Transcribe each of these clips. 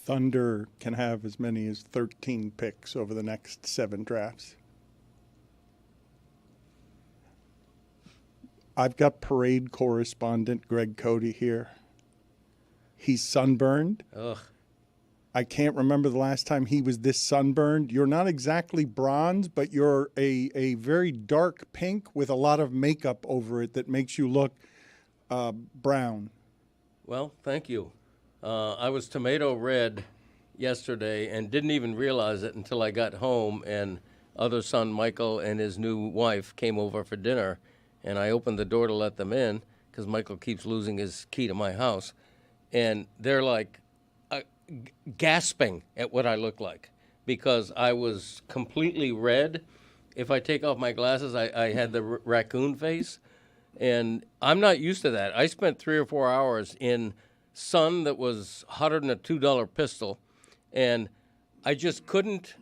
Thunder can have as many as 13 picks over the next 7 drafts. I've got parade correspondent Greg Cody here. He's sunburned. Ugh. I can't remember the last time he was this sunburned. You're not exactly bronze, but you're a very dark pink with a lot of makeup over it that makes you look brown. Well, thank you. I was tomato red yesterday and didn't even realize it until I got home, and other son Michael and his new wife came over for dinner, and I opened the door to let them in because Michael keeps losing his key to my house, and they're like gasping at what I look like because I was completely red. If I take off my glasses, I had the raccoon face, and I'm not used to that. I spent 3 or 4 hours in sun that was hotter than a $2 pistol, and I just couldn't.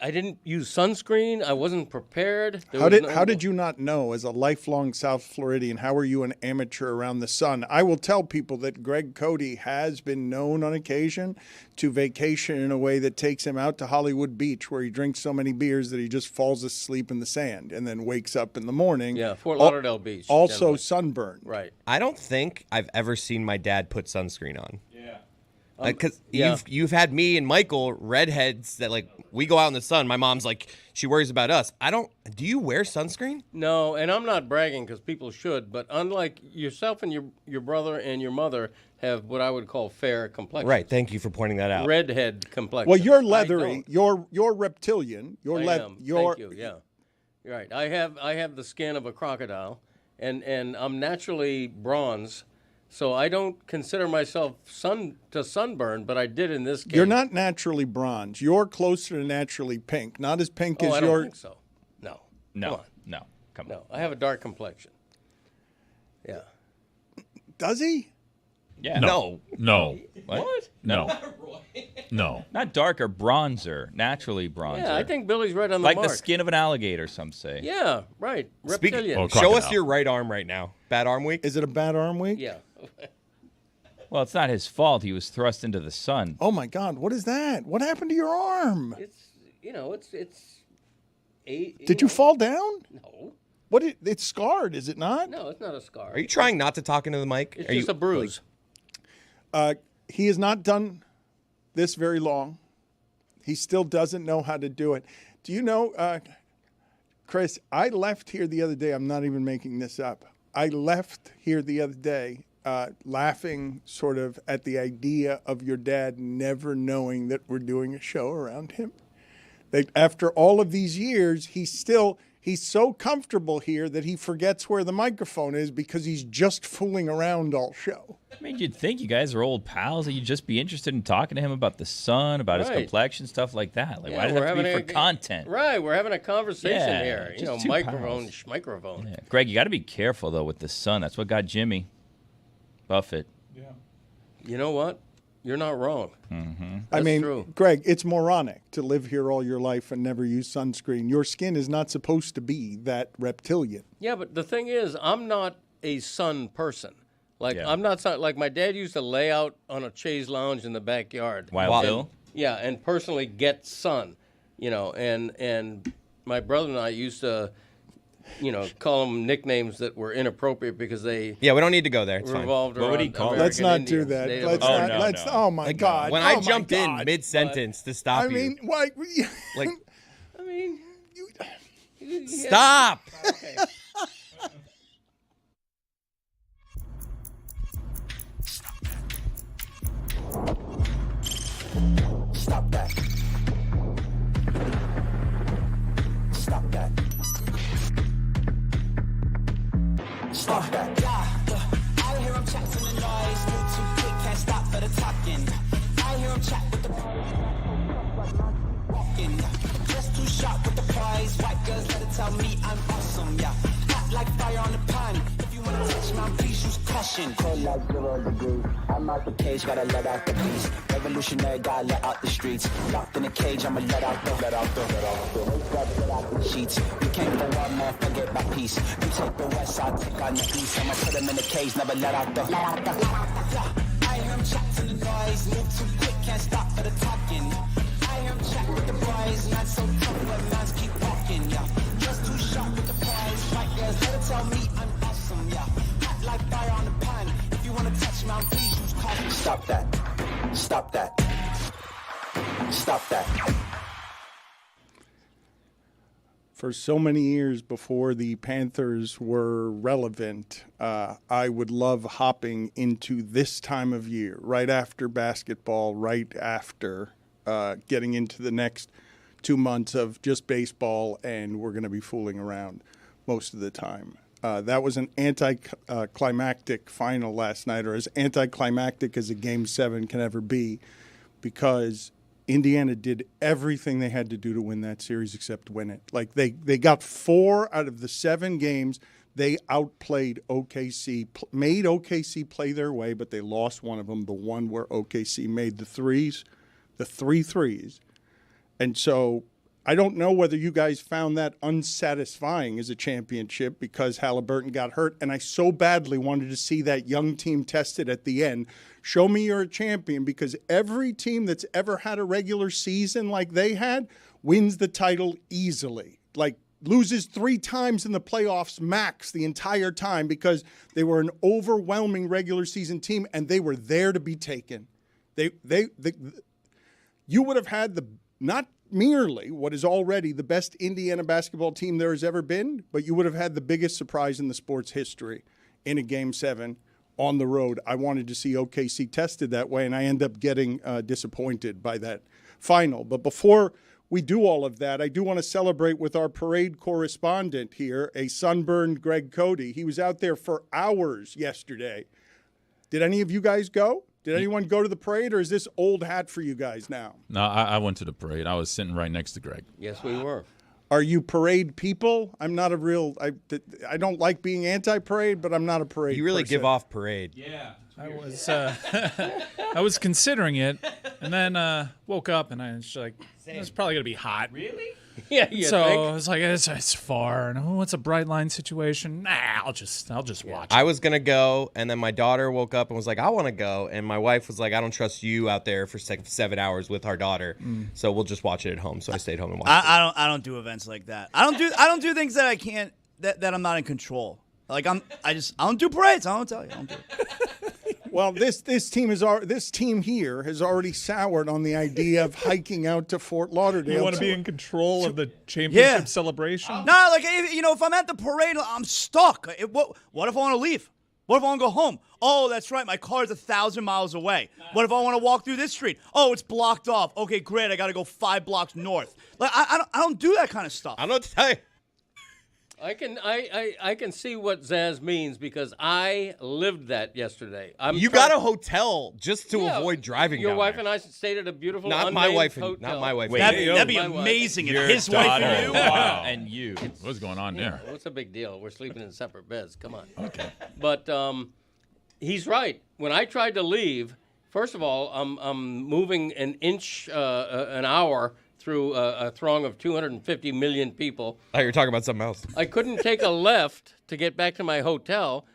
I didn't use sunscreen. I wasn't prepared. How did you not know, as a lifelong South Floridian, how are you an amateur around the sun? I will tell people that Greg Cody has been known on occasion to vacation in a way that takes him out to Hollywood Beach, where he drinks so many beers that he just falls asleep in the sand and then wakes up in the morning. Yeah, Fort Lauderdale Beach. Also generally. sunburned. Right. I don't think I've ever seen my dad put sunscreen on. Yeah. Because you've had me and Michael, redheads, that like we go out in the sun. My mom's like, she worries about us. Do you wear sunscreen? No, and I'm not bragging because people should, but unlike yourself and your brother and your mother have what I would call fair complexion. Right. Thank you for pointing that out. Redhead complexion. Well, you're leathery. You're reptilian. I am. Thank you. Yeah. You're right. I have the skin of a crocodile, and I'm naturally bronze. So I don't consider myself sunburn, but I did in this case. You're not naturally bronze. You're closer to naturally pink. Not as pink as I don't think so. No. Come on. I have a dark complexion. Yeah. Does he? Yeah. No. What? No. No. Not darker, bronzer. Naturally bronzer. Yeah, I think Billy's right on the like mark. the skin of an alligator, some say. Yeah, right. Reptilian. Show us your right arm right now. Bad arm week? Is it a bad arm week? Yeah. Well, it's not his fault. He was thrust into the sun. Oh my God! What is that? What happened to your arm? Did you fall down? No. It's scarred, is it not? No, it's not a scar. Are you trying not to talk into the mic? It's just a bruise. He has not done this very long. He still doesn't know how to do it. Do you know, Chris, I left here the other day. I'm not even making this up. I left here the other day laughing sort of at the idea of your dad never knowing that we're doing a show around him. That after all of these years, he's so comfortable here that he forgets where the microphone is because he's just fooling around all show. I mean, you'd think you guys are old pals, that you'd just be interested in talking to him about the sun, about his complexion, stuff like that. Like, why does it have to be for content? Right, we're having a conversation here. You know, just two microphone, pals. schmicrophone. Yeah. Greg, you got to be careful, though, with the sun. That's what got Jimmy Buffett. Yeah. You know what? You're not wrong. Mm-hmm. I mean, true. Greg, it's moronic to live here all your life and never use sunscreen. Your skin is not supposed to be that reptilian. Yeah, but the thing is, I'm not a sun person. Like, I'm not like my dad used to lay out on a chaise lounge in the backyard. Wild Bill? Yeah, and personally get sun, you know, and my brother and I used to, you know, call them nicknames that were inappropriate because they we don't need to go there. It's fine. revolved around What would he call it? Let's not Indians. do that. Native Let's Americans. oh my God. When I jumped in mid-sentence to stop I mean, why? like, I mean, stop! Okay. Stop that. Stop that. Stop that. Yeah. I hear him chat from the noise. Move too quick, can't stop for the talking. I hear him chat with the walking. Just too sharp with the prize. White girls let it tell me I'm awesome. Yeah. Hot like fire on the pan. If you wanna touch my please use caution. Cold like 0 degrees. I'm out the cage, gotta let out the beast. Revolutionary, gotta let out the streets. Locked in a cage, I'ma let out the sheets. We came for one man, forget my peace. You take the west, I'll take on the east. I'ma put him in the cage, never let out the. I hear him chat to the noise, move too quick. can't stop for the talking. I hear him chat with the boys, not so tough, but minds keep walking, yeah. Just too sharp with the prize, white girls, let her tell me I'm awesome, yeah. Hot like fire on the pan, if you wanna touch me, please use caution. Stop that, stop that, stop that. For so many years before the Panthers were relevant, I would love hopping into this time of year, right after basketball, right after getting into the next 2 months of just baseball, and we're going to be fooling around most of the time. That was an anticlimactic final last night, or as anticlimactic as a Game 7 can ever be, because Indiana did everything they had to do to win that series except win it. Like they got 4 out of the 7 games. They outplayed OKC, made OKC play their way, but they lost one of them, the one where OKC made the 3 threes. And so I don't know whether you guys found that unsatisfying as a championship because Halliburton got hurt, and I so badly wanted to see that young team tested at the end. Show me you're a champion, because every team that's ever had a regular season like they had wins the title easily. Like loses 3 times in the playoffs max the entire time because they were an overwhelming regular season team and they were there to be taken. You would have had not merely what is already the best Indiana basketball team there has ever been, but you would have had the biggest surprise in the sport's history in a Game 7 on the road. I wanted to see OKC tested that way, and I end up getting disappointed by that final. But before we do all of that, I do want to celebrate with our parade correspondent here, a sunburned Greg Cody. He was out there for hours yesterday. Did any of you guys go? Did anyone go to the parade, or is this old hat for you guys now? No, I went to the parade. I was sitting right next to Greg. Yes, we were. Are you parade people? I'm not a real. I don't like being anti-parade, but I'm not a parade. You really person. give off parade. Yeah, I was. I was considering it, and then woke up and I was like, "It's probably gonna be hot." Really? Yeah. So I was like, "It's far, and it's a bright line situation. Nah, I'll just watch." I was gonna go, and then my daughter woke up and was like, "I want to go," and my wife was like, "I don't trust you out there for 7 hours with our daughter, so we'll just watch it at home." So I stayed home and watched it. I don't do events like that. I don't do things that I can't that I'm not in control. Like I don't do parades. I don't tell you. I don't do it. Well, this team here has already soured on the idea of hiking out to Fort Lauderdale. You want to be in control of the championship celebration? No, like if I'm at the parade, I'm stuck. What if I want to leave? What if I want to go home? Oh, that's right. My car's 1,000 miles away. What if I want to walk through this street? Oh, it's blocked off. Okay, great. I got to go 5 blocks north. Like I don't do that kind of stuff. I don't know what to tell you. I can see what Zaz means because I lived that yesterday. You got a hotel just to avoid driving. Your down wife there. and I stayed at a beautiful Not my wife. hotel. Not my wife. Wait, That'd be amazing if his wife and you. Wow. And you. What's going on there? What's a big deal? We're sleeping in separate beds. Come on. Okay. But he's right. When I tried to leave, first of all, I'm moving an inch an hour through a throng of 250 million people. Oh, you're talking about something else. I couldn't take a left to get back to my hotel.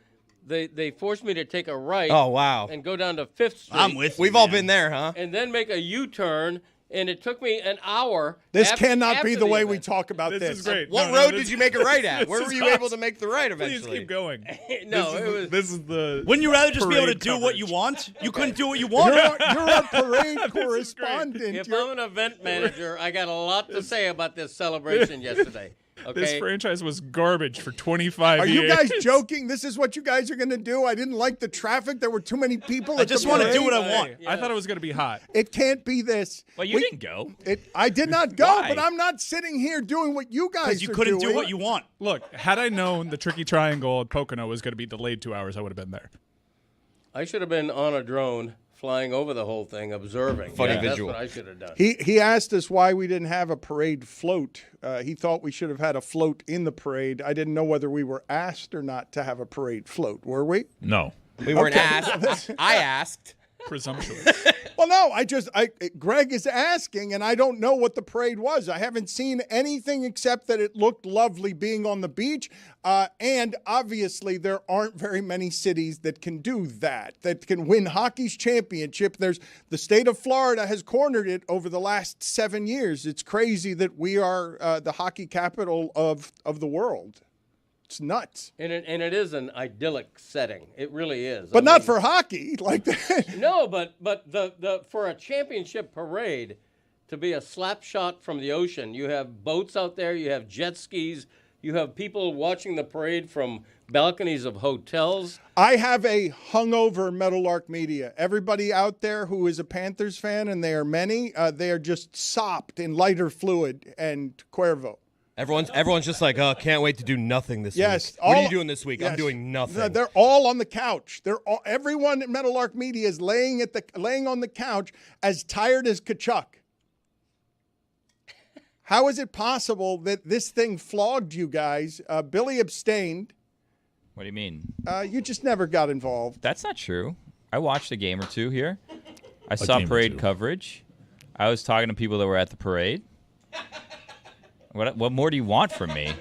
They forced me to take a right. Oh, wow. And go down to 5th Street. I'm with you. We've all been there, huh? And then make a U-turn, and it took me an hour. This after cannot be the way we event. talk about this. This is great. What No, road this- did you make a right at? Where this were is you able to make the right eventually? Please keep going. No, This is the. Wouldn't you rather just be able to parade do what you coverage. want? You couldn't do what you want. You're a parade correspondent. If I'm an event manager, I got a lot to say about this celebration yesterday. Okay. This franchise was garbage for 25 Are years. you guys joking? This is what you guys are going to do? I didn't like the traffic. There were too many people. I just want to do what I want. I thought it was going to be hot. It can't be this. Well, you didn't go. I did not go, Why? but I'm not sitting here doing what you guys Because you are couldn't doing. do what you want. Look, had I known the Tricky Triangle at Pocono was going to be delayed 2 hours, I would have been there. I should have been on a drone flying over the whole thing, observing. Funny That's visual. what I should have done. He asked us why we didn't have a parade float. He thought we should have had a float in the parade. I didn't know whether we were asked or not to have a parade float. Were we? No. We weren't asked. I asked. Presumptuous. Well, Well, no, Greg is asking, and I don't know what the parade was. I haven't seen anything except that it looked lovely being on the beach. And obviously, there aren't very many cities that can do that can win hockey's championship. The state of Florida has cornered it over the last 7 years. It's crazy that we are the hockey capital of the world. It's nuts. And it is an idyllic setting. It really is. But not for hockey like that. No, but the for a championship parade to be a slap shot from the ocean, you have boats out there, you have jet skis, you have people watching the parade from balconies of hotels. I have a hungover Meadowlark Media. Everybody out there who is a Panthers fan, and they are many, they are just sopped in lighter fluid and Cuervo. Everyone's just like, oh, can't wait to do nothing this week. What are you doing this week? Yes. I'm doing nothing. They're all on the couch. Everyone at Meadowlark Media is laying on the couch as tired as Kachuk. How is it possible that this thing flogged you guys? Billy abstained. What do you mean? You just never got involved. That's not true. I watched a game or two here. I saw parade coverage. I was talking to people that were at the parade. What more do you want from me?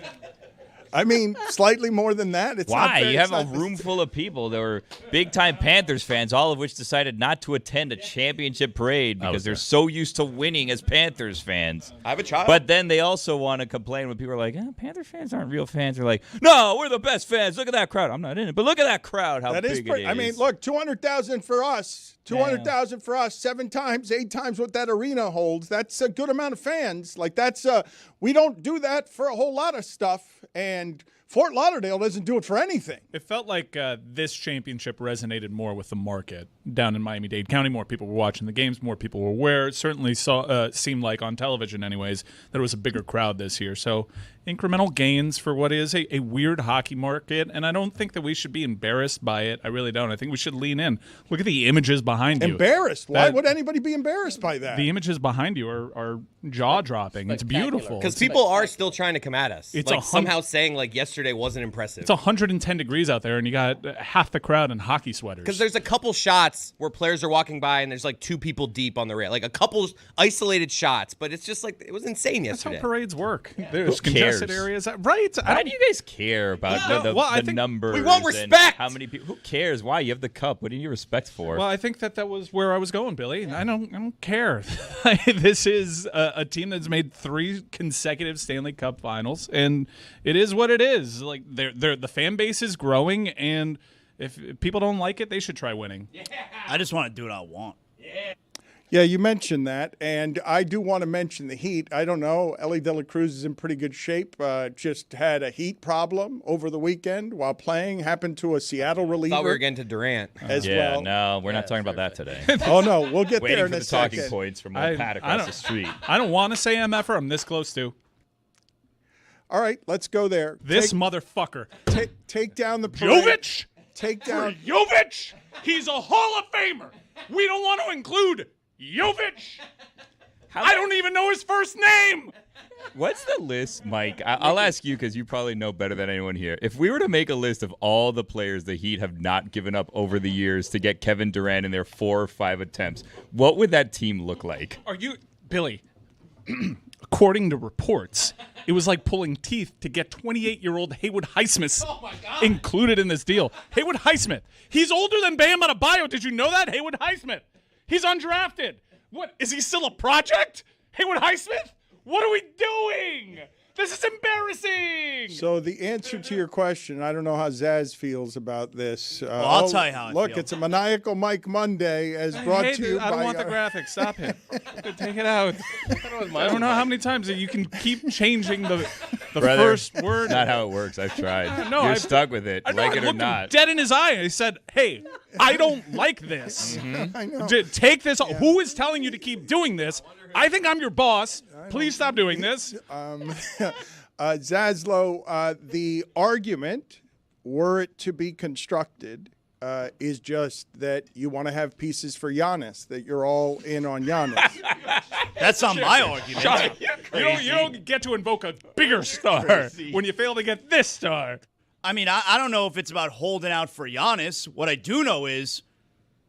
I mean, slightly more than that. It's Why? Not You have a room full of people that were big-time Panthers fans, all of which decided not to attend a championship parade because they're so used to winning as Panthers fans. I have a child. But then they also want to complain when people are like, Panther fans aren't real fans. They're like, no, we're the best fans. Look at that crowd. I'm not in it, but look at that crowd, how big it is. I mean, look, 200,000 for us. 200,000 for us, 8 times what that arena holds. That's a good amount of fans. Like we don't do that for a whole lot of stuff, and Fort Lauderdale doesn't do it for anything. It felt like this championship resonated more with the market down in Miami-Dade County. More people were watching the games. More people were aware. It certainly seemed like on television anyways that it was a bigger crowd this year. So incremental gains for what is a weird hockey market, and I don't think that we should be embarrassed by it. I really don't. I think we should lean in. Look at the images behind you. Embarrassed? Why would anybody be embarrassed by that? The images behind you are jaw-dropping. It's beautiful. Because people are still trying to come at us. It's like somehow saying like yesterday wasn't impressive. It's 110 degrees out there, and you got half the crowd in hockey sweaters. Because there's a couple shots where players are walking by, and there's like 2 people deep on the rail. Like a couple isisolated shots, but it's just like it was insane yesterday. That's how parades work. There's congested areas. Right. Why do you guys care about the numbers? We want respect. How many people? Who cares? Why? You have the cup. What do you need respect for? Well, I think that was where I was going, Billy. I don't care. This is a team that's made 3 consecutive Stanley Cup finals, and it is what it is. Like the fan base is growing, and if people don't like it, they should try winning. Yeah. I just want to do what I want. Yeah, you mentioned that, and I do want to mention the Heat. I don't know. Ellie De La Cruz is in pretty good shape. Just had a heat problem over the weekend while playing. Happened to a Seattle reliever. Thought we were getting to Durant. As well. No, we're not talking about that today. Oh, no, we'll get Waiting there in for a the second. talking points from old Pat across the street. I don't want to say MFer. I'm this close to. All right, let's go there. This motherfucker. Take down the parade. Jovic? Take down Jovic. He's a Hall of Famer. We don't want to include Jovic. I don't even know his first name. What's the list, Mike? I'll ask you because you probably know better than anyone here. If we were to make a list of all the players the Heat have not given up over the years to get Kevin Durant in their 4 or 5 attempts, what would that team look like? Are you, Billy? According to reports, it was like pulling teeth to get 28-year-old Haywood Highsmith included in this deal. Haywood Highsmith. He's older than Bam Adebayo. Did you know that? Haywood Highsmith. He's undrafted. What? Is he still a project? Haywood Highsmith? What are we doing? This is embarrassing. So the answer to your question, I don't know how Zaz feels about this. I'll tell you how I Look, feel. it's a maniacal Mike Monday as brought to you by... I don't want the graphics. Stop it. Take it out. I don't know how many times that you can keep changing the Brother, first word. Not how it works. I've tried. No, You're stuck with it, like it or looked him not. dead in his eye. I said, hey, I don't like this. I know. Take this. Yeah. Who is telling you to keep doing this? I think I'm your boss. Please stop doing this. Zaslow, the argument, were it to be constructed, is just that you want to have pieces for Giannis, that you're all in on Giannis. That's not my argument. You don't get to invoke a bigger star when you fail to get this star. I mean, I don't know if it's about holding out for Giannis. What I do know is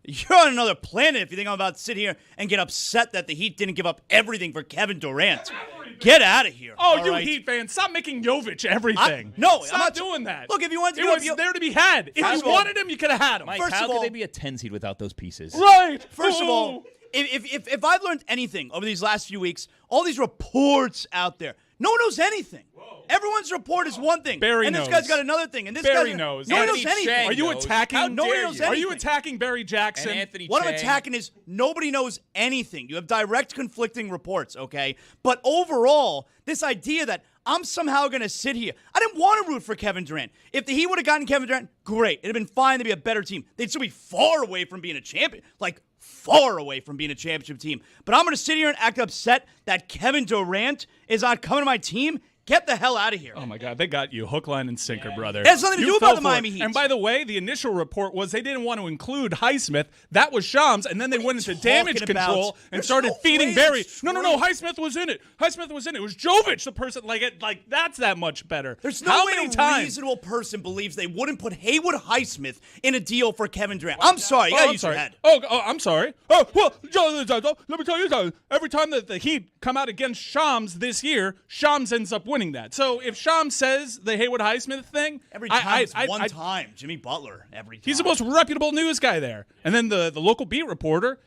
You're on another planet if you think I'm about to sit here and get upset that the Heat didn't give up everything for Kevin Durant. Get out of here. Oh, all you right? Heat fans, stop making Jovic everything. No, stop I'm not doing that. Look, if you wanted to it do was there to be had. If First you of all- wanted him, you could have had him. Mike, First how of could all- they be a 10 seed without those pieces? Right. First of all, if I've learned anything over these last few weeks, all these reports out there, no one knows anything. Everyone's report is one thing, Barry and this knows. guy's got another thing, and this Barry guy's knows. No one knows Anthony anything. Chang Are you knows. attacking? How Nobody dare knows you? Are you anything. attacking Barry Jackson? And Anthony What I'm Chang. attacking is nobody knows anything. You have direct conflicting reports, okay? But overall, this idea that I'm somehow going to sit here. I didn't want to root for Kevin Durant. If the Heat would have gotten Kevin Durant, great. It'd have been fine to be a better team. They'd still be far away from being a champion. Like, far away from being a championship team. But I'm going to sit here and act upset that Kevin Durant is not coming to my team. Get the hell out of here. Oh, my God. They got you hook, line, and sinker, brother. It has nothing to You do fell about the for it. Miami Heat. And by the way, the initial report was they didn't want to include Highsmith. That was Shams, and then they went into damage talking about? control and There's started no feeding way Barry. that's No, true. Highsmith was in it. Highsmith was in it. It was Jovic, the person. Like that's that much better. There's no How way many a times? reasonable person believes they wouldn't put Haywood Highsmith in a deal for Kevin Durant. I'm sorry. You gotta I'm use your sorry. head. Oh, I'm sorry. Oh, well, let me tell you something. Every time that the Heat come out against Shams this year, Shams ends up winning that. So if Shams says the Haywood Highsmith thing, Every time it's one time. Jimmy Butler, every time. he's the most reputable news guy there. And then the local beat reporter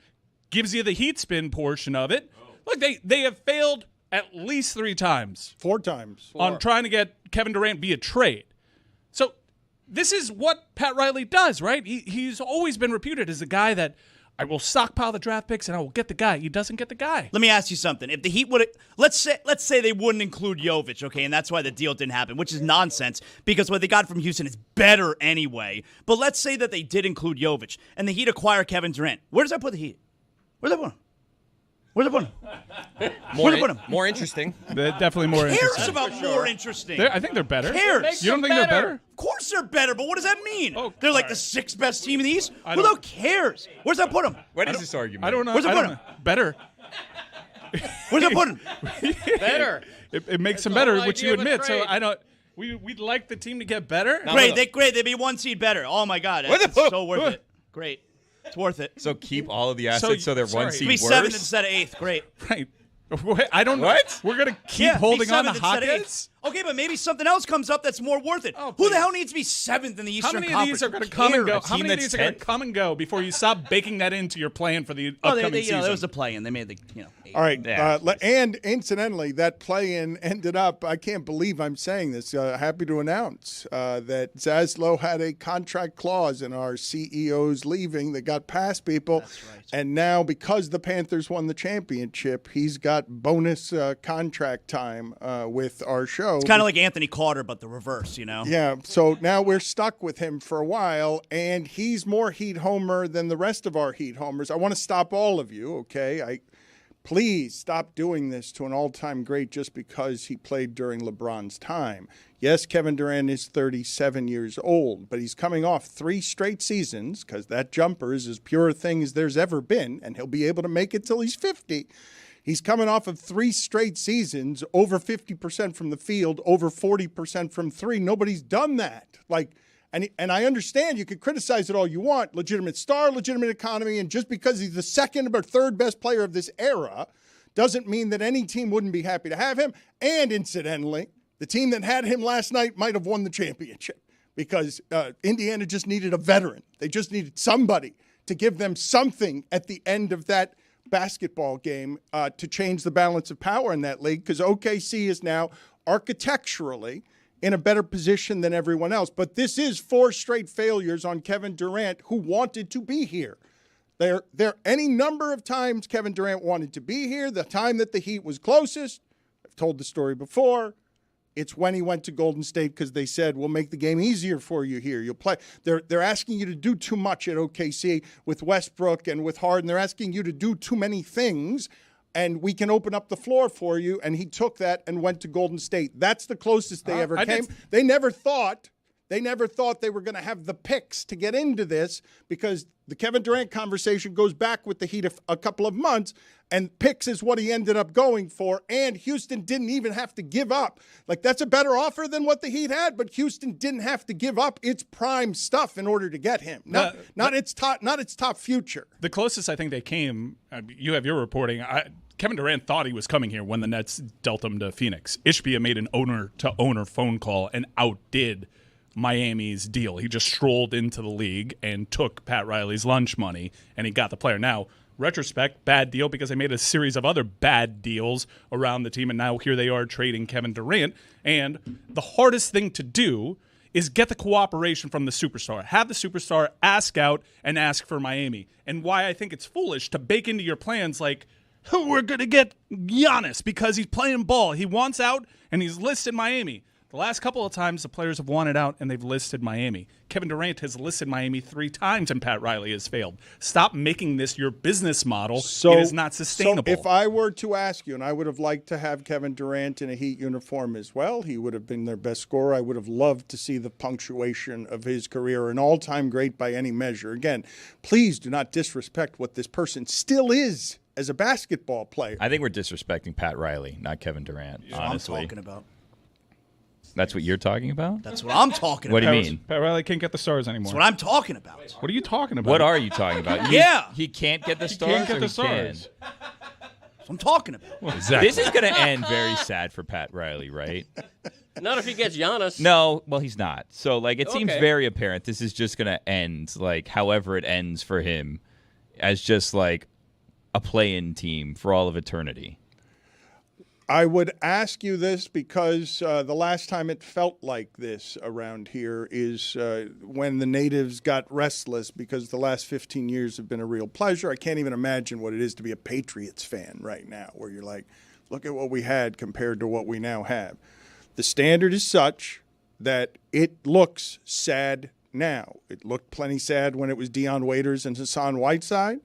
gives you the Heat spin portion of it. Look, they have failed at least 3 times 4 times. on trying to get Kevin Durant via trade. So this is what Pat Riley does, right? He's always been reputed as the guy that I will stockpile the draft picks and I will get the guy. He doesn't get the guy. Let me ask you something. If the Heat would, let's say they wouldn't include Jovic, okay, and that's why the deal didn't happen, which is nonsense because what they got from Houston is better anyway. But let's say that they did include Jovic and the Heat acquire Kevin Durant. Where does that put the Heat? Where's that put him? Where's that put him? Where's that put him? More interesting. They're definitely more Cares interesting. about more interesting. I think they're better. Cares. You don't think they're better? Of course they're better, but what does that mean? Oh, They're like all the right. 6th best team in the East? I Who don't- the cares? Where's that put him? What is this argument? I don't know. Where's it I put don't him? know. Better. Where's that put him? Better. It makes them the better, whole which you idea of a admit. So trade. I don't. We'd like the team to get better. Great. They'd be 1 seed better. Oh my God, it's so worth it. Great, it's worth it. So keep all of the assets so they're sorry. one It'd seed Be worse? 7th instead of 8th. Great. Right. I don't know. What? We're gonna keep Yeah, be holding on to 7th instead of 8th. Hawkins. Okay, but maybe something else comes up that's more worth it. Oh, Who the please. hell needs to be 7th in the How Eastern many of Conference? these are going to Who come and go? cares? How many of that's these are going to 10th? come and go before you stop baking that into your plan for the Oh, upcoming they season? there was a play-in. They made the 8th. All right. Yeah. And incidentally, that play-in ended up, I can't believe I'm saying this, happy to announce that Zaslow had a contract clause in our CEO's leaving that got past people. That's right. And now, because the Panthers won the championship, he's got bonus contract time with our show. It's kind of like Anthony Carter, but the reverse, you know? Yeah, so now we're stuck with him for a while, and he's more Heat homer than the rest of our Heat homers. I want to stop all of you, okay? Please stop doing this to an all-time great just because he played during LeBron's time. Yes, Kevin Durant is 37 years old, but he's coming off 3 straight seasons because that jumper is as pure a thing as there's ever been, and he'll be able to make it till he's 50. He's coming off of 3 straight seasons, over 50% from the field, over 40% from 3. Nobody's done that. And I understand you could criticize it all you want. Legitimate star, legitimate economy, and just because he's the 2nd or 3rd best player of this era doesn't mean that any team wouldn't be happy to have him. And incidentally, the team that had him last night might have won the championship because Indiana just needed a veteran. They just needed somebody to give them something at the end of that basketball game to change the balance of power in that league because OKC is now architecturally in a better position than everyone else. But this is 4 straight failures on Kevin Durant, who wanted to be here. There any number of times Kevin Durant wanted to be here. The time that the Heat was closest, I've told the story before, it's when he went to Golden State because they said, we'll make the game easier for you here. You'll play. They're asking you to do too much at OKC with Westbrook and with Harden. They're asking you to do too many things, and we can open up the floor for you. And he took that and went to Golden State. That's the closest they ever came. They never thought They never thought they were going to have the picks to get into this because the Kevin Durant conversation goes back with the Heat a couple of months, and picks is what he ended up going for, and Houston didn't even have to give up. Like, that's a better offer than what the Heat had, but Houston didn't have to give up its prime stuff in order to get him. Not its top future. The closest I think they came, you have your reporting, Kevin Durant thought he was coming here when the Nets dealt him to Phoenix. Ishbia made an owner-to-owner phone call and outdid Miami's deal. He just strolled into the league and took Pat Riley's lunch money, and he got the player. Now, retrospect, bad deal because they made a series of other bad deals around the team, and now here they are trading Kevin Durant. And the hardest thing to do is get the cooperation from the superstar. Have the superstar ask out and ask for Miami. And why I think it's foolish to bake into your plans like, we're going to get Giannis because he's playing ball. He wants out, and he's listed Miami. The last couple of times the players have wanted out and they've listed Miami. Kevin Durant has listed Miami 3 times and Pat Riley has failed. Stop making this your business model. It is not sustainable. So if I were to ask you, and I would have liked to have Kevin Durant in a Heat uniform as well, he would have been their best scorer. I would have loved to see the punctuation of his career, an all-time great by any measure. Again, please do not disrespect what this person still is as a basketball player. I think we're disrespecting Pat Riley, not Kevin Durant, honestly. That's what I'm talking about. That's what you're talking about? That's what I'm talking What about. do you mean? Pat Riley can't get the stars anymore. That's what I'm talking about. What are you talking about? What are you talking about? He can't get the stars. Can't get or the he stars. can? That's what I'm talking about. Exactly. This is going to end very sad for Pat Riley, right? Not if he gets Giannis. No, well, he's not. So, like, it seems Okay. very apparent this is just going to end, like, however it ends for him, as just, like, a play-in team for all of eternity. I would ask you this because the last time it felt like this around here is when the natives got restless because the last 15 years have been a real pleasure. I can't even imagine what it is to be a Patriots fan right now, where you're like, look at what we had compared to what we now have. The standard is such that it looks sad now. It looked plenty sad when it was Deion Waiters and Hassan Whiteside.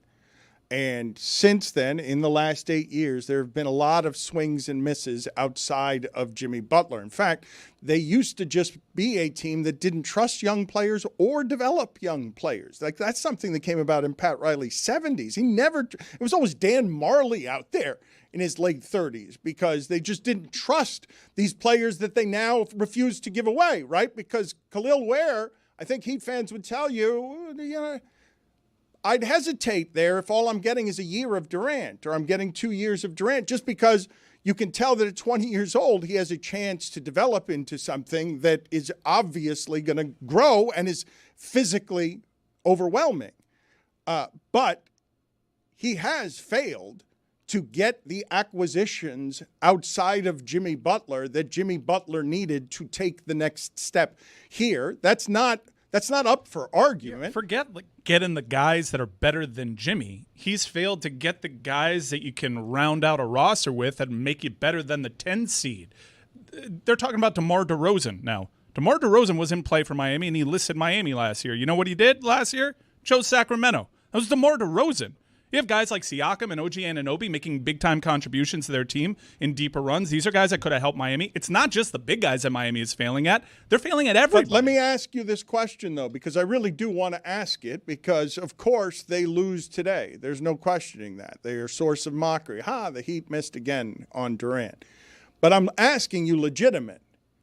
And since then, in the last 8 years, there have been a lot of swings and misses outside of Jimmy Butler. In fact, they used to just be a team that didn't trust young players or develop young players. Like, that's something that came about in Pat Riley's 70s. It was always Dan Marley out there in his late 30s because they just didn't trust these players that they now refuse to give away, right? Because Khalil Ware, I think Heat fans would tell you, I'd hesitate there if all I'm getting is a year of Durant or I'm getting 2 years of Durant, just because you can tell that at 20 years old, he has a chance to develop into something that is obviously going to grow and is physically overwhelming. But he has failed to get the acquisitions outside of Jimmy Butler that Jimmy Butler needed to take the next step here. That's not up for argument. Forget getting the guys that are better than Jimmy. He's failed to get the guys that you can round out a roster with and make you better than the 10 seed. They're talking about DeMar DeRozan now. DeMar DeRozan was in play for Miami, and he listed Miami last year. You know what he did last year? Chose Sacramento. That was DeMar DeRozan. You have guys like Siakam and OG Anunoby making big-time contributions to their team in deeper runs. These are guys that could have helped Miami. It's not just the big guys that Miami is failing at. They're failing at everybody. But let me ask you this question, though, because I really do want to ask it, because, of course, they lose today. There's no questioning that. They are a source of mockery. The Heat missed again on Durant. But I'm asking you legitimate,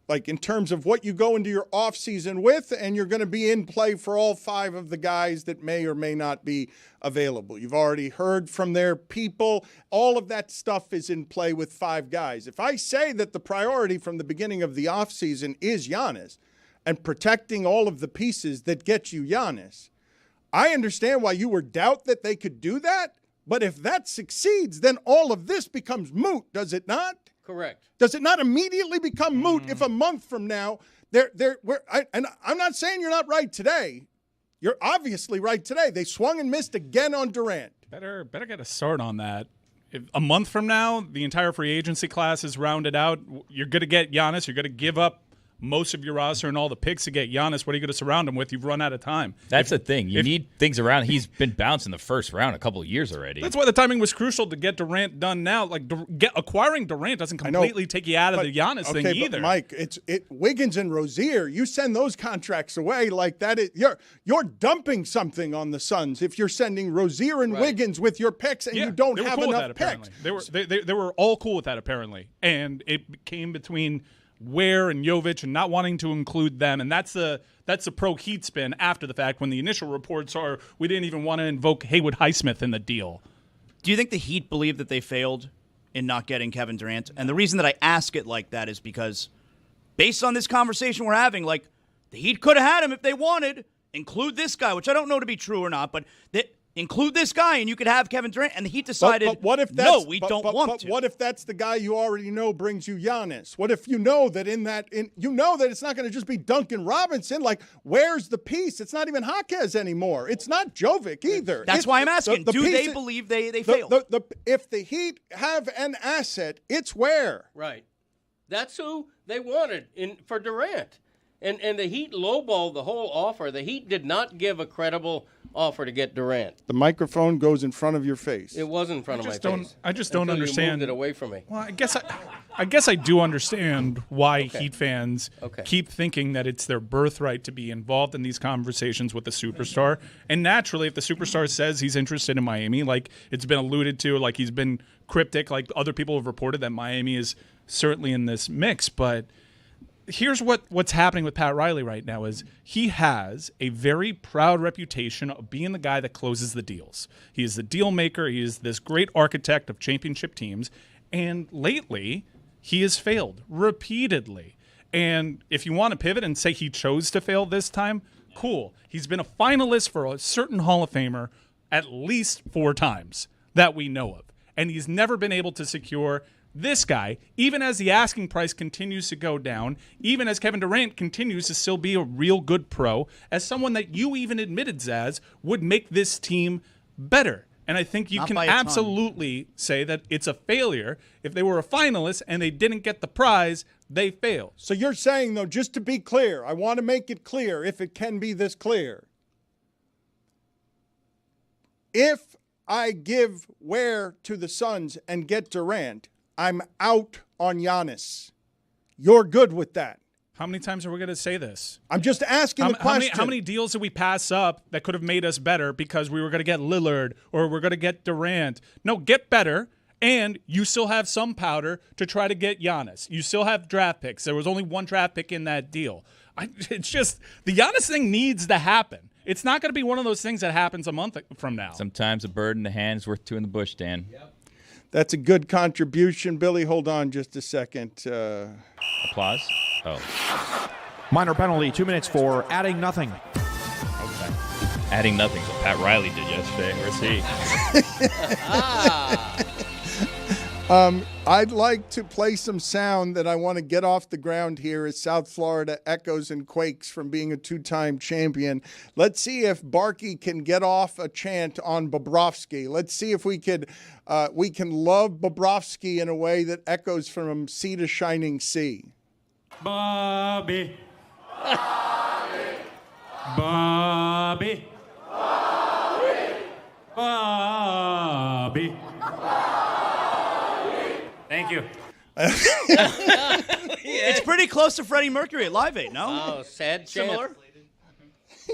like in terms of what you go into your offseason with, and you're going to be in play for all 5 of the guys that may or may not be available. You've already heard from their people. All of that stuff is in play with 5 guys. If I say that the priority from the beginning of the offseason is Giannis and protecting all of the pieces that get you Giannis, I understand why you would doubt that they could do that. But if that succeeds, then all of this becomes moot, does it not? Correct. Does it not immediately become moot if a month from now and I'm not saying you're not right today. You're obviously right today. They swung and missed again on Durant. Better get a start on that. If a month from now, the entire free agency class is rounded out. You're going to get Giannis. You're going to give up most of your roster and all the picks to get Giannis. What are you going to surround him with? You've run out of time. That's the thing. You need things around. He's been bounced in the first round a couple of years already. That's why the timing was crucial to get Durant done now. Like acquiring Durant doesn't completely take you out of the Giannis thing either. But Mike, Wiggins and Rozier. You send those contracts away like that. You're dumping something on the Suns if you're sending Rozier and Wiggins with your picks and you don't have enough picks. They were all cool with that apparently, and it came between Ware and Jovic and not wanting to include them, and that's the pro Heat spin after the fact when the initial reports are we didn't even want to invoke Haywood Highsmith in the deal. Do you think the Heat believe that they failed in not getting Kevin Durant? And the reason that I ask it like that is because based on this conversation we're having, like the Heat could have had him if they wanted. Include this guy, which I don't know to be true or not, but include this guy and you could have Kevin Durant. And the Heat decided, but what if that's, no, we don't want to. What if that's the guy you already know brings you Giannis? What if you know that that it's not going to just be Duncan Robinson? Like, where's the piece? It's not even Jaquez anymore. It's not Jovic either. That's why I'm asking. Do they believe they failed? If the Heat have an asset, it's Ware. Right. That's who they wanted for Durant. And the Heat lowballed the whole offer. The Heat did not give a credible offer to get Durant. The microphone goes in front of your face. It was in front of my face. I just don't understand. You moved it away from me. Well, I guess I do understand why Heat fans keep thinking that it's their birthright to be involved in these conversations with the superstar. And naturally, if the superstar says he's interested in Miami, like it's been alluded to, like he's been cryptic, like other people have reported that Miami is certainly in this mix, but here's what's happening with Pat Riley right now is he has a very proud reputation of being the guy that closes the deals. He is the deal maker. He is this great architect of championship teams. And lately, he has failed repeatedly. And if you want to pivot and say he chose to fail this time, cool. He's been a finalist for a certain Hall of Famer at least 4 times that we know of. And he's never been able to secure this guy, even as the asking price continues to go down, even as Kevin Durant continues to still be a real good pro, as someone that you even admitted, Zaz, would make this team better. And I think you can absolutely say that it's a failure. If they were a finalist and they didn't get the prize, they failed. So you're saying, though, just to be clear, I want to make it clear, if it can be this clear. If I give Ware to the Suns and get Durant, I'm out on Giannis. You're good with that. How many times are we going to say this? I'm just asking the question. How many deals did we pass up that could have made us better because we were going to get Lillard or we're going to get Durant? No, get better, and you still have some powder to try to get Giannis. You still have draft picks. There was only 1 draft pick in that deal. It's just the Giannis thing needs to happen. It's not going to be one of those things that happens a month from now. Sometimes a bird in the hand is worth 2 in the bush, Dan. Yep. That's a good contribution. Billy, hold on just a second. Applause? Oh. Minor penalty, 2 minutes for adding nothing. Okay. Adding nothing is what Pat Riley did yesterday. Where's he? I'd like to play some sound that I want to get off the ground here as South Florida echoes and quakes from being a 2-time champion. Let's see if Barkey can get off a chant on Bobrovsky. Let's see if we can love Bobrovsky in a way that echoes from sea to shining sea. Bobby. Bobby. Bobby. Bobby. Thank you. It's pretty close to Freddie Mercury at Live Aid, no? Oh, sad Similar?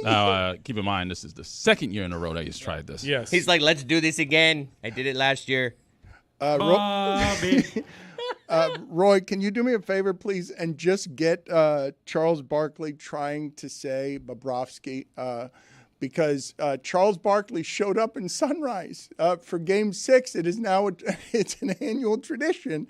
Now, keep in mind, this is the 2nd year in a row that he's tried this. Yes. He's like, let's do this again. I did it last year. Bobby. Roy, can you do me a favor, please, and just get Charles Barkley trying to say Bobrovsky, because Charles Barkley showed up in Sunrise for Game 6. It is now it's an annual tradition.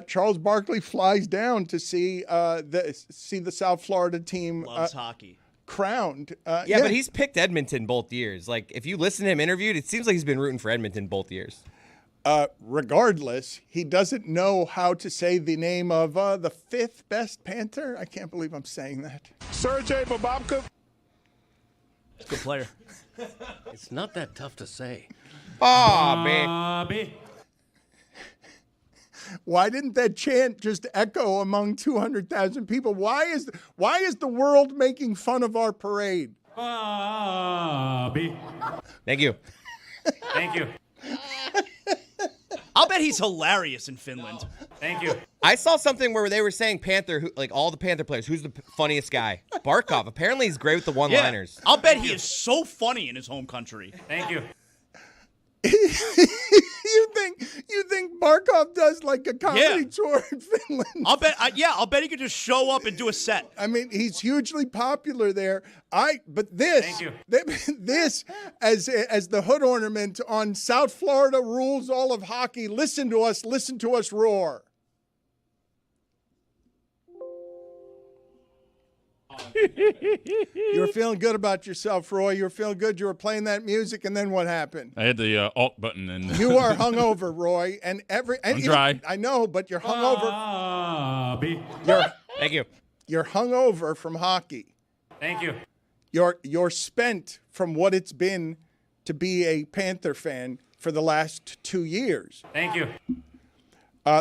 Charles Barkley flies down to see the South Florida team. Loves hockey. Crowned. Yeah, but he's picked Edmonton both years. Like, if you listen to him interviewed, it seems like he's been rooting for Edmonton both years. Regardless, he doesn't know how to say the name of the 5th best Panther. I can't believe I'm saying that. Sergei Bobrovsky. Good player. It's not that tough to say. Bobby. Why didn't that chant just echo among 200,000 people? Why is the world making fun of our parade? Bobby. Thank you. Thank you. I'll bet he's hilarious in Finland. Thank you. I saw something where they were saying Panther, like all the Panther players, who's the funniest guy? Barkov. Apparently he's great with the one-liners. I'll bet he is so funny in his home country. Thank you. You think Barkov does like a comedy tour in Finland? I'll bet he could just show up and do a set. I mean, he's hugely popular there. But this, Thank you. This as the hood ornament on South Florida rules all of hockey. Listen to us roar. You were feeling good about yourself, Roy. You were feeling good. You were playing that music, and then what happened? I had the alt button, and You are hungover, Roy, and I'm dry. I know, but you're hungover. Bobby. Thank you. You're hungover from hockey. Thank you. You're spent from what it's been to be a Panther fan for the last 2 years. Thank you.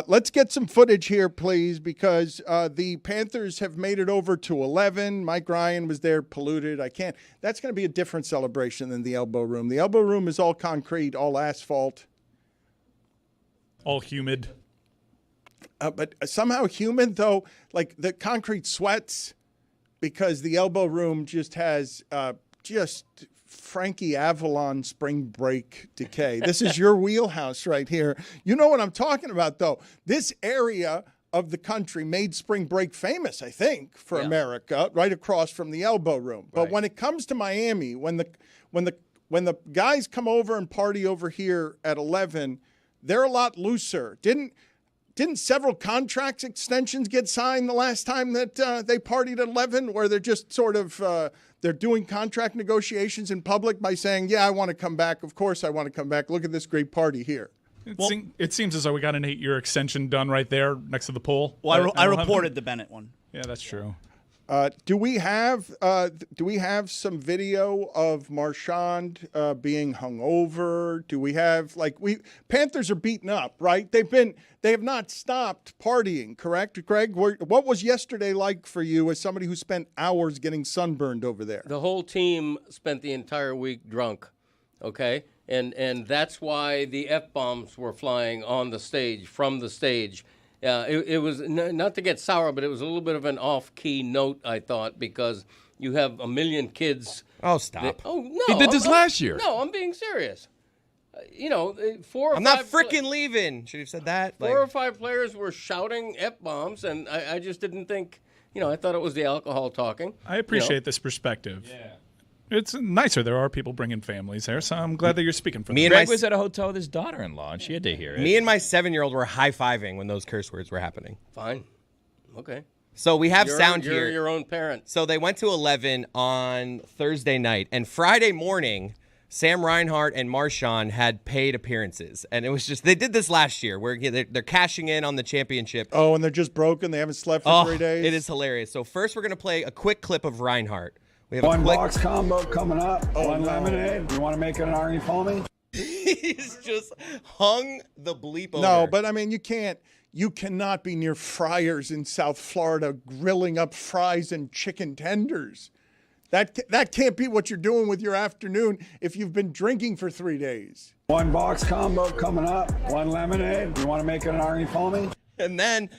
Let's get some footage here, please, because the Panthers have made it over to 11. Mike Ryan was there, polluted. That's going to be a different celebration than the Elbow Room. The Elbow Room is all concrete, all asphalt. All humid. But somehow humid, though, like the concrete sweats because the Elbow Room just has just Frankie Avalon spring break decay. This is your wheelhouse right here. You know what I'm talking about, though. This area of the country made spring break famous, I think, for America, right across from the Elbow Room. But when it comes to Miami, when the guys come over and party over here at 11, they're a lot looser. Didn't several contract extensions get signed the last time that they partied at 11, where they're just sort of they're doing contract negotiations in public by saying, yeah, I want to come back. Of course I want to come back. Look at this great party here. It seems as though we got an 8-year extension done right there next to the pool. Well, I reported the Bennett one. Yeah, that's true. Do we have some video of Marchand being hungover? Do we have Panthers are beaten up, right? They have not stopped partying, correct, Greg? What was yesterday like for you as somebody who spent hours getting sunburned over there? The whole team spent the entire week drunk, okay? And that's why the F-bombs were flying on the stage, from the stage. It was, not to get sour, but it was a little bit of an off-key note, I thought, because you have a million kids. Oh, stop. No. He did this last year. No, I'm being serious. 4 or I'm 5 not freaking leaving. Should have said that. 4 or 5 players were shouting F-bombs, and I just didn't think, I thought it was the alcohol talking. I appreciate this perspective. Yeah. It's nicer. There are people bringing families there, so I'm glad that you're speaking for them. Greg was at a hotel with his daughter-in-law, and she had to hear it. Me and my 7-year-old were high-fiving when those curse words were happening. Fine. Okay. So we have sound here. You're your own parent. So they went to 11 on Thursday night, and Friday morning, Sam Reinhart and Marchand had paid appearances. And it was just, they did this last year, where they're cashing in on the championship. Oh, and they're just broken? They haven't slept for 3 days? It is hilarious. So first we're going to play a quick clip of Reinhart. We have one box combo coming up. One lemonade. You want to make it an Arnie Palmy? He's just hung the bleep over. No, but I mean, you cannot be near Friars in South Florida grilling up fries and chicken tenders. That can't be what you're doing with your afternoon if you've been drinking for 3 days. One box combo coming up. One lemonade. You want to make it an Arnie Palmy? And then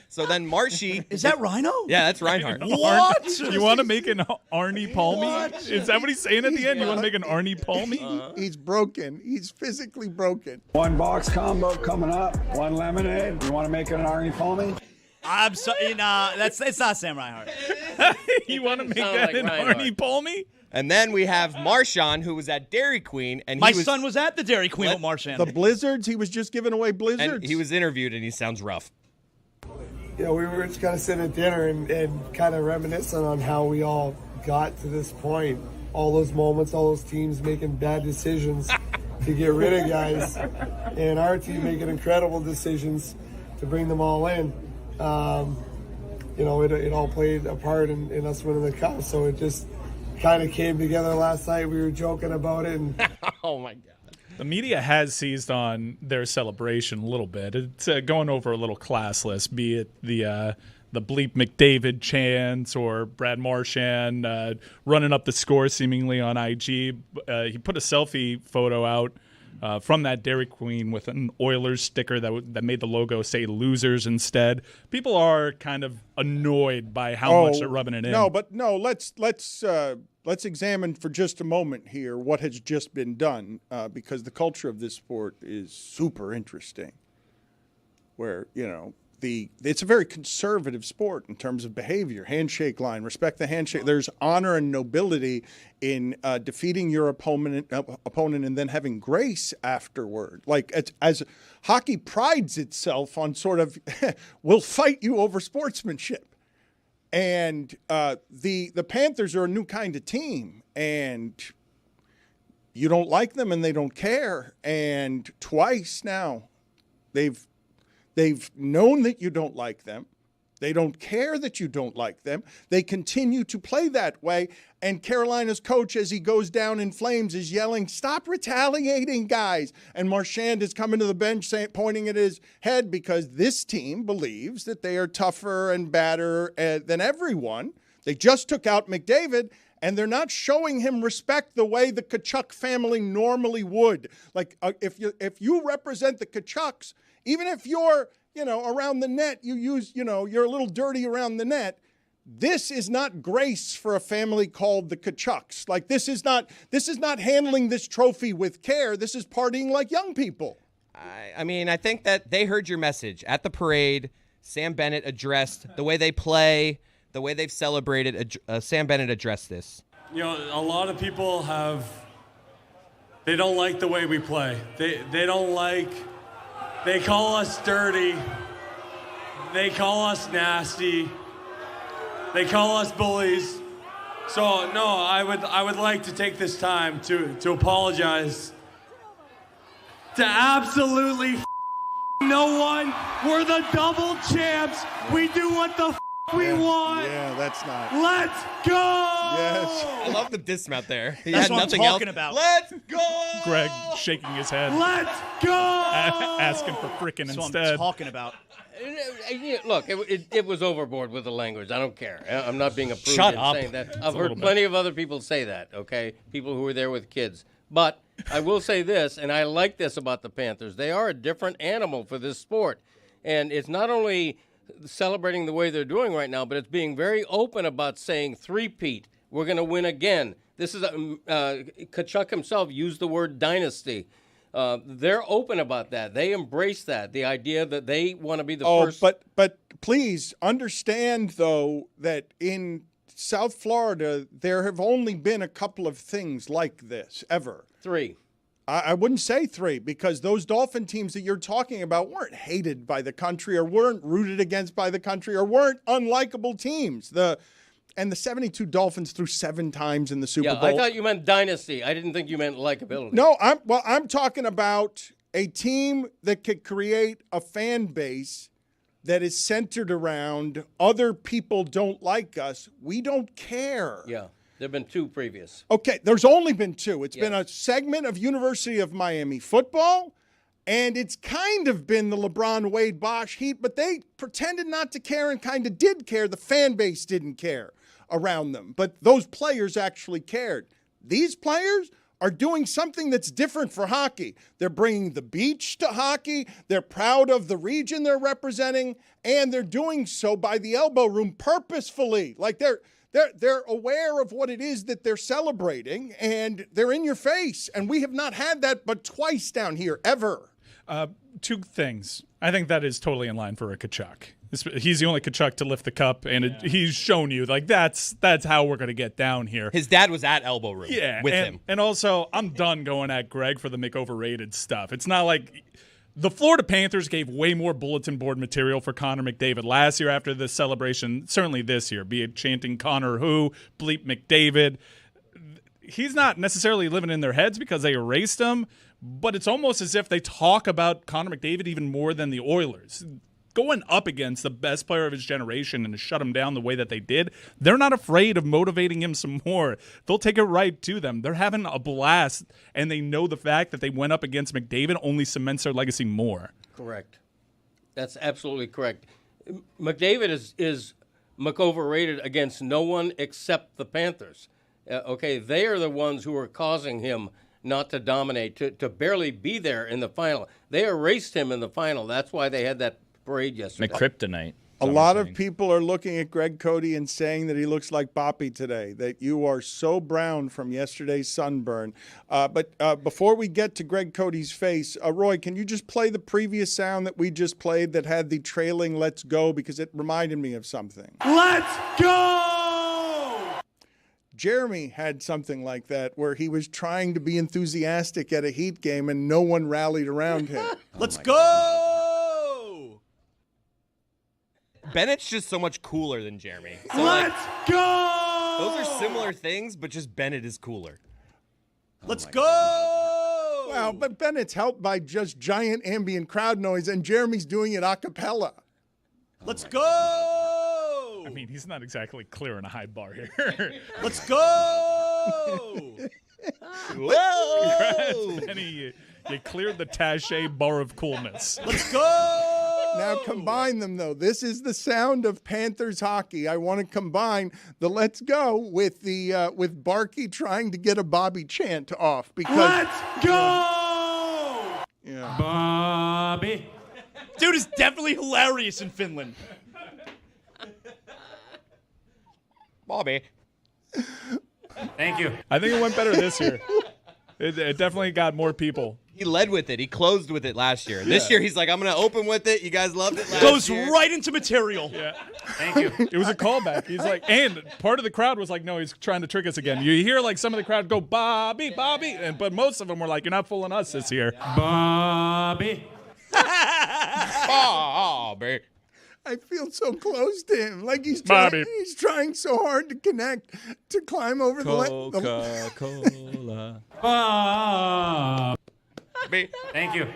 Marshy. Is that Rhino? Yeah, that's Reinhardt. What? You want to make an Arnie Palmy? What? Is that what he's saying at the end? You want to make an Arnie Palmy? He's broken. He's physically broken. One box combo coming up. One lemonade. You want to make it an Arnie Palmy? I'm sorry. It's not Sam Reinhart. You want to make that an Arnie Palmy? And then we have Marchand, who was at Dairy Queen, and my son was at the Dairy Queen with Marchand. The Blizzards. He was just giving away Blizzards. And he was interviewed, and he sounds rough. We were just kind of sitting at dinner and kind of reminiscing on how we all got to this point. All those moments, all those teams making bad decisions to get rid of guys, and our team making incredible decisions to bring them all in. It all played a part in us winning the cup. So it just kind of came together last night. We were joking about it. And oh, my God. The media has seized on their celebration a little bit. It's going over a little classless, be it the Bleep McDavid chants or Brad Marchand running up the score seemingly on IG. He put a selfie photo out from that Dairy Queen with an Oilers sticker that made the logo say losers instead. People are kind of annoyed by how much they're rubbing it in. Let's examine for just a moment here what has just been done, because the culture of this sport is super interesting. Where, it's a very conservative sport in terms of behavior, handshake line, respect the handshake. There's honor and nobility in defeating your opponent and then having grace afterward. Like as hockey prides itself on sort of, we'll fight you over sportsmanship. And the Panthers are a new kind of team, and you don't like them and they don't care. And twice now they've known that you don't like them. They don't care that you don't like them. They continue to play that way. And Carolina's coach, as he goes down in flames, is yelling, "Stop retaliating, guys." And Marchand is coming to the bench pointing at his head because this team believes that they are tougher and badder than everyone. They just took out McDavid, and they're not showing him respect the way the Tkachuk family normally would. Like, if you represent the Tkachuks, even if you're, around the net, you're a little dirty around the net. This is not grace for a family called the Tkachuks. Like, this is not handling this trophy with care. This is partying like young people. I think that they heard your message at the parade. Sam Bennett addressed the way they play, the way they've celebrated. Sam Bennett addressed this. A lot of people they don't like the way we play. They don't like. They call us dirty. They call us nasty. They call us bullies. So no, I would like to take this time to apologize to absolutely no one. We're the double champs. We do what the we want. Yeah, that's not. Let's go. Yes. I love the dismount there. He That's had what nothing I'm talking else. about. Let's go. Greg shaking his head. Let's go. Asking for frickin' That's what instead. I'm talking about. Look, it was overboard with the language. I don't care. I'm not being a prude Shut in up. saying that. I've heard plenty of other people say that, okay? People who were there with kids. But I will say this, and I like this about the Panthers. They are a different animal for this sport. And it's not only celebrating the way they're doing right now, but it's being very open about saying three-peat. We're going to win again. This is Tkachuk himself used the word dynasty. They're open about that. They embrace that, the idea that they want to be the first. But please understand, though, that in South Florida, there have only been a couple of things like this ever. 3. I wouldn't say 3, because those Dolphin teams that you're talking about weren't hated by the country or weren't rooted against by the country or weren't unlikable teams. The 72 Dolphins threw 7 times in the Super Bowl. I thought you meant dynasty. I didn't think you meant likability. No, I'm talking about a team that could create a fan base that is centered around other people don't like us. We don't care. Yeah. There have been 2 previous. Okay, there's only been 2. It's been a segment of University of Miami football, and it's kind of been the LeBron Wade Bosch Heat, but they pretended not to care and kind of did care. The fan base didn't care around them, but those players actually cared. These players are doing something that's different for hockey. They're bringing the beach to hockey. They're proud of the region they're representing, and they're doing so by the elbow room purposefully. Like they're aware of what it is that they're celebrating, and they're in your face. And we have not had that but twice down here, ever. 2 things. I think that is totally in line for a Tkachuk. He's the only Tkachuk to lift the cup, and he's shown you, like, that's how we're going to get down here. His dad was at elbow room with him. And also, I'm done going at Greg for the make overrated stuff. It's not like the Florida Panthers gave way more bulletin board material for Connor McDavid last year after the celebration, certainly this year, be it chanting Connor who, bleep McDavid. He's not necessarily living in their heads because they erased him, but it's almost as if they talk about Connor McDavid even more than the Oilers. going up against the best player of his generation and to shut him down the way that they did, they're not afraid of motivating him some more. They'll take it right to them. They're having a blast, and they know the fact that they went up against McDavid only cements their legacy more. Correct. That's absolutely correct. McDavid is McOverrated against no one except the Panthers. Okay, they are the ones who are causing him not to dominate, to barely be there in the final. They erased him in the final. That's why they had that parade yesterday. McKryptonite. A lot of people are looking at Greg Cody and saying that he looks like Boppy today, that you are so brown from yesterday's sunburn. But before we get to Greg Cody's face, Roy, can you just play the previous sound that we just played that had the trailing "Let's Go," because it reminded me of something. Let's go! Jeremy had something like that where he was trying to be enthusiastic at a Heat game and no one rallied around him. Let's go! Bennett's just so much cooler than Jeremy. So, Let's go! Those are similar things, but just Bennett is cooler. Let's go! Wow, but Bennett's helped by just giant ambient crowd noise, and Jeremy's doing it a cappella. Let's go! I mean, he's not exactly clearing a high bar here. Let's go! Whoa! Benny, you cleared the Taché bar of coolness. Let's go! Now combine them, though. This is the sound of Panthers hockey. I want to combine the "Let's Go" with the with Barkey trying to get a Bobby chant off because Let's go! Yeah. Bobby. Dude is definitely hilarious in Finland. Bobby. Thank you. I think it went better this year. It definitely got more people. He led with it. He closed with it last year. This year, he's like, I'm going to open with it. You guys loved it last Goes year. right into material. Yeah. Thank you. It was a callback. He's like, and part of the crowd was like, no, he's trying to trick us again. You hear like some of the crowd go, Bobby, Bobby. But most of them were like, you're not fooling us this year. Bobby. Bobby. I feel so close to him. Like he's trying so hard to connect, to climb over Coca-Cola. Bobby. Thank you.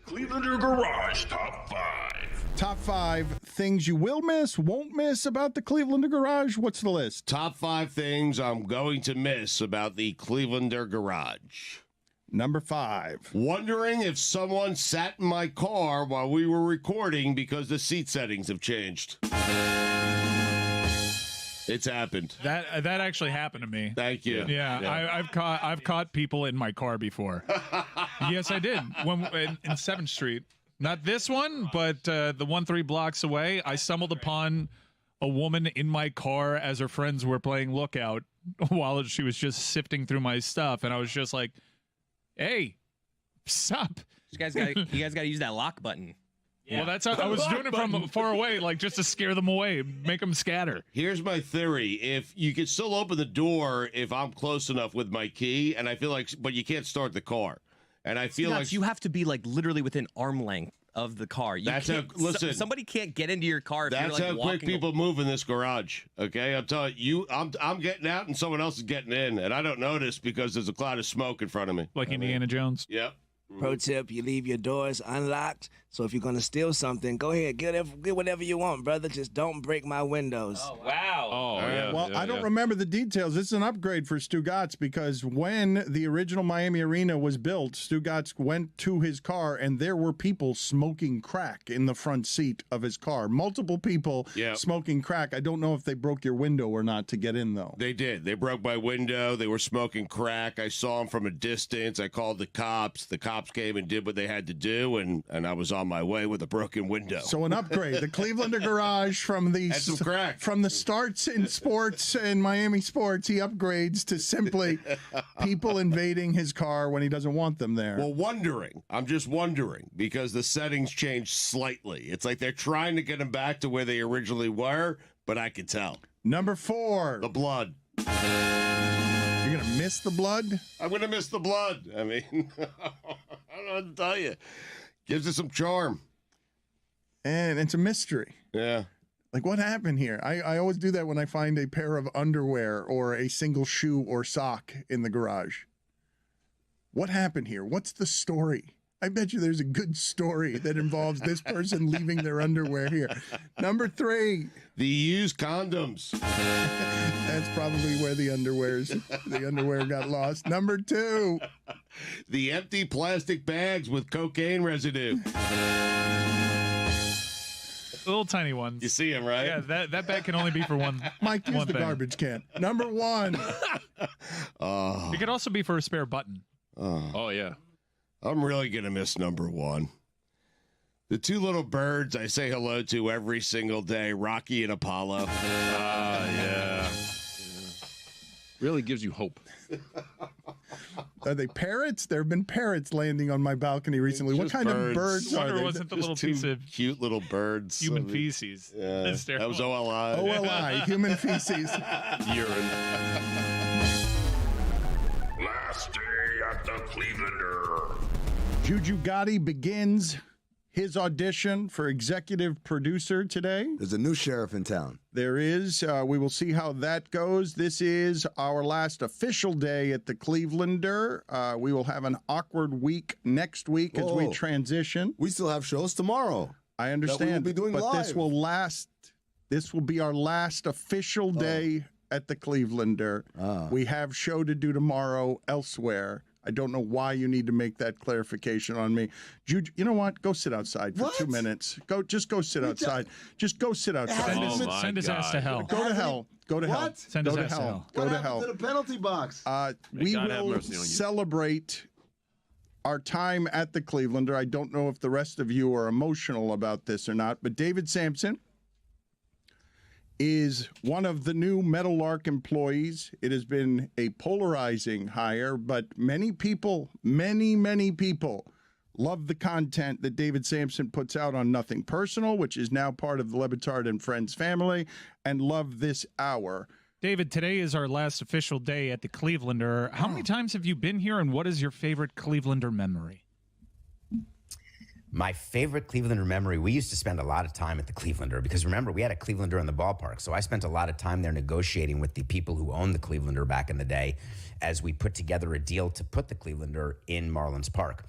Clevelander Garage Top 5. Top 5 things you will miss, won't miss about the Clevelander Garage. What's the list? Top 5 things I'm going to miss about the Clevelander Garage. Number 5. Wondering if someone sat in my car while we were recording because the seat settings have changed. It's happened. That actually happened to me. Thank you. Yeah. I've caught people in my car before. Yes, I did. When in 7th Street. Not this one, but the one 3 blocks away. I stumbled upon a woman in my car as her friends were playing Lookout while she was just sifting through my stuff, and I was just like, "Hey, sup?" You guys got to use that lock button. Yeah. Well, that's how I was doing it from far away, like just to scare them away, make them scatter. Here's my theory. If you can still open the door if I'm close enough with my key, and I feel like, but you can't start the car. And I feel like you have to be like literally within arm length of the car. Listen, somebody can't get into your car if that's you're like how quick people move in this garage. Okay, I'm telling you, I'm getting out and someone else is getting in, and I don't notice because there's a cloud of smoke in front of me. Like Indiana Jones. Yep. Pro tip, you leave your doors unlocked. So if you're going to steal something, go ahead. Get whatever you want, brother. Just don't break my windows. Oh, wow. Oh, yeah. Well, I don't remember the details. This is an upgrade for Stugotz because when the original Miami Arena was built, Stugotz went to his car and there were people smoking crack in the front seat of his car. Multiple people smoking crack. I don't know if they broke your window or not to get in, though. They did. They broke my window. They were smoking crack. I saw them from a distance. I called the cops. The cops cops came and did what they had to do, and I was on my way with a broken window. So an upgrade. The Clevelander garage from the starts in sports and Miami sports, he upgrades to simply people invading his car when he doesn't want them there. Well, I'm just wondering, because the settings changed slightly. It's like they're trying to get them back to where they originally were, but I can tell. Number 4. The blood. You're going to miss the blood? I'm going to miss the blood. I mean, I don't know what to tell you. Gives it some charm. And it's a mystery. Yeah. Like, what happened here? I always do that when I find a pair of underwear or a single shoe or sock in the garage. What happened here? What's the story? I bet you there's a good story that involves this person leaving their underwear here. Number 3. The used condoms. That's probably where the underwear got lost. Number 2. The empty plastic bags with cocaine residue. Little tiny ones. You see them, right? Yeah, that bag can only be for one. Mike, use one the thing. garbage can. Number 1. It could also be for a spare button. Oh, yeah. I'm really going to miss number 1. The 2 little birds I say hello to every single day, Rocky and Apollo. Yeah. Really gives you hope. Are they parrots? There have been parrots landing on my balcony recently. What kind of birds are Wonder they? wasn't the little Two piece of cute little birds. human feces. Yeah, That's that was OLI. OLI, human feces. Urine. Last day at the Clevelander. Juju Gotti begins his audition for executive producer today. There's a new sheriff in town. There is. We will see how that goes. This is our last official day at the Clevelander. We will have an awkward week next week as we transition. We still have shows tomorrow. I understand. That we will be doing but live. this will last. This will be our last official day at the Clevelander. We have show to do tomorrow elsewhere. I don't know why you need to make that clarification on me. Juju, you know what? Go sit outside for 2 minutes. Just go sit outside. Just go sit outside. Send his ass to hell. Go to hell. Go to hell. What? Send Go his to ass to hell. hell. Go What to happened hell. to the penalty box? We God have will mercy on you. celebrate our time at the Clevelander. I don't know if the rest of you are emotional about this or not, but David Samson is one of the new Meadowlark employees. It has been a polarizing hire, but many people love the content that David Samson puts out on Nothing Personal, which is now part of the Le Batard and Friends family, and love this hour. David, today is our last official day at the Clevelander. How many times have you been here, and what is your favorite Clevelander memory? My favorite Clevelander memory, we used to spend a lot of time at the Clevelander because remember, we had a Clevelander in the ballpark. So I spent a lot of time there negotiating with the people who owned the Clevelander back in the day as we put together a deal to put the Clevelander in Marlins Park.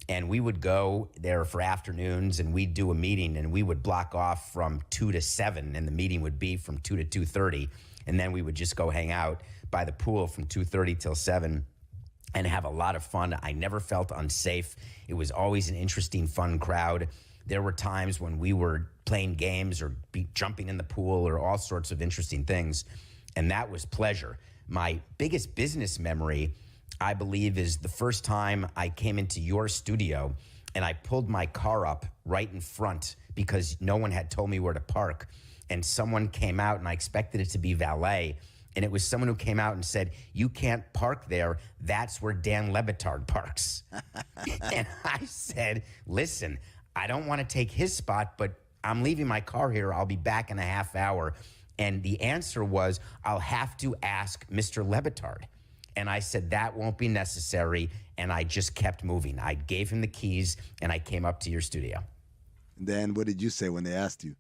And we would go there for afternoons and we'd do a meeting and we would block off from 2 to 7 and the meeting would be from 2 to 2:30. And then we would just go hang out by the pool from 2:30 till 7. And have a lot of fun. I never felt unsafe. It was always an interesting, fun crowd. There were times when we were playing games or jumping in the pool or all sorts of interesting things, and that was pleasure. My biggest business memory, I believe, is the first time I came into your studio and I pulled my car up right in front because no one had told me where to park, and someone came out and I expected it to be valet. And it was someone who came out and said, "You can't park there. That's where Dan Le Batard parks." And I said, "Listen, I don't want to take his spot, but I'm leaving my car here. I'll be back in a half hour." And the answer was, "I'll have to ask Mr. Le Batard." And I said, "That won't be necessary." And I just kept moving. I gave him the keys and I came up to your studio. And then what did you say when they asked you?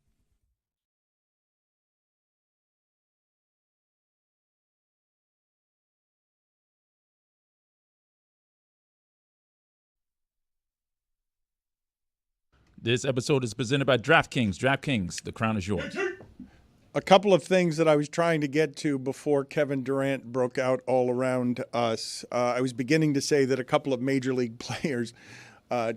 This episode is presented by DraftKings. DraftKings, the crown is yours. A couple of things that I was trying to get to before Kevin Durant broke out all around us. I was beginning to say that a couple of Major League players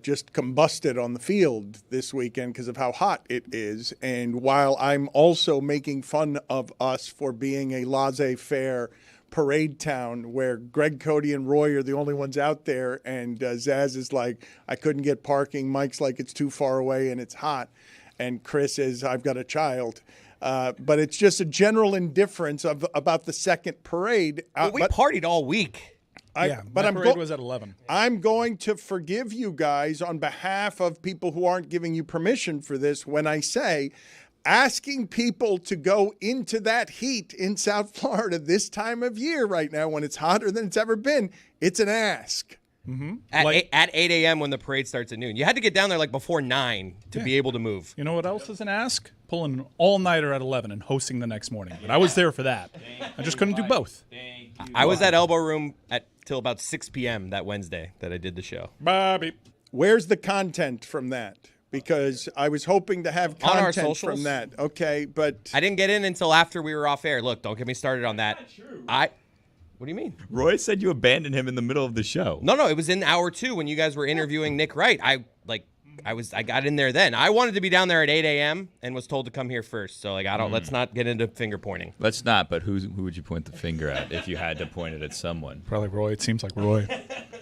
just combusted on the field this weekend because of how hot it is. And while I'm also making fun of us for being a laissez-faire parade town where Greg, Cody, and Roy are the only ones out there, and Zaz is like, I couldn't get parking. Mike's like, it's too far away and it's hot. And Chris is, I've got a child. But it's just a general indifference about the second parade. Well, we partied all week. But parade was at 11. I'm going to forgive you guys on behalf of people who aren't giving you permission for this when I say asking people to go into that heat in South Florida this time of year right now when it's hotter than it's ever been, it's an ask. Mm-hmm. At 8 a.m. when the parade starts at noon. You had to get down there like before 9 to be able to move. You know what else is an ask? Pulling an all-nighter at 11 and hosting the next morning. But I was there for that. I just couldn't do both. I was at Elbow Room till about 6 p.m. that Wednesday that I did the show. Bobby, where's the content from that? Because I was hoping to have On our content socials? from that. Okay, but I didn't get in until after we were off air. Look, don't get me started on that. What do you mean? Roy said you abandoned him in the middle of the show. No, it was in hour 2 when you guys were interviewing Nick Wright. I got in there then. I wanted to be down there at 8 a.m. and was told to come here first. So let's not get into finger pointing. Let's not, but who would you point the finger at if you had to point it at someone? Probably Roy. It seems like Roy.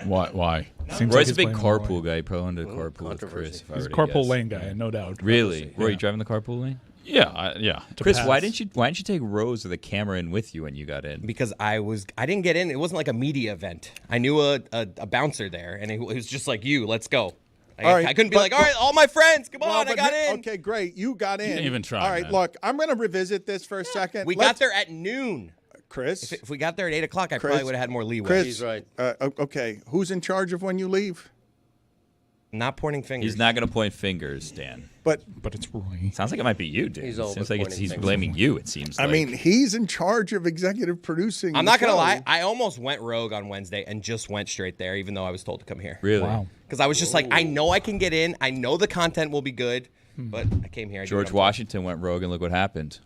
Why? Seems Roy's like a big he's carpool guy. He probably wanted to carpool with Chris. if I He's were a to carpool guess. lane guy, no doubt. Really? Roy, Yeah. you driving the carpool lane? Yeah. Chris, pass. why didn't you take Rose or the camera in with you when you got in? Because I didn't get in. It wasn't like a media event. I knew a bouncer there, and it was just like, let's go. I couldn't be all right, all my friends, come on, I got in. Okay, great. You got in. didn't even try, All right, man. look, I'm going to revisit this for a second. We got there at noon. Chris? If we got there at 8 o'clock, I probably would have had more leeway. Chris, He's right. Okay, who's in charge of when you leave? Not pointing fingers. He's not going to point fingers, Dan. But it's Roy. Sounds like it might be you, Dan. He's all Seems but like pointing he's fingers. blaming you, it seems I like. mean, he's in charge of executive producing. I'm the not going to show. lie. I almost went rogue on Wednesday and just went straight there, even though I was told to come here. Really? Wow. Because I was just like, I know I can get in. I know the content will be good. But I came here. I did what George I'm told. Washington went rogue, and look what happened.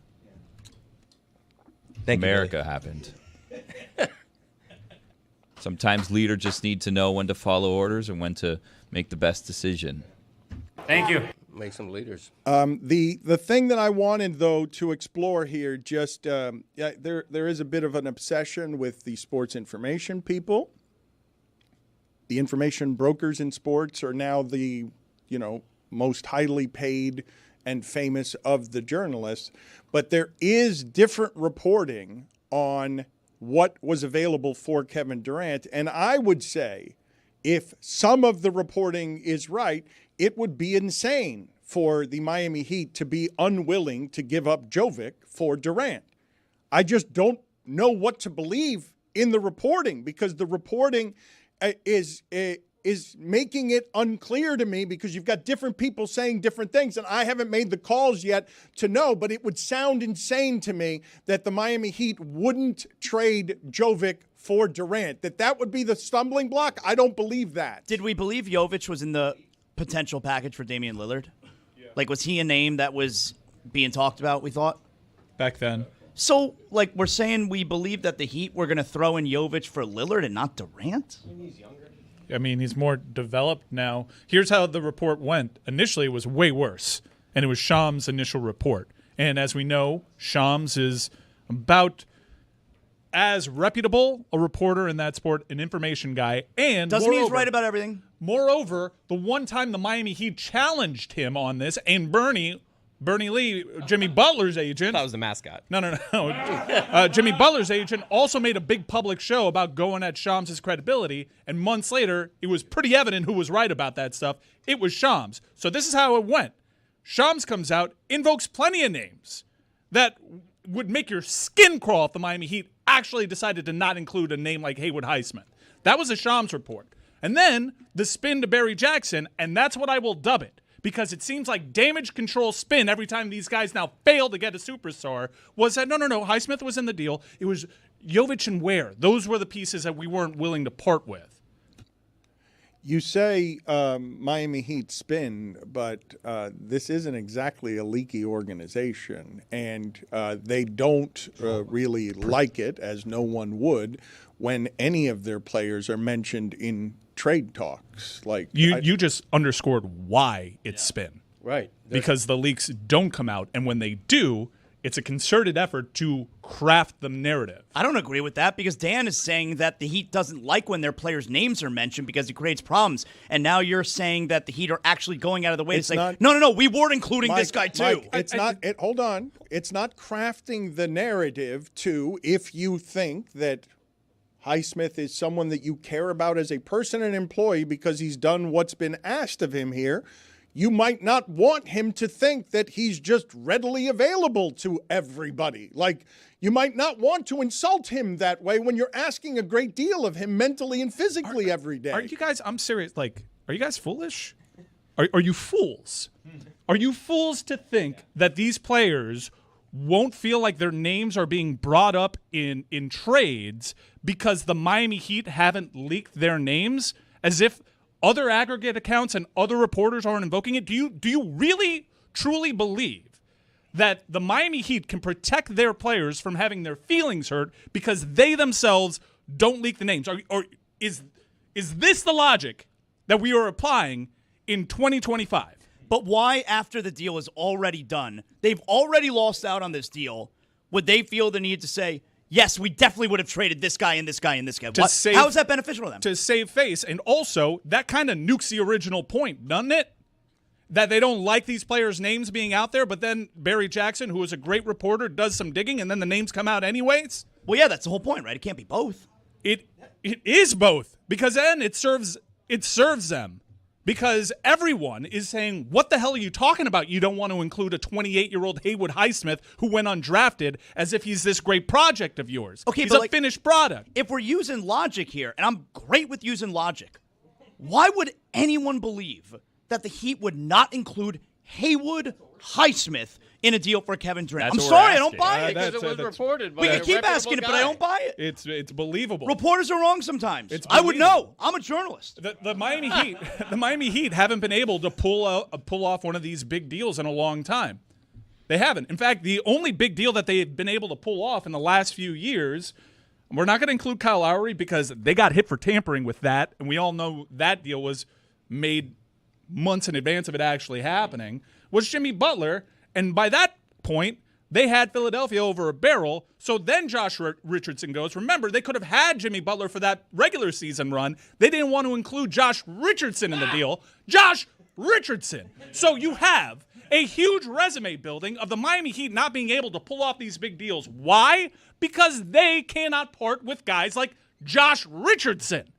Thank you, America happened. Sometimes leaders just need to know when to follow orders and when to make the best decision. Thank you. Make some leaders. The thing that I wanted though to explore here, there is a bit of an obsession with the sports information people. The information brokers in sports are now the most highly paid and famous of the journalists, but there is different reporting on what was available for Kevin Durant, and I would say if some of the reporting is right, it would be insane for the Miami Heat to be unwilling to give up Jovic for Durant. I just don't know what to believe in the reporting because the reporting is making it unclear to me because you've got different people saying different things, and I haven't made the calls yet to know, but it would sound insane to me that the Miami Heat wouldn't trade Jovic for Durant, that would be the stumbling block. I don't believe that. Did we believe Jovic was in the potential package for Damian Lillard? Yeah. Like, was he a name that was being talked about, we thought? Back then. So, we're saying we believe that the Heat were going to throw in Jovic for Lillard and not Durant? I mean, he's more developed now. Here's how the report went. Initially, it was way worse, and it was Shams' initial report. And as we know, Shams is about as reputable a reporter in that sport, an information guy, and Doesn't mean he's right about everything. Moreover, the one time the Miami Heat challenged him on this, and Bernie Lee, Jimmy Butler's agent. That was the mascot. No. Jimmy Butler's agent also made a big public show about going at Shams' credibility, and months later, it was pretty evident who was right about that stuff. It was Shams. So this is how it went. Shams comes out, invokes plenty of names that would make your skin crawl if the Miami Heat actually decided to not include a name like Haywood Highsmith. That was a Shams report. And then the spin to Barry Jackson, and that's what I will dub it. Because it seems like damage control spin every time these guys now fail to get a superstar was that, no, Highsmith was in the deal. It was Jovic and Ware. Those were the pieces that we weren't willing to part with. You say Miami Heat spin, but this isn't exactly a leaky organization, and they don't really like it, as no one would, when any of their players are mentioned in trade talks. Like you just underscored why it's spin. Right. Because the leaks don't come out, and when they do, It's a concerted effort to craft the narrative. I don't agree with that because Dan is saying that the Heat doesn't like when their players' names are mentioned because it creates problems. And now you're saying that the Heat are actually going out of the way to say, no, we weren't including this guy too. Mike, it's not. Hold on. It's not crafting the narrative to if you think that Highsmith is someone that you care about as a person and employee because he's done what's been asked of him here. You might not want him to think that he's just readily available to everybody. Like, you might not want to insult him that way when you're asking a great deal of him mentally and physically every day. Are you guys, I'm serious, like, are you guys foolish? Are you fools? Are you fools to think that these players won't feel like their names are being brought up in trades because the Miami Heat haven't leaked their names as if other aggregate accounts and other reporters aren't invoking it? Do you really, truly believe that the Miami Heat can protect their players from having their feelings hurt because they themselves don't leak the names? Or is this the logic that we are applying in 2025? But why, after the deal is already done, they've already lost out on this deal, would they feel the need to say, yes, we definitely would have traded this guy and this guy and this guy? How is that beneficial to them? To save face. And also, that kind of nukes the original point, doesn't it? That they don't like these players' names being out there, but then Barry Jackson, who is a great reporter, does some digging, and then the names come out anyways? Well, yeah, that's the whole point, right? It can't be both. It is both, because then it serves them. Because everyone is saying, what the hell are you talking about? You don't want to include a 28-year-old Haywood Highsmith who went undrafted as if he's this great project of yours. Okay, he's but a finished product. If we're using logic here, and I'm great with using logic, why would anyone believe that the Heat would not include Haywood Highsmith in a deal for Kevin Durant? I'm sorry, I don't buy it. Because it was reported by We a can keep reputable asking it, but guy. I don't buy it. It's believable. Reporters are wrong sometimes. It's I would believable. know. I'm a journalist. The Miami Heat haven't been able to pull off one of these big deals in a long time. They haven't. In fact, the only big deal that they've been able to pull off in the last few years, we're not going to include Kyle Lowry because they got hit for tampering with that, and we all know that deal was made months in advance of it actually happening, was Jimmy Butler. And by that point, they had Philadelphia over a barrel. So then Josh Richardson goes. Remember, they could have had Jimmy Butler for that regular season run. They didn't want to include Josh Richardson in the deal. Josh Richardson. So you have a huge resume building of the Miami Heat not being able to pull off these big deals. Why? Because they cannot part with guys like Josh Richardson.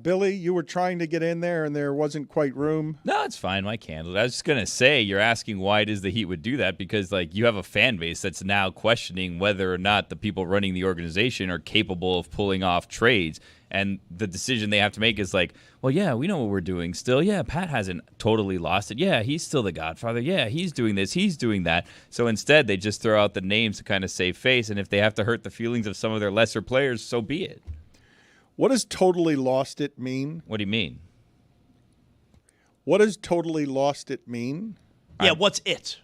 Billy, you were trying to get in there, and there wasn't quite room. No, it's fine. Mike handled it. I was just going to say, you're asking why it is the Heat would do that because, like, you have a fan base that's now questioning whether or not the people running the organization are capable of pulling off trades. And the decision they have to make is like, well, yeah, we know what we're doing still. Yeah, Pat hasn't totally lost it. Yeah, he's still the Godfather. Yeah, he's doing this. He's doing that. So instead, they just throw out the names to kind of save face. And if they have to hurt the feelings of some of their lesser players, so be it. What does totally lost it mean? What do you mean? What does totally lost it mean? Yeah, what's it?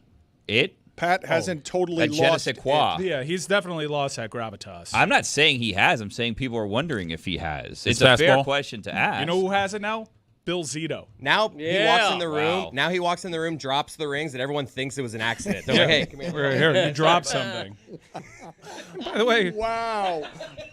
It? Pat hasn't totally je ne lost sais quoi. it. Yeah, he's definitely lost that gravitas. I'm not saying he has. I'm saying people are wondering if he has. It's It's a fair fastball. question to ask. You know who has it now? Bill Zito. Now he walks in the room. Wow. Now he walks in the room, drops the rings, and everyone thinks it was an accident. They're like, "Hey, come here." Here, you dropped something. By the way, wow.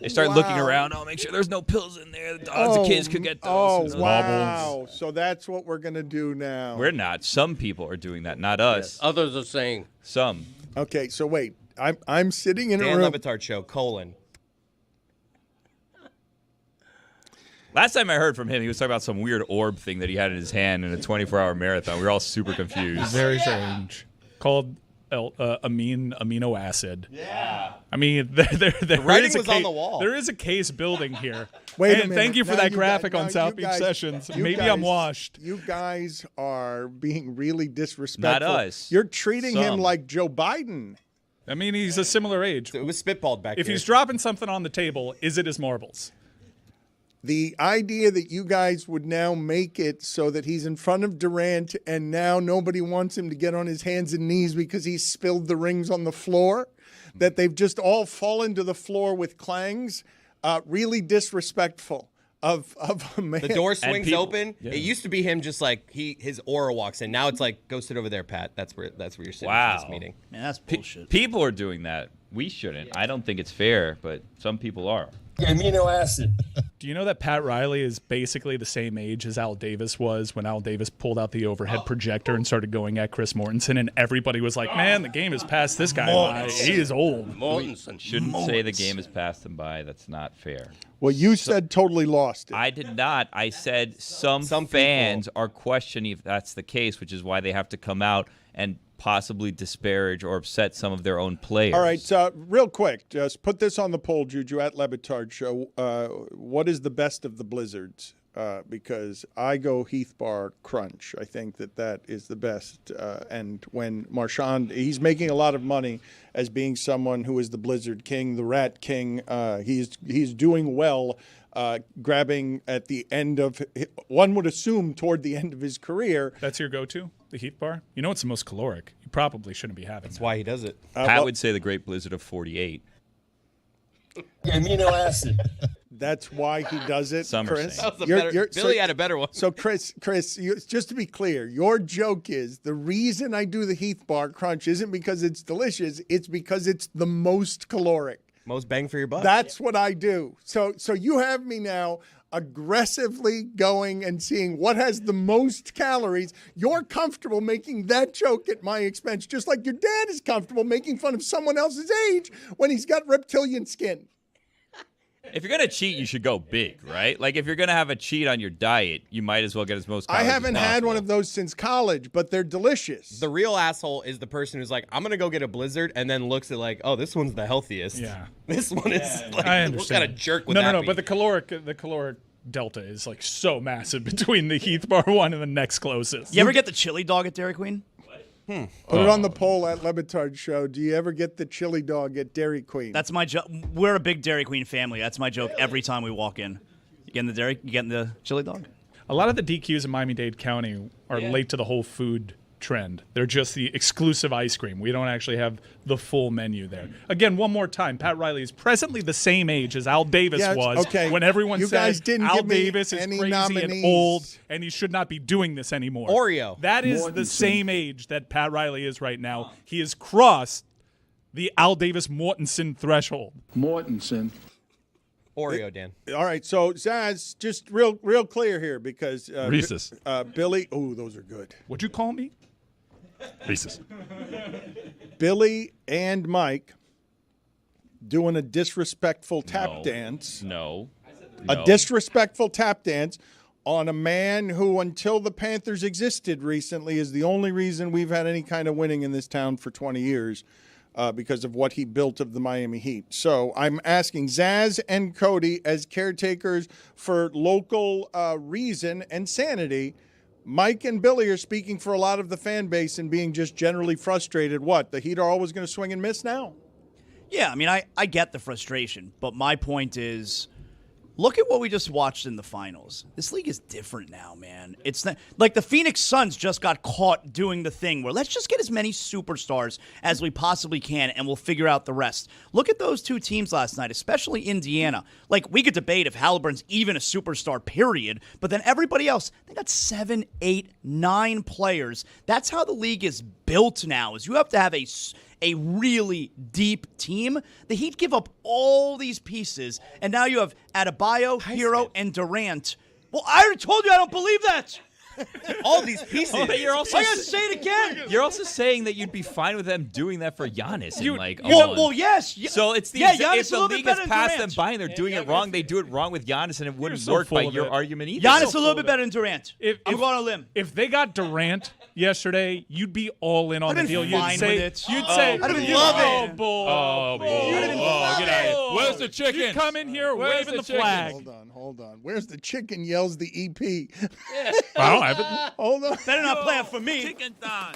They start looking around. Oh, make sure there's no pills in there. The kids could get those. Oh, wow. So that's what we're going to do now. We're not. Some people are doing that, not us. Yes. Others are saying some. Okay, so wait. I'm sitting in a Dan room. Le Batard Show, colon. Last time I heard from him, he was talking about some weird orb thing that he had in his hand in a 24-hour marathon. We were all super confused. Very strange. Called amino acid. Yeah. I mean, there writing is a was on case, the wall. There is a case building here. Wait a And minute. thank you for Now that you graphic guys- on now South you Beach guys- Sessions. you Maybe guys- I'm washed. You guys are being really disrespectful. Not us. You're treating him Some. like Joe Biden. I mean, he's a similar age. It was spitballed back If here. he's dropping something on the table, is it his marbles? The idea that you guys would now make it so that he's in front of Durant and now nobody wants him to get on his hands and knees because he spilled the rings on the floor, that they've just all fallen to the floor with clangs, really disrespectful. of a man. The door swings open. Yeah. It used to be him just like his aura walks in. Now it's like, go sit over there, Pat. That's where you're sitting for this meeting. Man, that's bullshit. People are doing that. We shouldn't. I don't think it's fair, but some people are. Amino acid. Do you know that Pat Riley is basically the same age as Al Davis was when Al Davis pulled out the overhead projector and started going at Chris Mortensen, and everybody was like, man, the game has passed this guy by. He is old. Mortensen. Shouldn't say the game has passed them by. That's not fair. Well, you said totally lost it. I did not. I said some fans are questioning if that's the case, which is why they have to come out and possibly disparage or upset some of their own players. All right, so real quick, just put this on the poll, Juju, at Le Batard Show. What is the best of the blizzards? Because I go Heath Bar Crunch. I think that is the best. And when Marchand, he's making a lot of money as being someone who is the Blizzard King, the Rat King. He's doing well, grabbing at the end of, one would assume toward the end of his career. That's your go-to, the Heath Bar? You know it's the most caloric. You probably shouldn't be having That's why he does it. Pat would say the Great Blizzard of 48. Amino acid. That's why he does it, Some are Chris. saying. That was Billy had a better one. So, Chris, just to be clear, your joke is the reason I do the Heath Bar Crunch isn't because it's delicious. It's because it's the most caloric. Most bang for your buck. That's what I do. So you have me now aggressively going and seeing what has the most calories. You're comfortable making that joke at my expense, just like your dad is comfortable making fun of someone else's age when he's got reptilian skin. If you're going to cheat, you should go big, right? Like, if you're going to have a cheat on your diet, you might as well get as most calories I haven't as had possible. one of those since college, but they're delicious. The real asshole is the person who's like, I'm going to go get a Blizzard, and then looks at like, oh, this one's the healthiest. Yeah. This one is like, I what understand. kind of jerk would No, that no, be? but the caloric delta is like so massive between the Heath Bar one and the next closest. You ever get the chili dog at Dairy Queen? Put it on the poll at Le Batard Show. Do you ever get the chili dog at Dairy Queen? That's my joke. We're a big Dairy Queen family. That's my joke every time we walk in. You getting the chili dog? A lot of the DQs in Miami-Dade County are late to the whole food trend. They're just the exclusive ice cream. We don't actually have the full menu there. Again, one more time, Pat Riley is presently the same age as Al Davis was when everyone You said guys didn't Al give me Davis is any crazy nominees. and old and he should not be doing this anymore. Oreo. That is the Mortensen. same age that Pat Riley is right now. He has crossed the Al Davis Mortensen threshold. Mortensen. Oreo, Dan. All right, so Zaz, just real clear here because Reese's. Billy, oh, those are good. What'd you call me? Reese's. Billy and Mike doing a disrespectful tap dance. No. A disrespectful tap dance on a man who, until the Panthers existed recently, is the only reason we've had any kind of winning in this town for 20 years because of what he built of the Miami Heat. So I'm asking Zaz and Cody as caretakers for local reason and sanity. Mike and Billy are speaking for a lot of the fan base and being just generally frustrated. What? The Heat are always going to swing and miss now? Yeah, I mean, I get the frustration, but my point is, look at what we just watched in the finals. This league is different now, man. It's not, like the Phoenix Suns just got caught doing the thing where let's just get as many superstars as we possibly can and we'll figure out the rest. Look at those two teams last night, especially Indiana. Like, we could debate if Halliburton's even a superstar, period, but then everybody else, they got 7, 8, 9 players. That's how the league is built now, is you have to have a really deep team. The Heat give up all these pieces, and now you have Adebayo, Hero, and Durant. Well, I already told you I don't believe that. All these pieces. Oh, but you're also I gotta say it again. You're also saying that you'd be fine with them doing that for Giannis. Well, yes. So it's the Giannis if a the little bit league better has than passed Durant. them by and they're doing it wrong, they do it wrong with Giannis, and it wouldn't so work full by of your it. argument either. Giannis a little bit better than Durant. I'm going on a limb. If they got Durant yesterday, you'd be all in on the I'd deal. been You'd fine say, with it. You'd say, I'd have love it. Oh, bull. Oh, get out of here. Where's the chicken? You come in here Where's waving the the chicken? flag. Hold on. Where's the chicken? Yells the EP. I don't have it. Hold on. Better not play it for me. Chicken time.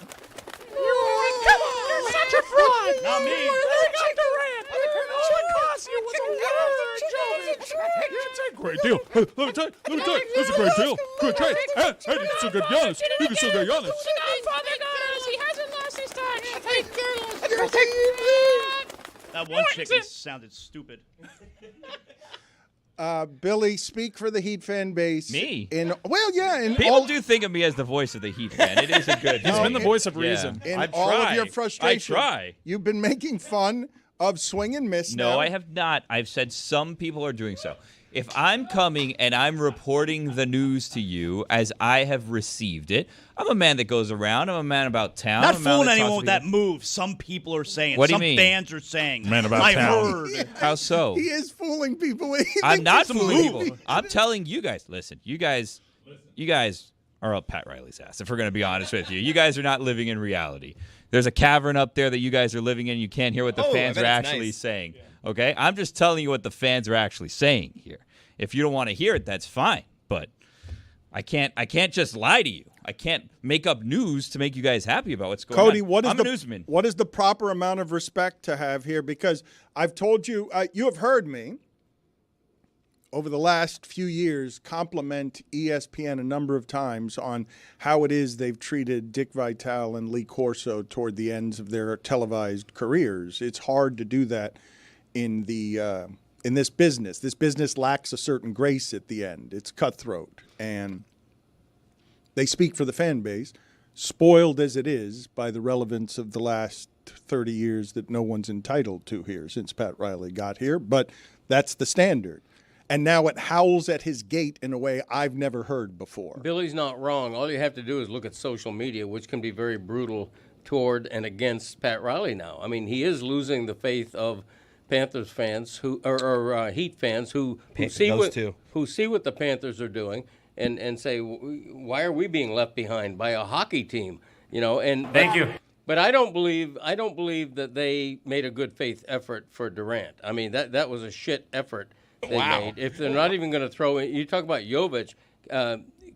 You're such a fraud. Not me. Jake Durant. All it cost you was a word. It's a great deal. Let me tell you. It's a great deal. Good trade. Hey, you can still get Giannis. You can still get Giannis. He hasn't lost his touch. That one chicken sounded stupid. Billy, speak for the Heat fan base. Me? People do think of me as the voice of the Heat fan. It is a good. He's been the voice of reason. In I all of your try. frustration, I try. You've been making fun of swing and miss. No, now. I have not. I've said some people are doing so. If I'm coming and I'm reporting the news to you as I have received it, I'm a man that goes around. I'm a man about town. Not I'm a man fooling that anyone talks with to that people. move. Some people are saying. What do you Some mean? fans are saying. Man about I town. heard. How so? He is fooling people. He I'm thinks not he's fooling people. I'm telling you guys. Listen, you guys are up Pat Riley's ass. If we're going to be honest with you, you guys are not living in reality. There's a cavern up there that you guys are living in. You can't hear what the fans are actually saying. Okay, I'm just telling you what the fans are actually saying here. If you don't want to hear it, that's fine. But I can't just lie to you. I can't make up news to make you guys happy about what's going Cody, on. I'm a newsman. What is the proper amount of respect to have here? Because I've told you, you have heard me over the last few years compliment ESPN a number of times on how it is they've treated Dick Vitale and Lee Corso toward the ends of their televised careers. It's hard to do that in this business. This business lacks a certain grace at the end. It's cutthroat. And they speak for the fan base, spoiled as it is by the relevance of the last 30 years that no one's entitled to here since Pat Riley got here. But that's the standard. And now it howls at his gate in a way I've never heard before. Billy's not wrong. All you have to do is look at social media, which can be very brutal toward and against Pat Riley now. I mean, he is losing the faith of Panthers fans or Heat fans who see what the Panthers are doing and say, why are we being left behind by a hockey team? Thank you. But I don't believe that they made a good faith effort for Durant. I mean, that was a shit effort they made. If they're not even going to throw in, you talk about Jovic,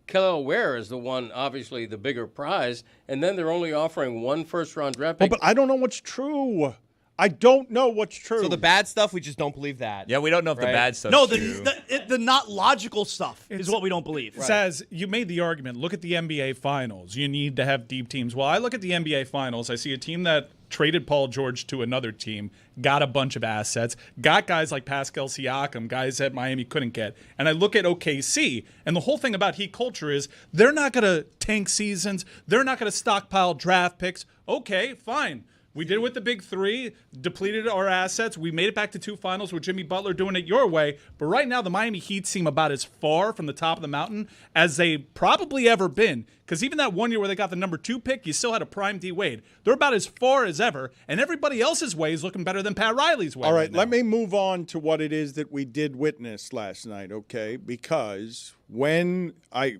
Kelly Ware is the one, obviously the bigger prize, and then they're only offering one first-round draft pick. But I don't know what's true. I don't know what's true. So the bad stuff, we just don't believe that. Yeah, we don't know if the bad stuff. No, the not logical stuff is what we don't believe. Says you made the argument. Look at the NBA Finals. You need to have deep teams. Well, I look at the NBA Finals. I see a team that traded Paul George to another team, got a bunch of assets, got guys like Pascal Siakam, guys that Miami couldn't get. And I look at OKC, and the whole thing about Heat culture is they're not going to tank seasons. They're not going to stockpile draft picks. Okay, fine. We did it with the big three, depleted our assets. We made it back to 2 finals with Jimmy Butler doing it your way. But right now, the Miami Heat seem about as far from the top of the mountain as they probably ever been. Because even that one year where they got the number 2 pick, you still had a prime D Wade. They're about as far as ever, and everybody else's way is looking better than Pat Riley's way. All right, let me move on to what it is that we did witness last night, okay? Because when I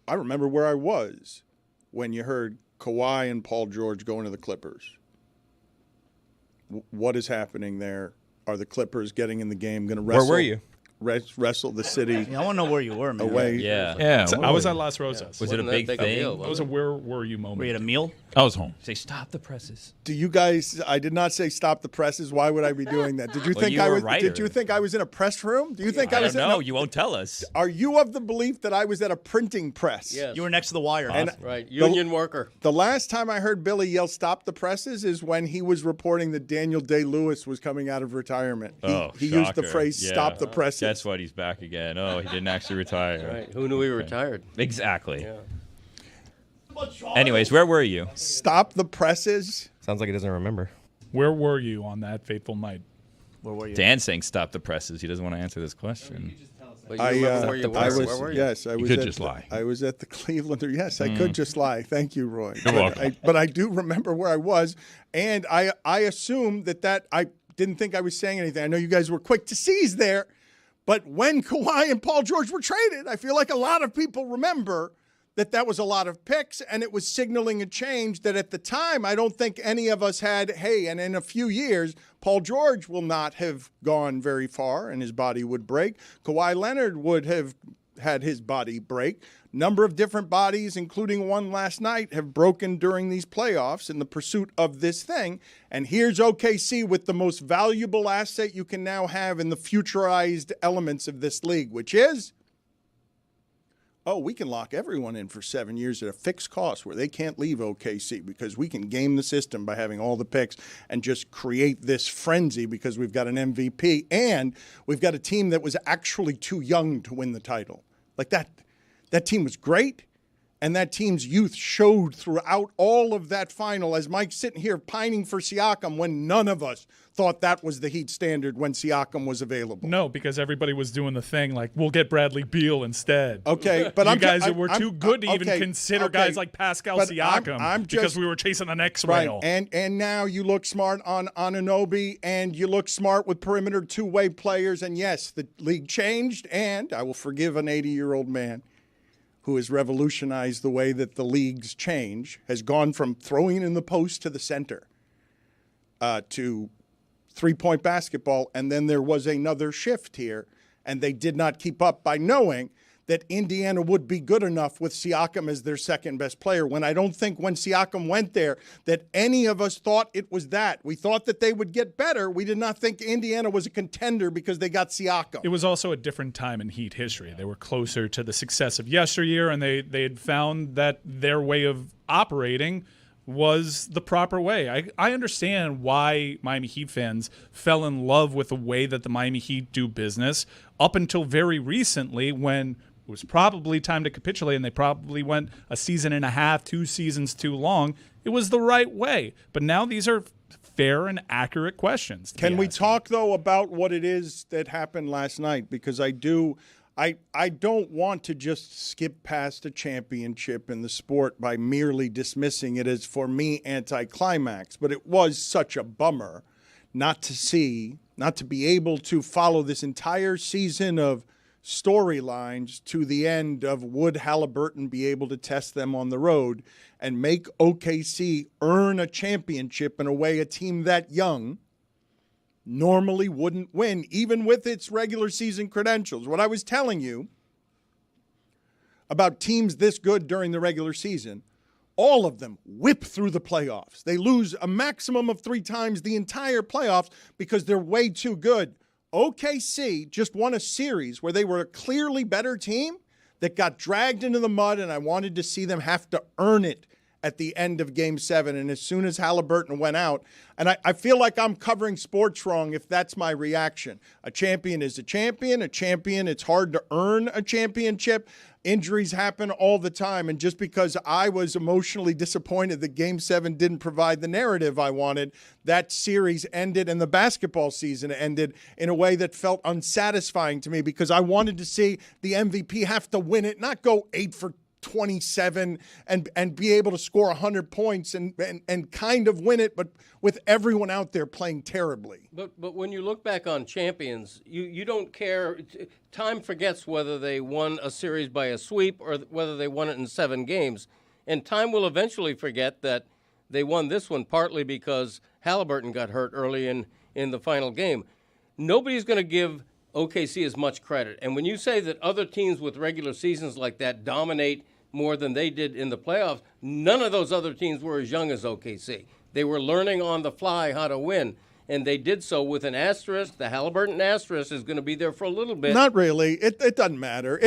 remember where I was when you heard Kawhi and Paul George going to the Clippers. What is happening there? Are the Clippers getting in the game? Going to wrestle? Where were you? Wrestle the city. Yeah, I want to know where you were, man. Away. Yeah. I was at Las Rosas. Was it a big thing? It was a where were you moment. Were you at a meal? I was home. Say stop the presses. Do you guys? I did not say stop the presses. Why would I be doing that? Did you think I was? Did you think I was in a press room? Do you think I was? No, you won't tell us. Are you of the belief that I was at a printing press? Yes. You were next to the wire. Right, union worker. The last time I heard Billy yell "stop the presses" is when he was reporting that Daniel Day-Lewis was coming out of retirement. He used the phrase "stop the presses." That's what he's back again. Oh, he didn't actually retire. Right. Who knew he retired? Exactly. Yeah. Anyways, where were you? Stop the presses. Sounds like he doesn't remember. Where were you on that fateful night? Where were you? Dan's saying stop the presses. He doesn't want to answer this question. But you remember where you were? Where were you? Yes, I was. You could just lie. I was at the Clevelander. Yes, I could just lie. Thank you, Roy. You're welcome. But I do remember where I was, and I assumed that I didn't think I was saying anything. I know you guys were quick to seize there, but when Kawhi and Paul George were traded, I feel like a lot of people remember that was a lot of picks, and it was signaling a change that at the time I don't think any of us had, hey, and in a few years, Paul George will not have gone very far and his body would break. Kawhi Leonard would have had his body break. Number of different bodies, including one last night, have broken during these playoffs in the pursuit of this thing. And here's OKC with the most valuable asset you can now have in the futurized elements of this league, which is oh, we can lock everyone in for 7 years at a fixed cost where they can't leave OKC because we can game the system by having all the picks and just create this frenzy because we've got an MVP and we've got a team that was actually too young to win the title. Like that team was great, and that team's youth showed throughout all of that final as Mike's sitting here pining for Siakam when none of us thought that was the Heat standard when Siakam was available. No, because everybody was doing the thing like, we'll get Bradley Beal instead. Okay, but you guys were too good to even consider guys like Pascal but Siakam because we were chasing the next right. rail. And now you look smart on Anunoby, and you look smart with perimeter two-way players. And yes, the league changed, and I will forgive an 80-year-old man who has revolutionized the way that the leagues change, has gone from throwing in the post to the center to three-point basketball, and then there was another shift here, and they did not keep up by knowing that Indiana would be good enough with Siakam as their second-best player, when I don't think when Siakam went there that any of us thought it was that. We thought that they would get better. We did not think Indiana was a contender because they got Siakam. It was also a different time in Heat history. They were closer to the success of yesteryear, and they had found that their way of operating was the proper way. I understand why Miami Heat fans fell in love with the way that the Miami Heat do business up until very recently, when it was probably time to capitulate and they probably went a season and a half, 2 seasons too long. It was the right way. But now these are fair and accurate questions. Can we talk, though, about what it is that happened last night? Because I don't want to just skip past a championship in the sport by merely dismissing it as, for me, anticlimax. But it was such a bummer not to be able to follow this entire season of storylines to the end of would Halliburton be able to test them on the road and make OKC earn a championship in a way a team that young normally wouldn't win, even with its regular season credentials. What I was telling you about teams this good during the regular season, all of them whip through the playoffs. They lose a maximum of 3 times the entire playoffs because they're way too good. OKC just won a series where they were a clearly better team that got dragged into the mud, and I wanted to see them have to earn it at the end of Game 7. And as soon as Halliburton went out, and I feel like I'm covering sports wrong if that's my reaction. A champion is a champion. A champion, it's hard to earn a championship. Injuries happen all the time. And just because I was emotionally disappointed that Game 7 didn't provide the narrative I wanted, that series ended and the basketball season ended in a way that felt unsatisfying to me, because I wanted to see the MVP have to win it, not go 8 for 27 and be able to score 100 points and kind of win it, but with everyone out there playing terribly. But when you look back on champions, you don't care. Time forgets whether they won a series by a sweep or whether they won it in 7 games. And time will eventually forget that they won this one partly because Halliburton got hurt early in the final game. Nobody's going to give OKC as much credit. And when you say that other teams with regular seasons like that dominate more than they did in the playoffs, none of those other teams were as young as OKC. They were learning on the fly how to win, and they did so with an asterisk. The Halliburton asterisk is going to be there for a little bit. Not really. It doesn't matter.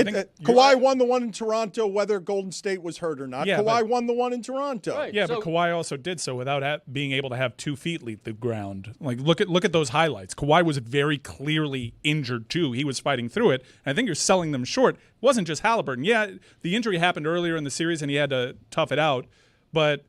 Kawhi won the one in Toronto, whether Golden State was hurt or not. Yeah, Kawhi won the one in Toronto. Right. Yeah, So- but Kawhi also did so without being able to have 2 feet leave the ground. Like, look at those highlights. Kawhi was very clearly injured too. He was fighting through it. And I think you're selling them short. It wasn't just Halliburton. Yeah, the injury happened earlier in the series and he had to tough it out. But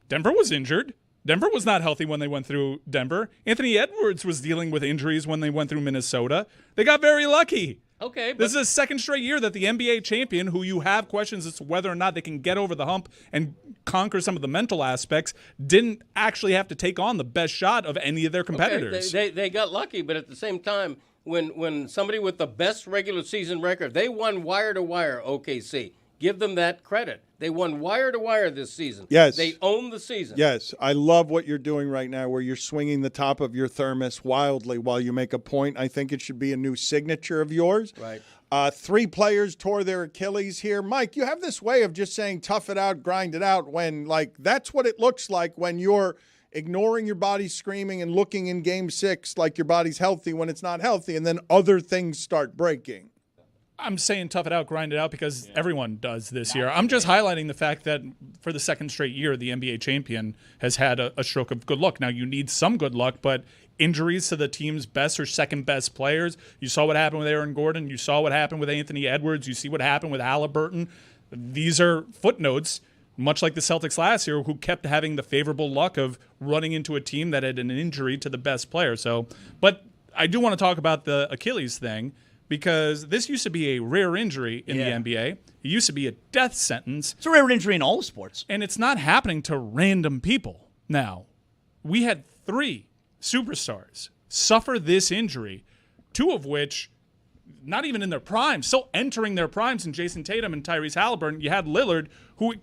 Denver was injured. Denver was not healthy when they went through Denver. Anthony Edwards was dealing with injuries when they went through Minnesota. They got very lucky. Okay, This is a second straight year that the NBA champion, who you have questions as to whether or not they can get over the hump and conquer some of the mental aspects, didn't actually have to take on the best shot of any of their competitors. Okay, they got lucky, but at the same time, when somebody with the best regular season record, they won wire to wire, OKC. Give them that credit. They won wire to wire this season. Yes. They own the season. Yes, I love what you're doing right now where you're swinging the top of your thermos wildly while you make a point. I think it should be a new signature of yours. Right. 3 players tore their Achilles here. Mike, you have this way of just saying tough it out, grind it out, when, like, that's what it looks like when you're ignoring your body screaming and looking in Game 6 like your body's healthy when it's not healthy, and then other things start breaking. I'm saying tough it out, grind it out because everyone does this year. I'm just highlighting the fact that for the second straight year, the NBA champion has had a stroke of good luck. Now, you need some good luck, but injuries to the team's best or second best players. You saw what happened with Aaron Gordon. You saw what happened with Anthony Edwards. You see what happened with Halliburton. These are footnotes, much like the Celtics last year, who kept having the favorable luck of running into a team that had an injury to the best player. So, but I do want to talk about the Achilles thing, because this used to be a rare injury in the NBA. It used to be a death sentence. It's a rare injury in all sports. And it's not happening to random people now. We had 3 superstars suffer this injury, 2 of which not even in their prime, still entering their primes in Jason Tatum and Tyrese Halliburton. You had Lillard, who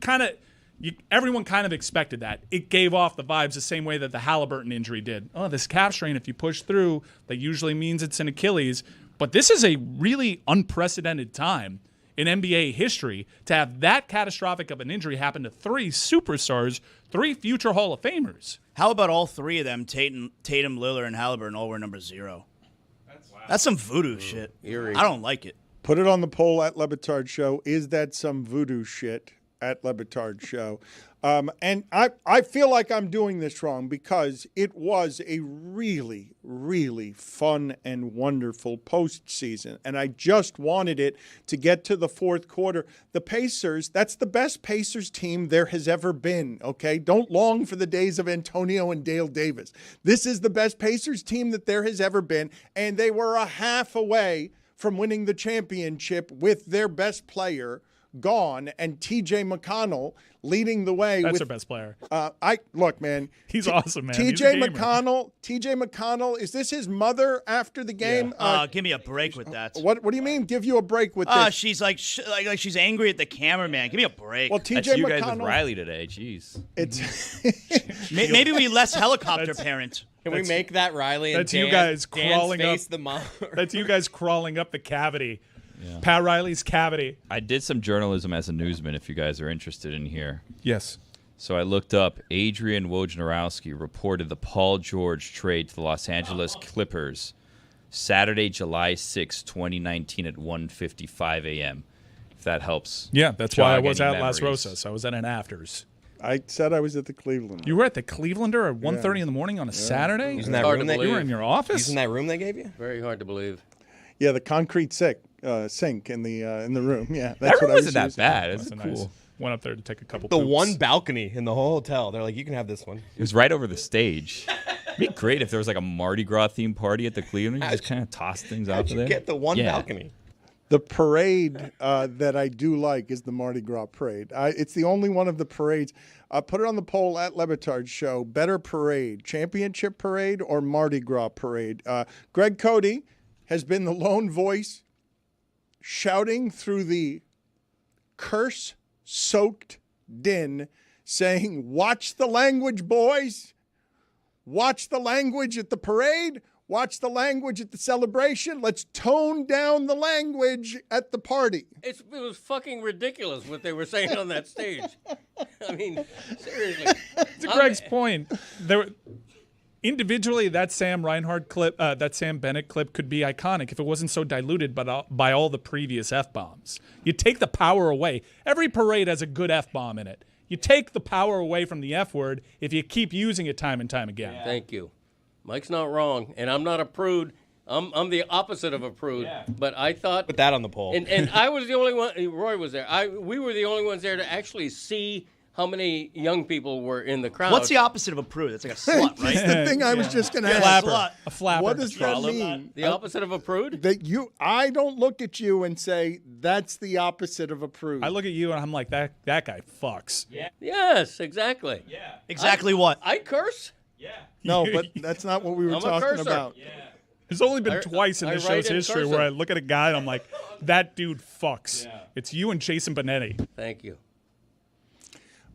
everyone kind of expected that. It gave off the vibes the same way that the Halliburton injury did. Oh, this calf strain, if you push through, that usually means it's an Achilles. But this is a really unprecedented time in NBA history to have that catastrophic of an injury happen to 3 superstars, 3 future Hall of Famers. How about all 3 of them, Tatum, Lillard, and Halliburton, all wear number 0? That's some voodoo shit. Eerie. I don't like it. Put it on the poll at Le Batard Show. Is that some voodoo shit at Le Batard Show? And I feel like I'm doing this wrong because it was a really, really fun and wonderful postseason. And I just wanted it to get to the fourth quarter. The Pacers, that's the best Pacers team there has ever been, okay? Don't long for the days of Antonio and Dale Davis. This is the best Pacers team that there has ever been. And they were a half away from winning the championship with their best player gone and TJ McConnell leading the way. That's their best player. Look, man. He's awesome, man. TJ McConnell, is this his mother after the game? Yeah. Give me a break with that. What do you mean give you a break with this? She's like she's angry at the cameraman. Give me a break. Well, TJ That's you McConnell, guys with Riley today. Jeez. It's maybe we less helicopter parent. Can we make that Riley and That's you guys crawling up the mom? That's you guys crawling up the cavity. Yeah. Pat Riley's cavity. I did some journalism as a newsman, if you guys are interested in here. Yes. So I looked up. Adrian Wojnarowski reported the Paul George trade to the Los Angeles Clippers Saturday, July 6, 2019 at 1:55 a.m. If that helps. Yeah, that's why I was any at Las memories. Rosas. I was at an afters. I said I was at the Cleveland. You were at the Clevelander at 1:30 in the morning on a Saturday? Using that room you were in your office? Using that room they gave you? Very hard to believe. Yeah, the concrete sink in the room. Yeah, That room what I was wasn't that using. bad. It's That's cool. nice. Went up there to take a couple The poops. one balcony in the whole hotel. They're like, you can have this one. It was right over the stage. It'd be great if there was like a Mardi Gras themed party at the Cleveland. You just kind of toss things out How'd you there. get the one balcony? The parade that I do like is the Mardi Gras parade. It's the only one of the parades. Put it on the poll at Le Batard Show. Better parade, championship parade or Mardi Gras parade? Greg Cody has been the lone voice shouting through the curse-soaked din, saying, watch the language, boys. Watch the language at the parade. Watch the language at the celebration. Let's tone down the language at the party. It was fucking ridiculous what they were saying on that stage. I mean, seriously. To Greg's point, individually, that Sam Reinhart clip, that Sam Bennett clip could be iconic if it wasn't so diluted by all the previous F-bombs. You take the power away. Every parade has a good F-bomb in it. You take the power away from the F word if you keep using it time and time again. Yeah. Thank you. Mike's not wrong, and I'm not a prude. I'm the opposite of a prude. Yeah. But I thought... Put that on the poll. And I was the only one... Roy was there. We were the only ones there to actually see how many young people were in the crowd. What's the opposite of a prude? It's like a slut, right? That's the thing I was just going to a ask. A flapper. What does that mean? The opposite of a prude? I don't look at you and say, that's the opposite of a prude. I look at you and I'm like, that guy fucks. Yeah. Yes, exactly. Yeah. Exactly what? I curse? Yeah. No, but that's not what we were talking about. Yeah. There's only been twice in this show's history where I look at a guy and I'm like, that dude fucks. Yeah. It's you and Jason Benetti. Thank you.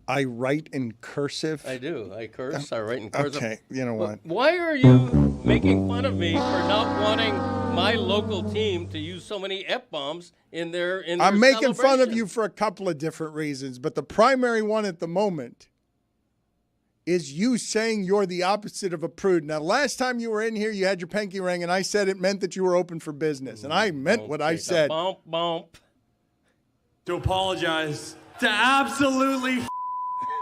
I write in cursive. I do. I curse. I write in cursive. Okay, you know what? Why are you making fun of me for not wanting my local team to use so many F-bombs in their I'm making fun of you for a couple of different reasons, but the primary one at the moment is you saying you're the opposite of a prude. Now, last time you were in here, you had your pinky ring, and I said it meant that you were open for business. And I meant what I said. Bump, bump. To apologize to absolutely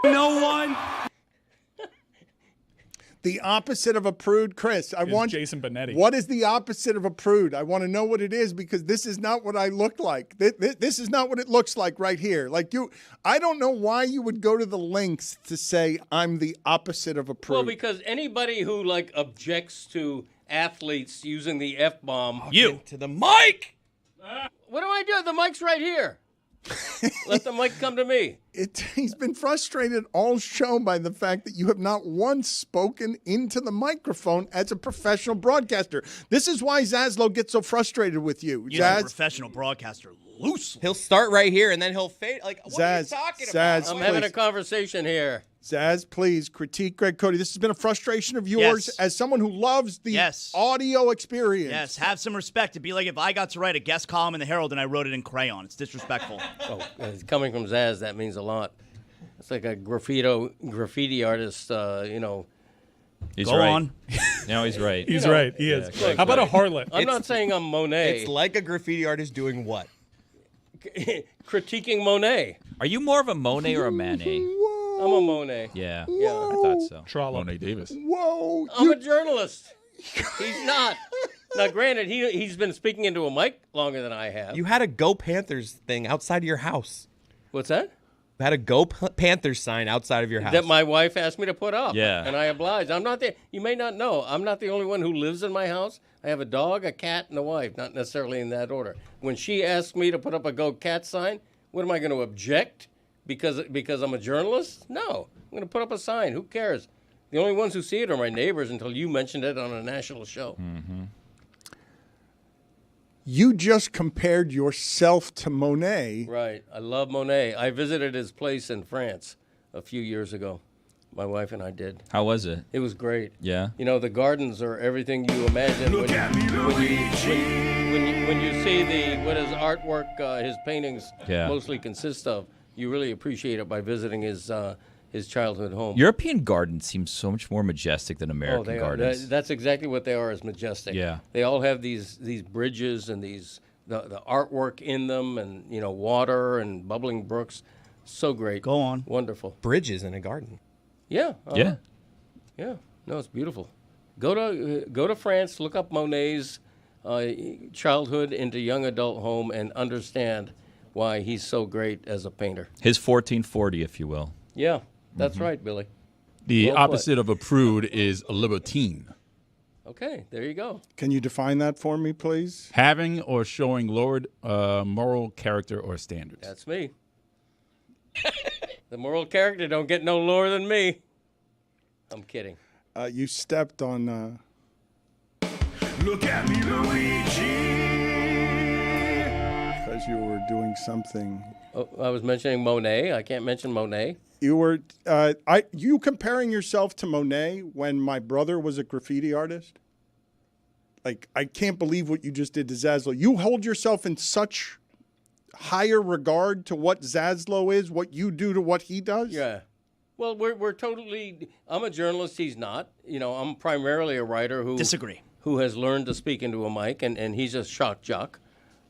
no one. The opposite of a prude, Chris. I want Jason Benetti. What is the opposite of a prude? I want to know what it is because this is not what I look like. This is not what it looks like right here. Like I don't know why you would go to the lengths to say I'm the opposite of a prude. Well, because anybody who like objects to athletes using the F-bomb. You to the mic. What do I do? The mic's right here. Let the mic come to me. He's been frustrated all show by the fact that you have not once spoken into the microphone as a professional broadcaster. This is why Zaslow gets so frustrated with you. You're a professional broadcaster. Loose. He'll start right here and then he'll fade. Like, what are you talking about? I'm having a conversation here. Zaz, please critique Greg Cody. This has been a frustration of yours as someone who loves the audio experience. Yes, have some respect. It'd be like if I got to write a guest column in the Herald and I wrote it in crayon. It's disrespectful. Coming from Zaz, that means a lot. It's like a graffiti artist, He's Go right. on. No, he's right. He's right. He is. How about a harlot? I'm not saying I'm Monet. It's like a graffiti artist doing what? Critiquing Monet. Are you more of a Monet or a Manet? I'm a Monet. Yeah. Whoa. I thought so. Trollop. Monet Davis. Whoa. I'm a journalist. He's not. Now, granted, he's been speaking into a mic longer than I have. You had a Go Panthers thing outside of your house. What's that? You had a Go Panthers sign outside of your house. That my wife asked me to put up. Yeah. And I obliged. I'm not the. You may not know. I'm not the only one who lives in my house. I have a dog, a cat, and a wife. Not necessarily in that order. When she asked me to put up a Go Cat sign, what am I going to object? Because I'm a journalist? No. I'm going to put up a sign. Who cares? The only ones who see it are my neighbors until you mentioned it on a national show. Mm-hmm. You just compared yourself to Monet. Right. I love Monet. I visited his place in France a few years ago. My wife and I did. How was it? It was great. Yeah. You know, the gardens are everything you imagine when you see what his artwork, his paintings mostly consist of. You really appreciate it by visiting his childhood home. European gardens seem so much more majestic than American gardens. That's exactly what they are, is majestic. Yeah. They all have these bridges and the artwork in them, and water and bubbling brooks. So great. Go on. Wonderful. Bridges in a garden. Yeah. Yeah. Yeah. No, it's beautiful. Go to France, look up Monet's childhood into young adult home, and understand why he's so great as a painter. His 1440, if you will. Yeah, that's right, Billy. The Well put. opposite of a prude is a libertine. Okay, there you go. Can you define that for me, please? Having or showing lowered moral character or standards. That's me. The moral character don't get no lower than me. I'm kidding. You stepped on... Look at me, Luigi. Because you were doing something. Oh, I was mentioning Monet. I can't mention Monet. You were you comparing yourself to Monet when my brother was a graffiti artist? Like, I can't believe what you just did to Zaslow. You hold yourself in such higher regard to what Zaslow is, what you do to what he does? Yeah. Well, we're totally. I'm a journalist. He's not. I'm primarily a writer who Disagree. Who has learned to speak into a mic, and he's a shock jock.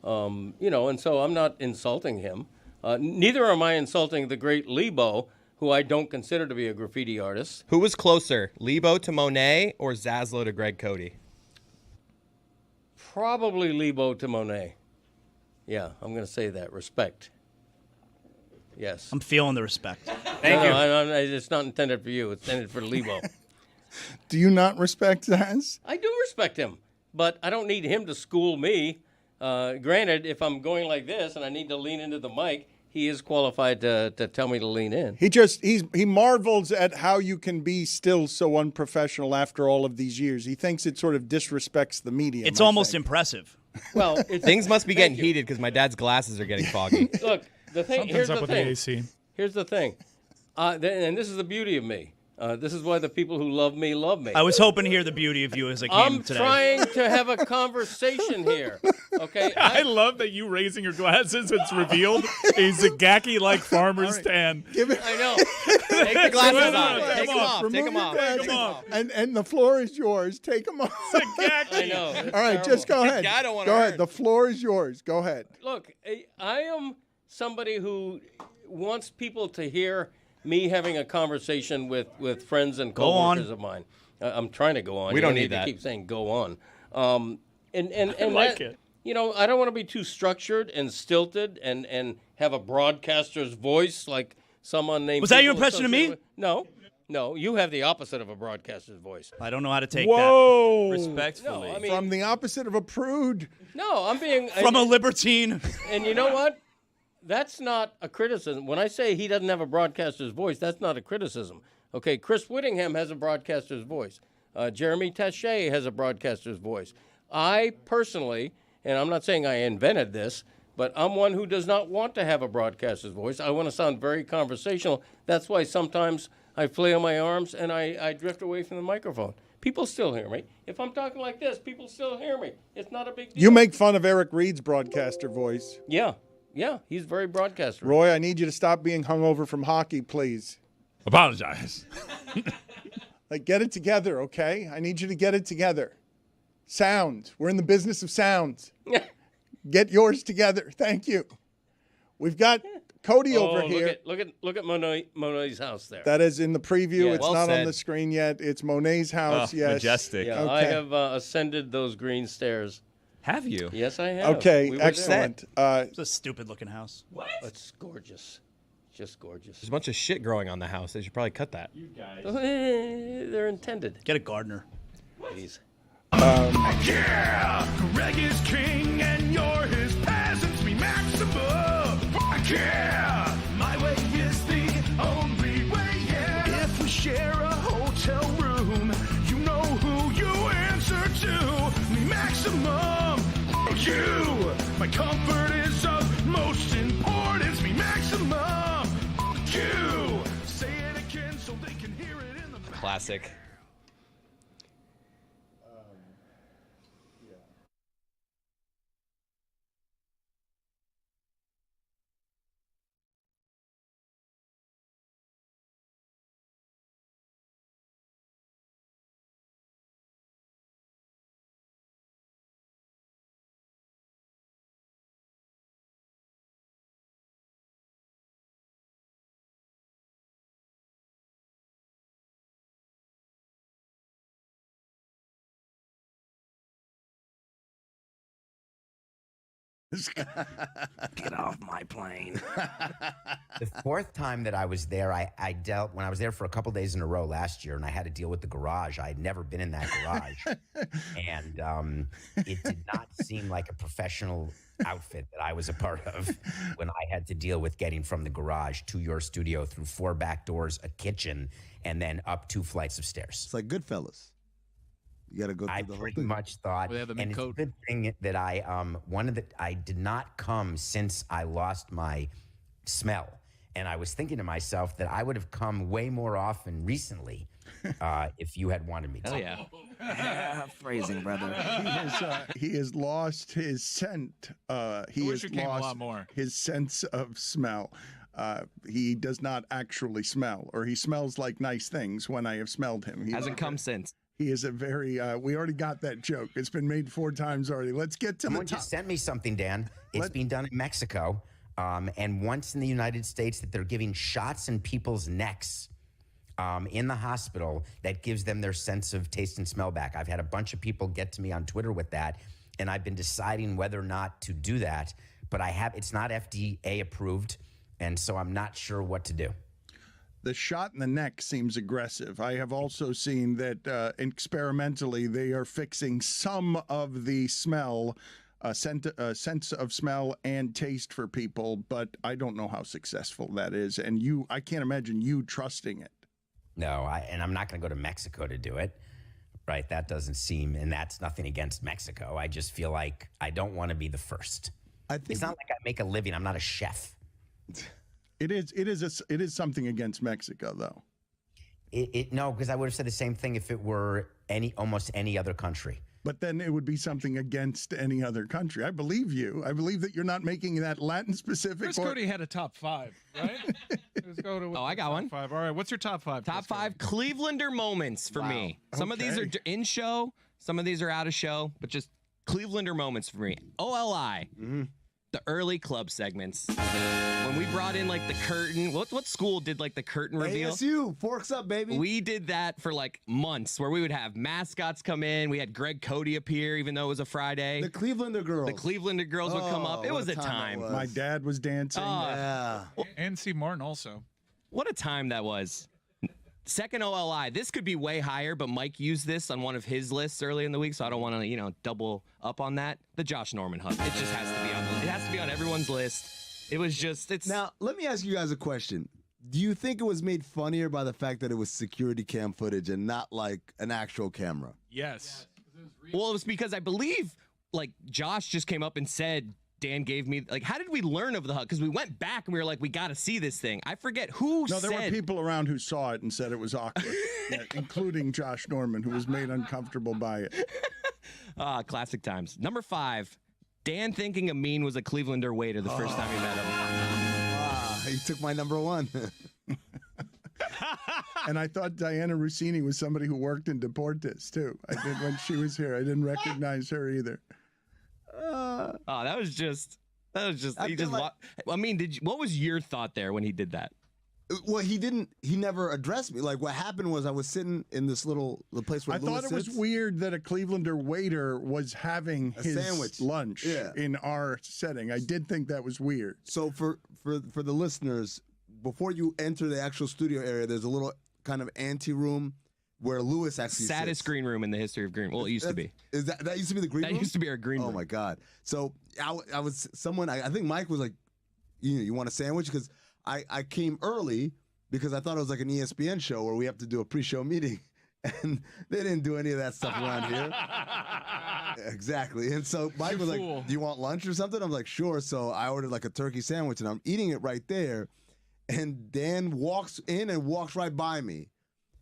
And so I'm not insulting him. Neither am I insulting the great Lebo, who I don't consider to be a graffiti artist. Who was closer, Lebo to Monet or Zaslow to Greg Cody? Probably Lebo to Monet. Yeah, I'm going to say that. Respect. Yes. I'm feeling the respect. Thank you. It's not intended for you. It's intended for Lebo. Do you not respect Zaz? I do respect him, but I don't need him to school me. Granted, if I'm going like this and I need to lean into the mic, he is qualified to tell me to lean in. He marvels at how you can be still so unprofessional after all of these years. He thinks it sort of disrespects the medium. It's almost impressive. Well, things must be getting heated because my dad's glasses are getting foggy. Look, the thing. Something's Here's up the with thing. the AC. Here's the thing, and this is the beauty of me. This is why the people who love me love me. I was hoping to hear the beauty of you as I came I'm today. trying to have a conversation here. Okay. I love that you raising your glasses. It's revealed a Zagaki-like farmer's tan. Give it. I know. Take the glasses off. Take Take them off. Remove Take them your off. glasses. Take 'em off. And the floor is yours. Take them off. I know. It's All right, terrible. just go ahead. I don't wanna Go ahead. hurt. The floor is yours. Go ahead. Look, I am somebody who wants people to hear me having a conversation with friends and Go on. coworkers of mine. I'm trying to go on. We You don't need need to that. keep saying go on. And like that, it. You know, I don't want to be too structured and stilted and have a broadcaster's voice like some unnamed. Was that your people impression of me? associated with- No, you have the opposite of a broadcaster's voice. I don't know how to take Whoa. Respectfully. No, I mean, From the opposite of a prude. no, I'm being that. From a libertine. And you know what? That's not a criticism. When I say he doesn't have a broadcaster's voice, that's not a criticism. Okay, Chris Whittingham has a broadcaster's voice. Jeremy Taché has a broadcaster's voice. I personally, and I'm not saying I invented this, but I'm one who does not want to have a broadcaster's voice. I want to sound very conversational. That's why sometimes I flail my arms and I drift away from the microphone. People still hear me. If I'm talking like this, people still hear me. It's not a big deal. You make fun of Eric Reed's broadcaster voice. Yeah, he's very broadcaster. Roy, I need you to stop being hungover from hockey, please. Apologize. Like, get it together, okay? I need you to get it together. Sound. We're in the business of sounds. Get yours together. Thank you. We've got Cody over here. Look at Monet's house there. That is in the preview. Yeah. It's Well not on said. the screen yet. It's Monet's house. Yes. Majestic. Yeah, Okay. I have ascended those green stairs. Have you? Yes, I have. Okay, We were there. excellent. It's a stupid looking house. It's gorgeous. Just gorgeous. There's a bunch of shit growing on the house. They should probably cut that. They're intended. Get a gardener. Please. Yeah! Greg is king and you're his peasants, me Maxima! Yeah! My way is the only way, yeah! If we share a hotel room, you know who you answer to, me Maximum! You! My comfort is of most importance, me Maximum! You! Say it again so they can hear it in the back. Classic. Get off my plane. The fourth time that I was there, I dealt, when I was there for a couple days in a row last year, and I had to deal with the garage. I had never been in that garage. And it did not seem like a professional outfit that I was a part of when I had to deal with getting from the garage to your studio through 4 back doors, a kitchen, and then up 2 flights of stairs. It's like Goodfellas. You got to go through I the whole pretty thing. much thought, They have the and mint it's a coat. good thing that I did not come since I lost my smell, and I was thinking to myself that I would have come way more often recently if you had wanted me to. Hell yeah. Phrasing, brother. He has lost his scent. He wish has you came a lost lot more. his sense of smell. He does not actually smell, or he smells like nice things when I have smelled him. He Hasn't come since. He is a very. We already got that joke. It's been made 4 times already. Let's get to Someone the top. just sent me something, Dan. It's being done in Mexico, and once in the United States that they're giving shots in people's necks in the hospital that gives them their sense of taste and smell back. I've had a bunch of people get to me on Twitter with that, and I've been deciding whether or not to do that, but it's not FDA approved, and so I'm not sure what to do. The shot in the neck seems aggressive. I have also seen that experimentally they are fixing some of the smell, sense of smell and taste for people, but I don't know how successful that is. And I can't imagine you trusting it. No, and I'm not going to go to Mexico to do it, right? That doesn't seem, and that's nothing against Mexico. I just feel like I don't want to be the first. It's not like I make a living. I'm not a chef. It is something against Mexico, though. No, because I would have said the same thing if it were almost any other country. But then it would be something against any other country. I believe you. I believe that you're not making that Latin-specific. Chris Cody had a top 5, right? Let's go to I got one. 5. All right, what's your top 5? Top 5 Clevelander moments for me. Some of these are in show, some of these are out of show, but just Clevelander moments for me. OLI. The early club segments. When we brought in like the curtain, what school did like the curtain reveal? ASU, forks up, baby. We did that for like months where we would have mascots come in. We had Greg Cody appear, even though it was a Friday. The Clevelander girls. The Clevelander girls would come up. It was a time. My dad was dancing. And Steve Martin also. What a time that was. Second OLI. This could be way higher, but Mike used this on one of his lists early in the week, so I don't want to, double up on that. The Josh Norman hug. It just has to be on. It has to be on everyone's list. It was just. Now, let me ask you guys a question. Do you think it was made funnier by the fact that it was security cam footage and not like an actual camera? Yes. Well, it was because I believe like Josh just came up and said Dan gave me, like, how did we learn of the hug? Because we went back and we were like, we got to see this thing. I forget who No, said. there were people around who saw it and said it was awkward, including Josh Norman, who was made uncomfortable by it. Classic times. Number 5, Dan thinking Amin was a Clevelander waiter the first time he met him. He took my number 1. And I thought Diana Rossini was somebody who worked in Deportes, too. I did when she was here. I didn't recognize her either. That was just. What was your thought there when he did that? Well, he never addressed me. Like, what happened was I was sitting in the place where I thought it was weird that a Clevelander waiter was having his sandwich lunch in our setting. I did think that was weird. So for the listeners, before you enter the actual studio area, there's a little kind of ante room where Lewis actually saddest sits. green room in the history of green. Well, it used to be. Is that used to be the green room? That used to be our green room. Oh my God! So I was someone. I think Mike was like, you want a sandwich? Because I came early because I thought it was like an ESPN show where we have to do a pre-show meeting, and they didn't do any of that stuff around here. Exactly. And so Mike was like, "Do you want lunch or something?" I'm like, "Sure." So I ordered like a turkey sandwich, and I'm eating it right there, and Dan walks in and walks right by me.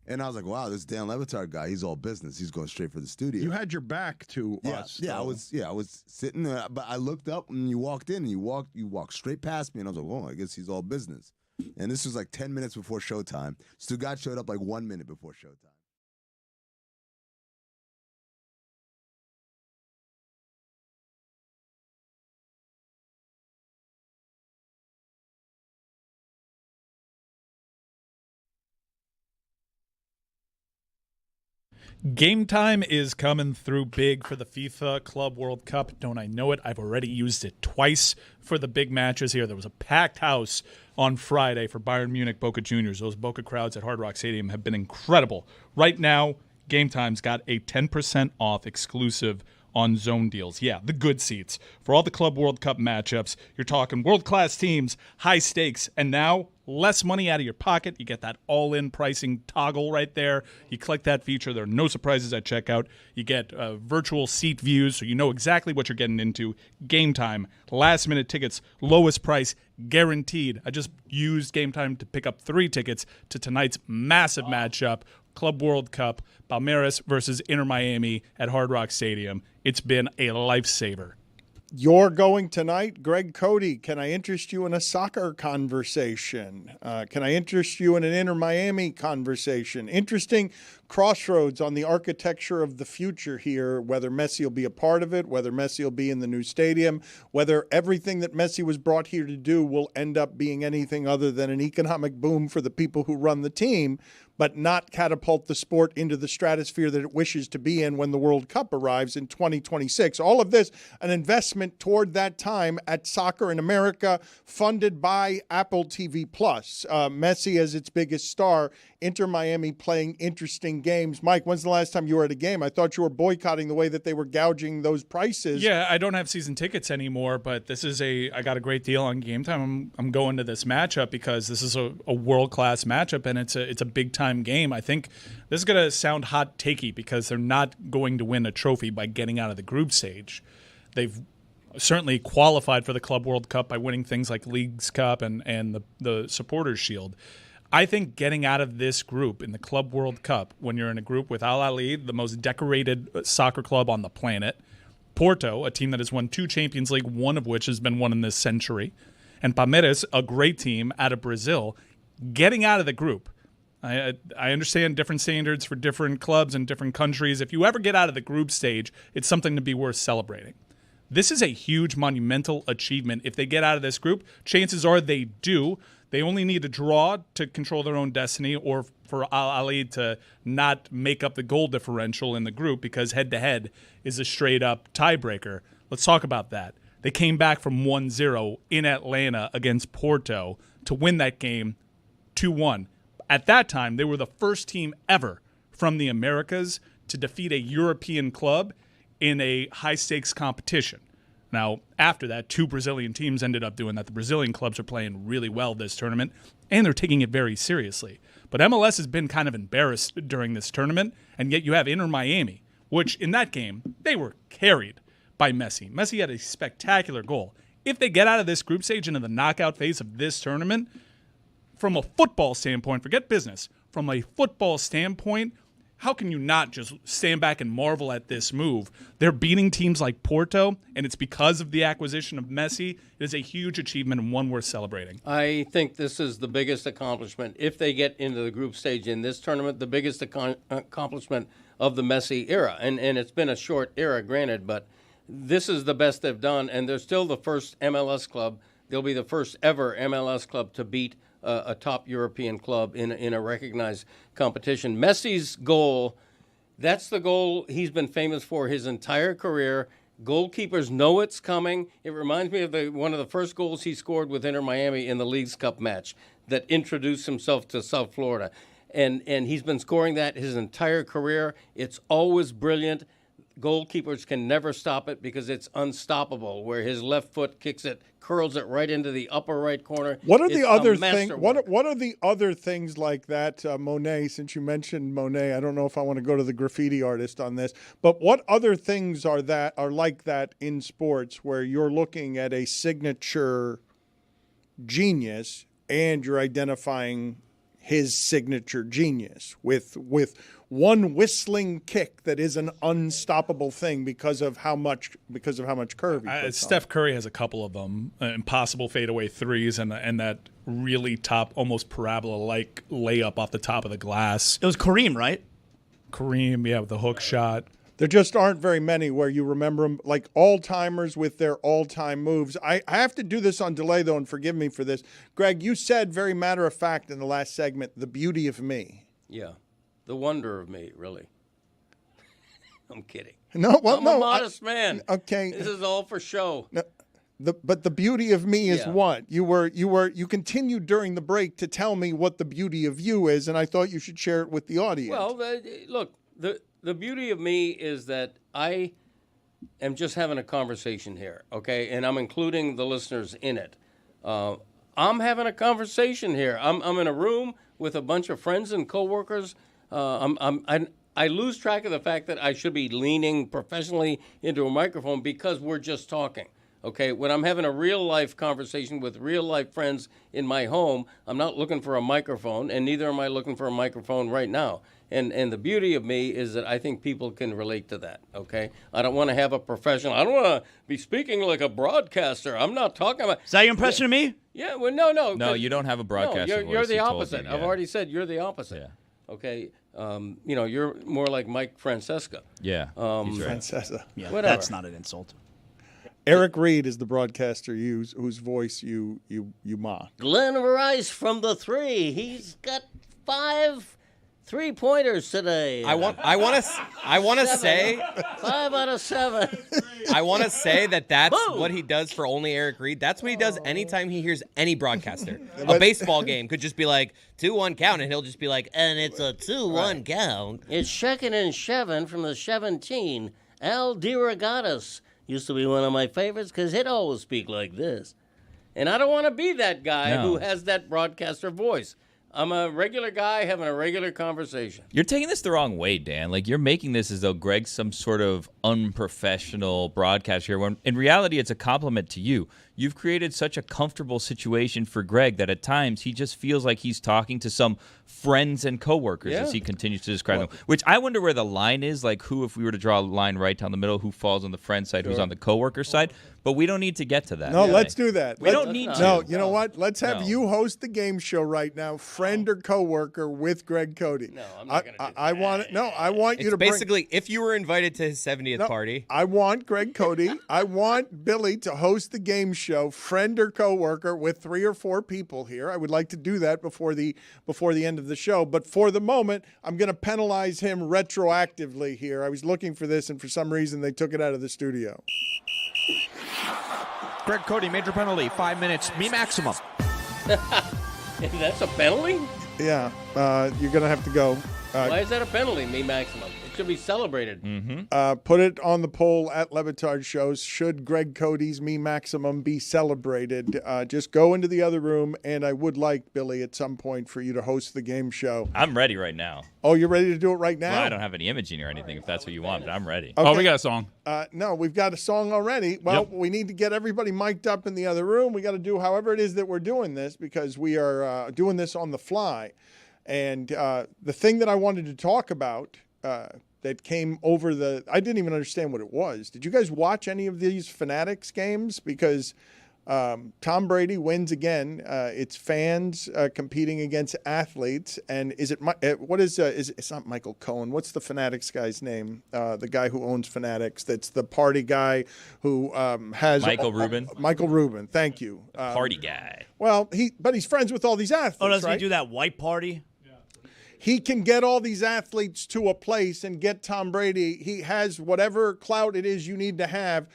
And I was like, wow, this Dan Le Batard guy, he's all business. He's going straight for the studio. You had your back to us. Yeah, I was sitting there, but I looked up and you walked in and you walked straight past me, and I was like, oh, I guess he's all business. And this was like 10 minutes before showtime. Stugotz showed up like 1 minute before showtime. Game time is coming through big for the FIFA Club World Cup. Don't I know it? I've already used it twice for the big matches here. There was a packed house on Friday for Bayern Munich Boca Juniors. Those Boca crowds at Hard Rock Stadium have been incredible. Right now, Game Time's got a 10% off exclusive on zone deals. Yeah, the good seats. For all the Club World Cup matchups, you're talking world-class teams, high stakes, and now less money out of your pocket. You get that all-in pricing toggle right there. You click that feature. There are no surprises at checkout. You get virtual seat views, so you know exactly what you're getting into. Game Time, last-minute tickets, lowest price, guaranteed. I just used Game Time to pick up 3 tickets to tonight's massive matchup, Club World Cup, Palmeiras versus Inter Miami at Hard Rock Stadium. It's been a lifesaver. You're going tonight, Greg Cody. Can I interest you in a soccer conversation? Can I interest you in an Inter Miami conversation? Interesting crossroads on the architecture of the future here, whether Messi will be a part of it, whether Messi will be in the new stadium, whether everything that Messi was brought here to do will end up being anything other than an economic boom for the people who run the team, but not catapult the sport into the stratosphere that it wishes to be in when the World Cup arrives in 2026. All of this, an investment toward that time at Soccer in America, funded by Apple TV+. Messi as its biggest star, Inter Miami playing interesting games. Mike, when's the last time you were at a game? I thought you were boycotting the way that they were gouging those prices. Yeah, I don't have season tickets anymore, but I got a great deal on Game Time. I'm going to this matchup because this is a world-class matchup, and it's a big-time game. I think this is going to sound hot takey because they're not going to win a trophy by getting out of the group stage. They've certainly qualified for the Club World Cup by winning things like Leagues Cup and the Supporters Shield. I think getting out of this group in the Club World Cup, when you're in a group with Al Ahly, the most decorated soccer club on the planet, Porto, a team that has won 2 Champions League, one of which has been won in this century, and Palmeiras, a great team out of Brazil, getting out of the group. I understand different standards for different clubs and different countries. If you ever get out of the group stage, it's something to be worth celebrating. This is a huge, monumental achievement. If they get out of this group, chances are they do. They only need to draw to control their own destiny, or for Al Ahly to not make up the goal differential in the group, because head-to-head is a straight-up tiebreaker. Let's talk about that. They came back from 1-0 in Atlanta against Porto to win that game 2-1. At that time, they were the first team ever from the Americas to defeat a European club in a high-stakes competition. Now, after that, 2 Brazilian teams ended up doing that. The Brazilian clubs are playing really well this tournament, and they're taking it very seriously. But MLS has been kind of embarrassed during this tournament, and yet you have Inter Miami, which in that game, they were carried by Messi. Messi had a spectacular goal. If they get out of this group stage into the knockout phase of this tournament, from a football standpoint, forget business, from a football standpoint, how can you not just stand back and marvel at this move? They're beating teams like Porto, and it's because of the acquisition of Messi. It is a huge achievement and one worth celebrating. I think this is the biggest accomplishment. If they get into the group stage in this tournament, the biggest accomplishment of the Messi era. And it's been a short era, granted, but this is the best they've done, and they're still the first MLS club. They'll be the first ever MLS club to beat a top European club in a recognized competition. Messi's goal, that's the goal he's been famous for his entire career. Goalkeepers know it's coming. It reminds me of one of the first goals he scored with Inter Miami in the Leagues Cup match that introduced himself to South Florida. And he's been scoring that his entire career. It's always brilliant. Goalkeepers can never stop it because it's unstoppable, where his left foot kicks it, curls it right into the upper right corner. What are It's the a other things? masterwork. What are the other things like that, Monet? Since you mentioned Monet, I don't know if I want to go to the graffiti artist on this, but what other things are like that in sports where you're looking at a signature genius and you're identifying his signature genius with one whistling kick that is an unstoppable thing because of how much curve he puts Steph Curry has a couple of them, impossible fadeaway threes, and that really top, almost parabola-like layup off the top of the glass. It was Kareem, right? Kareem, yeah, with the hook shot. There just aren't very many where you remember them like all-timers with their all-time moves. I have to do this on delay, though, and forgive me for this. Greg, you said very matter-of-fact in the last segment, the beauty of me. Yeah. The wonder of me, really. I'm kidding. No, well, I'm no. a modest man. Okay. This is all for show. No, but the beauty of me is Yeah. what? You continued during the break to tell me what the beauty of you is, and I thought you should share it with the audience. Well, look, the beauty of me is that I am just having a conversation here, okay? And I'm including the listeners in it. I'm having a conversation here. I'm in a room with a bunch of friends and coworkers. I lose track of the fact that I should be leaning professionally into a microphone because we're just talking. Okay, when I'm having a real-life conversation with real-life friends in my home, I'm not looking for a microphone, and neither am I looking for a microphone right now. And the beauty of me is that I think people can relate to that, okay? I don't want to have a professional. I don't want to be speaking like a broadcaster. I'm not talking about... Is that your impression of me? Yeah, well, no. No, you don't have a broadcaster voice. You're the He told opposite. me, I've yeah. already said you're the opposite. Yeah. Okay? You're more like Mike Francesca. Yeah, he's right. Francesa. Yeah, Whatever. that's not an insult. Eric Reed is the broadcaster whose voice you mock. Glenn Rice from the 3. He's got 5 3-pointers today. I want to say 5 out of 7. I want to say that's Boom. what he does for only Eric Reed. That's what he does anytime he hears any broadcaster. A baseball game could just be like 2-1 count, and he'll just be like, And it's a 2-1 count. It's Shekin and Shevin from the 17. Al DeRogatis used to be one of my favorites because he'd always speak like this. And I don't want to be that guy No. who has that broadcaster voice. I'm a regular guy having a regular conversation. You're taking this the wrong way, Dan. Like, you're making this as though Greg's some sort of unprofessional broadcaster here, when in reality it's a compliment to you. you've created such a comfortable situation for Greg that at times he just feels like he's talking to some friends and coworkers as he continues to describe them. Which I wonder where the line is, like who, if we were to draw a line right down the middle, who falls on the friend side, who's on the coworker side. But we don't need to get to that. No, let's do that. We don't need to. No, you know what? Let's have you host the game show right now, friend or coworker with Greg Cody. No, I'm not going to do that. I want you to basically, if you were invited to his 70th party. I want Greg Cody. I want Billy to host the game show, friend or coworker, with 3 or 4 people here. I would like to do that before the end of the show. But for the moment, I'm going to penalize him retroactively here. I was looking for this, and for some reason, they took it out of the studio. Greg Cody, major penalty, 5 minutes, me maximum. That's a penalty? Yeah, you're going to have to go. Why is that a penalty, me maximum? It should be celebrated. Put it on the poll at Le Batard Show. Should Greg Cody's me maximum be celebrated? Just go into the other room, and I would like, Billy, at some point for you to host the game show. I'm ready right now. Oh, you're ready to do it right now? Well, I don't have any imaging or anything if that's what you want, but I'm ready. Okay. Oh, we got a song. No, we've got a song already. Well, we need to get everybody mic'd up in the other room. We got to do however it is that we're doing this because we are doing this on the fly. And the thing that I wanted to talk about that came over I didn't even understand what it was. Did you guys watch any of these Fanatics games? Because Tom Brady wins again. It's fans competing against athletes. And is it it's not Michael Cohen. What's the Fanatics guy's name? The guy who owns Fanatics. That's the party guy who has Michael Rubin. Michael Rubin. Thank you. Party guy. Well, he's friends with all these athletes. Oh, doesn't right? he do that white party? He can get all these athletes to a place and get Tom Brady. He has whatever clout it is you need to have.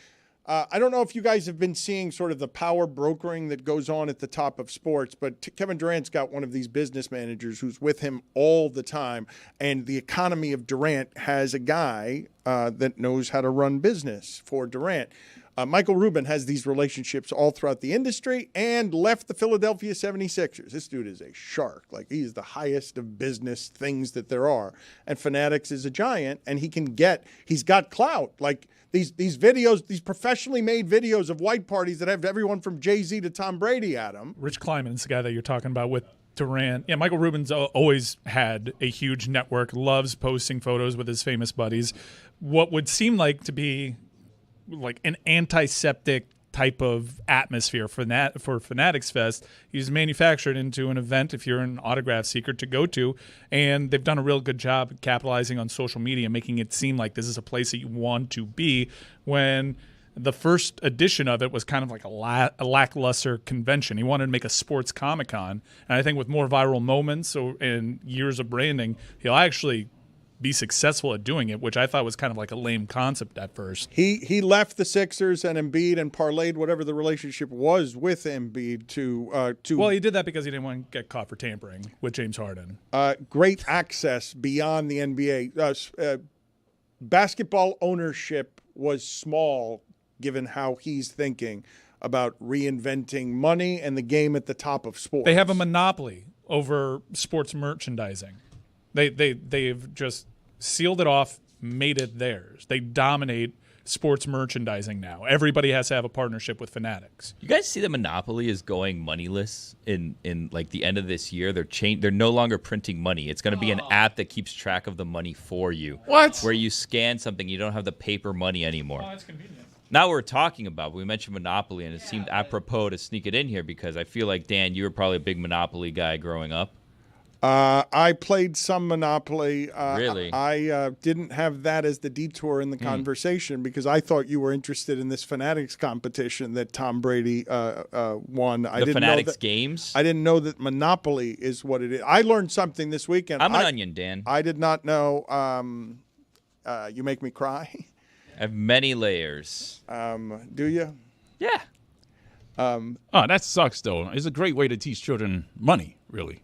I don't know if you guys have been seeing sort of the power brokering that goes on at the top of sports, but Kevin Durant's got one of these business managers who's with him all the time. And the economy of Durant has a guy that knows how to run business for Durant. Michael Rubin has these relationships all throughout the industry and left the Philadelphia 76ers. This dude is a shark. Like, he's the highest of business things that there are. And Fanatics is a giant, and he's got clout. Like, these videos, these professionally made videos of white parties that have everyone from Jay-Z to Tom Brady at them. Rich Kleiman's the guy that you're talking about with Durant. Yeah, Michael Rubin's always had a huge network, loves posting photos with his famous buddies. What would seem like to be like an antiseptic type of atmosphere for Fanatics Fest. He's manufactured into an event if you're an autograph seeker to go to, and they've done a real good job capitalizing on social media, making it seem like this is a place that you want to be, when the first edition of it was kind of like a lackluster convention. He wanted to make a sports Comic-Con, and I think with more viral moments and years of branding, he'll actually be successful at doing it, which I thought was kind of like a lame concept at first. He left the Sixers and Embiid and parlayed whatever the relationship was with Embiid to. Well, he did that because he didn't want to get caught for tampering with James Harden. Great access beyond the NBA. Basketball ownership was small, given how he's thinking about reinventing money and the game at the top of sports. They have a monopoly over sports merchandising. They've just sealed it off, made it theirs. They dominate sports merchandising now. Everybody has to have a partnership with Fanatics. You guys see the monopoly is going moneyless in like the end of this year. They're no longer printing money. It's going to be an app that keeps track of the money for you. What? Where you scan something, you don't have the paper money anymore. Oh, that's convenient. Now we're talking about, we mentioned Monopoly, and it seemed apropos to sneak it in here because I feel like, Dan, you were probably a big Monopoly guy growing up. I played some Monopoly. Really? I didn't have that as the detour in the conversation because I thought you were interested in this Fanatics competition that Tom Brady won. The Fanatics Games? I didn't know that Monopoly is what it is. I learned something this weekend. I'm an onion, Dan. I did not know. You make me cry. I have many layers. Do you? Yeah. That sucks, though. It's a great way to teach children money, really.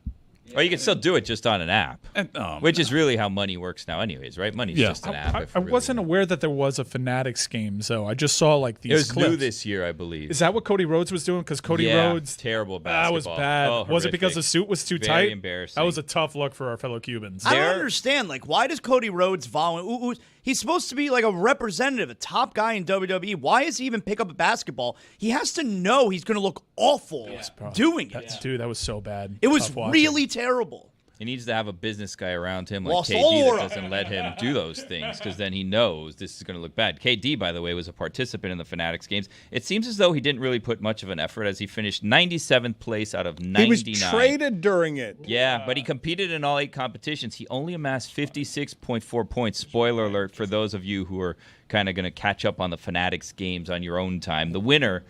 Or you can still do it just on an app, And, which is really how money works now anyways, right? Money's just an app. I wasn't aware that there was a Fanatics Games, though. I just saw like these It was clips. new this year, I believe. Is that what Cody Rhodes was doing? Because Cody Yeah, Rhodes, terrible that was basketball. bad. Oh, was it because horrific. the suit was too Very tight? embarrassing. That was a tough look for our fellow Cubans. I don't understand. Like, why does Cody Rhodes volunteer? He's supposed to be like a representative, a top guy in WWE. Why does he even pick up a basketball? He has to know he's going to look awful doing it. Dude, that was so bad. It was Tough watching. really terrible. He needs to have a business guy around him like Lost KD all that aura. doesn't let him do those things because then he knows this is going to look bad. KD, by the way, was a participant in the Fanatics Games. It seems as though he didn't really put much of an effort as he finished 97th place out of 99. He was traded during it. Yeah, but he competed in all 8 competitions. He only amassed 56.4 points. Spoiler alert for those of you who are kind of going to catch up on the Fanatics Games on your own time. The winner,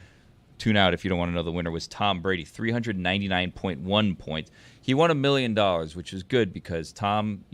tune out if you don't want to know the winner, was Tom Brady, 399.1 points. He won $1 million, which was good because Tom,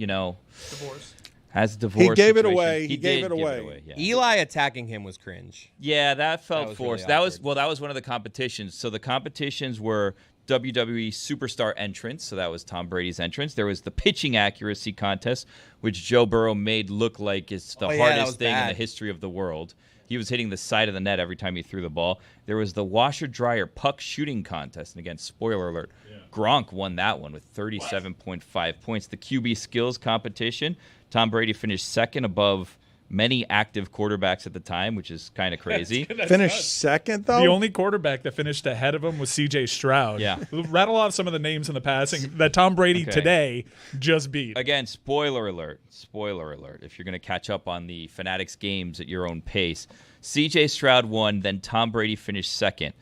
has a divorce. He gave it situation. away. He did gave it give away. Yeah. Eli attacking him was cringe. Yeah, that felt was forced. really That was one of the competitions. So the competitions were WWE Superstar entrance. So that was Tom Brady's entrance. There was the pitching accuracy contest, which Joe Burrow made look like it's the Oh, yeah, that was hardest thing in bad. the history of the world. He was hitting the side of the net every time he threw the ball. There was the washer-dryer puck shooting contest. And again, spoiler alert, Gronk won that one with 37.5 points. The QB skills competition, Tom Brady finished second above many active quarterbacks at the time, which is kind of crazy. Finished second, though? The only quarterback that finished ahead of him was C.J. Stroud. Yeah. Rattle off some of the names in the passing that Tom Brady today just beat. Again, spoiler alert. Spoiler alert. If you're going to catch up on the Fanatics Games at your own pace. C.J. Stroud won, then Tom Brady finished second,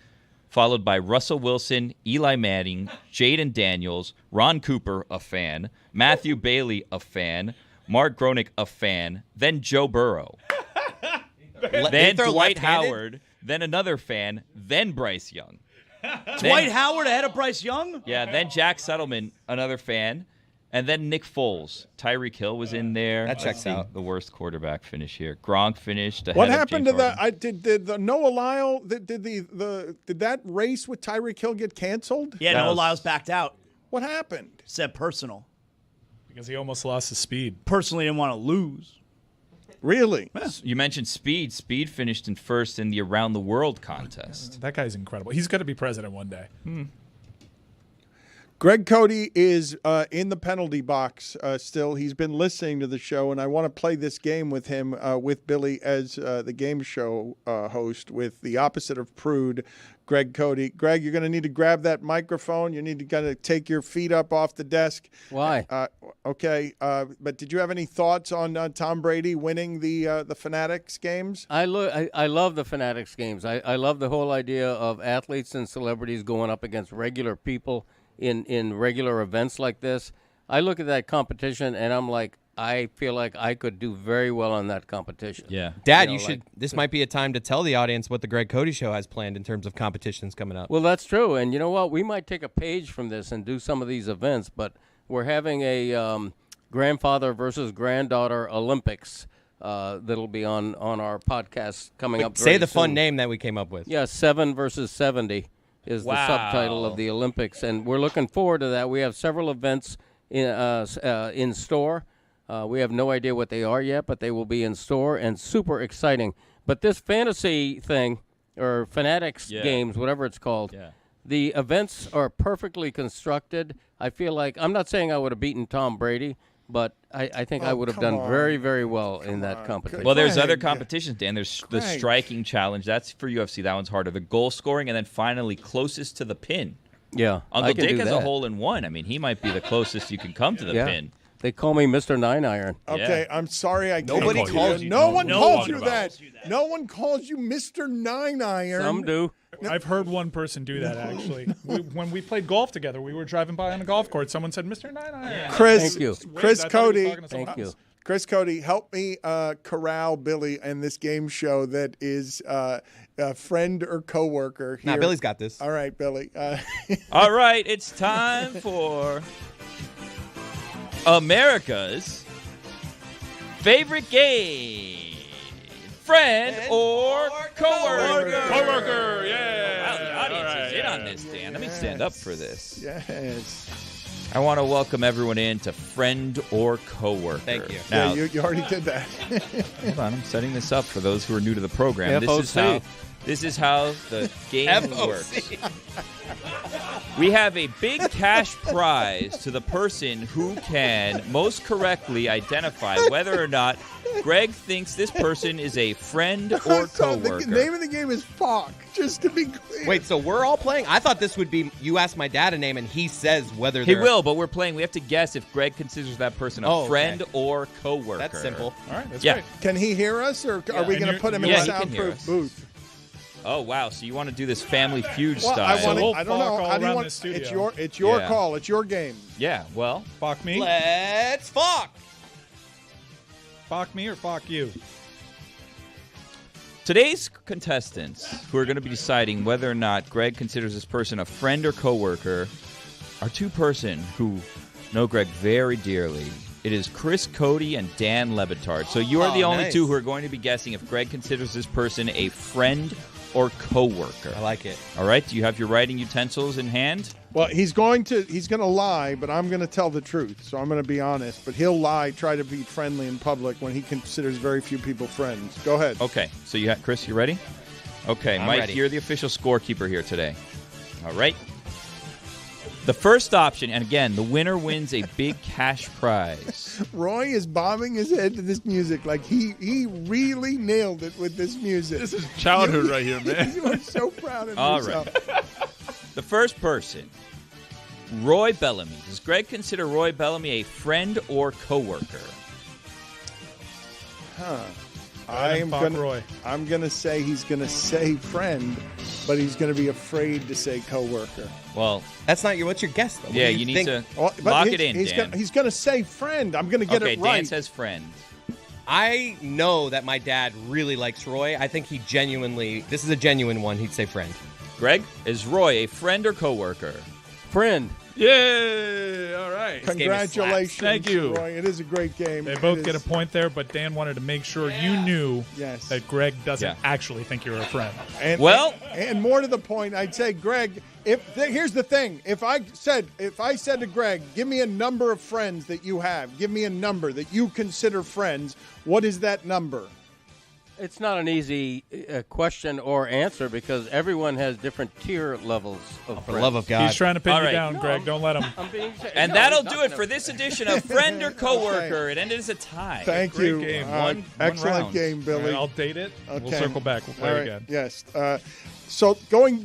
followed by Russell Wilson, Eli Manning, Jaden Daniels, Ron Cooper, a fan, Matthew Bailey, a fan, Mark Gronick, a fan, then Joe Burrow, then Dwight Howard, then another fan, then Bryce Young. Dwight Howard ahead of Bryce Young? Yeah, then Jack Settleman, another fan, and then Nick Foles. Tyreek Hill was in there. That checks Let's see out. The worst quarterback finish here. Gronk finished ahead What of happened James to Harden. did the Noah Lyle did that race with Tyreek Hill get canceled? Yeah, Noah Lyles backed out. What happened? Said personal. Because he almost lost his speed. Personally didn't want to lose. Really? You mentioned Speed. Speed finished in first in the Around the World contest. That guy's incredible. He's going to be president one day. Greg Cody is in the penalty box still. He's been listening to the show, and I want to play this game with him, with Billy as the game show host, with the opposite of prude, Greg Cody. Greg, you're going to need to grab that microphone. You need to kind of take your feet up off the desk. Why? Okay. But did you have any thoughts on Tom Brady winning the Fanatics Games? I love the Fanatics Games. I love the whole idea of athletes and celebrities going up against regular people in regular events like this. I look at that competition and I'm like, I feel like I could do very well on that competition. Yeah. Dad, You you know, should. like- This might be a time to tell the audience what the Greg Cody Show has planned in terms of competitions coming up. Well, that's true. And you know what? We might take a page from this and do some of these events, but we're having a grandfather versus granddaughter Olympics that'll be on our podcast coming up Say very the fun soon. name that we came up with. Yeah, 7 versus 70 is the subtitle of the Olympics, and we're looking forward to that. We have several events in store. We have no idea what they are yet, but they will be in store and super exciting. But this fantasy thing, or Fanatics Games, whatever it's called, the events are perfectly constructed. I feel like, I'm not saying I would have beaten Tom Brady, but I think I would have done very, very well in that competition. Well, there's other competitions, Dan. There's the Greg. striking challenge. That's for UFC. That one's harder. The goal scoring, and then finally closest to the pin. Yeah, I Uncle can Dick do has a that. hole in one. I mean, he might be the closest you can come to the Yeah. pin. They call me Mr. Nine Iron. Okay, I'm sorry I can't Nobody call calls you. you No that. one No calls one you that. No one calls you Mr. Nine Iron. Some do. I've heard one person do that, actually. When we played golf together, we were driving by on a golf course. Someone said, Mr. Nine Iron. Chris, Thank you. Chris I thought he was Cody. talking to someone else. Chris Cody, help me corral Billy in this game show that is a friend or coworker here. Nah, Billy's got this. All right, Billy. All right, it's time for America's favorite game. Friend or coworker. Coworker, yeah. Wow, the audience is in on this, Dan. Let me stand up for this. Yes. I want to welcome everyone in to Friend or Coworker. Thank you. Now, Yeah, you already did that. hold on, I'm setting this up for those who are new to the program. FOC. This is how the game works. We have a big cash prize to the person who can most correctly identify whether or not Greg thinks this person is a friend or So coworker. the name of the game is Falk, just to be clear. Wait, so we're all playing? I thought this would be you ask my dad a name and he says whether He they're... will, but we're playing. We have to guess if Greg considers that person a Oh, okay. friend or coworker. That's simple. All right, that's Yeah. great. Can he hear us, or are we And going to you're- put him in yeah, a he can hear soundproof us. booth? Oh wow! So you want to do this Family Feud Well, style? I we'll don't know. Falk How do you all want? around the studio. It's your Yeah. call. It's your game. Yeah. Well, Fuck me. Let's fuck! Fuck me or fuck you? today's contestants who are going to be deciding whether or not Greg considers this person a friend or coworker are two person who know Greg very dearly. It is Chris Cody and Dan Le Batard. So you are the only nice. two who are going to be guessing if Greg considers this person a friend or coworker. I like it. All right. Do you have your writing utensils in hand? Well, he's going to lie, but I'm going to tell the truth. So I'm going to be honest. But he'll lie, try to be friendly in public when he considers very few people friends. Go ahead. Okay. So Chris, you ready? Okay, I'm Mike, ready. you're the official scorekeeper here today. All right. The first option, and again, the winner wins a big cash prize. Roy is bobbing his head to this music like he really nailed it with this music. This is childhood right here, man. You are so proud of All yourself. right. The first person, Roy Bellamy. Does Greg consider Roy Bellamy a friend or coworker? I'm gonna say he's gonna say friend, but he's gonna be afraid to say coworker. Well, that's not your. What's your guess though? Yeah, you need to lock it in, Dan. He's gonna say friend. I'm gonna get it right. Dan says friend. I know that my dad really likes Roy. I think he genuinely. This is a genuine one. He'd say friend. Greg, is Roy a friend or coworker? Friend. Yay! All right. Congratulations, Thank you. Roy. It is a great game. They both get a point there, but Dan wanted to make sure you knew that Greg doesn't actually think you're a friend. And more to the point, I'd say, Greg, here's the thing. If I said to Greg, give me a number of friends that you have, give me a number that you consider friends, what is that number? It's not an easy question or answer because everyone has different tier levels of For the love of God. He's trying to pin All you right. down, Greg. Don't let him. And that'll do it for this edition of Friend or Coworker. It ended as a tie. Thank Great you. game. One Excellent round. game, Billy. All right, I'll date it. Okay. We'll circle back. We'll play All it right. again. Yes. So circling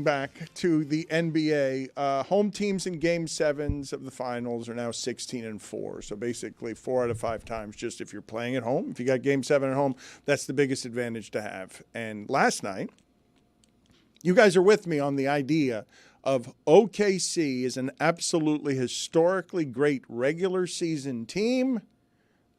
back to the NBA, home teams in Game 7s of the finals are now 16-4. So basically 4 out of 5 times just if you're playing at home. If you got Game 7 at home, that's the biggest advantage to have. And last night, you guys are with me on the idea of OKC is an absolutely historically great regular season team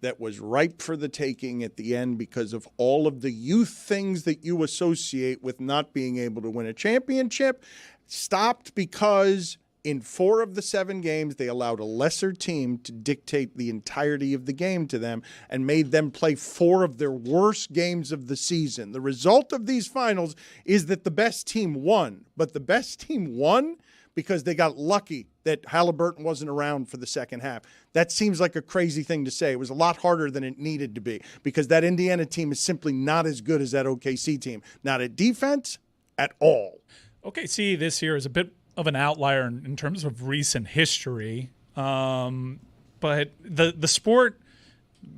that was ripe for the taking at the end because of all of the youth things that you associate with not being able to win a championship. Stopped because in 4 of the 7 games, they allowed a lesser team to dictate the entirety of the game to them and made them play 4 of their worst games of the season. The result of these finals is that the best team won, but the best team won because they got lucky that Halliburton wasn't around for the second half. That seems like a crazy thing to say. It was a lot harder than it needed to be because that Indiana team is simply not as good as that OKC team. Not at defense at all. OKC this year is a bit of an outlier in terms of recent history. But the sport,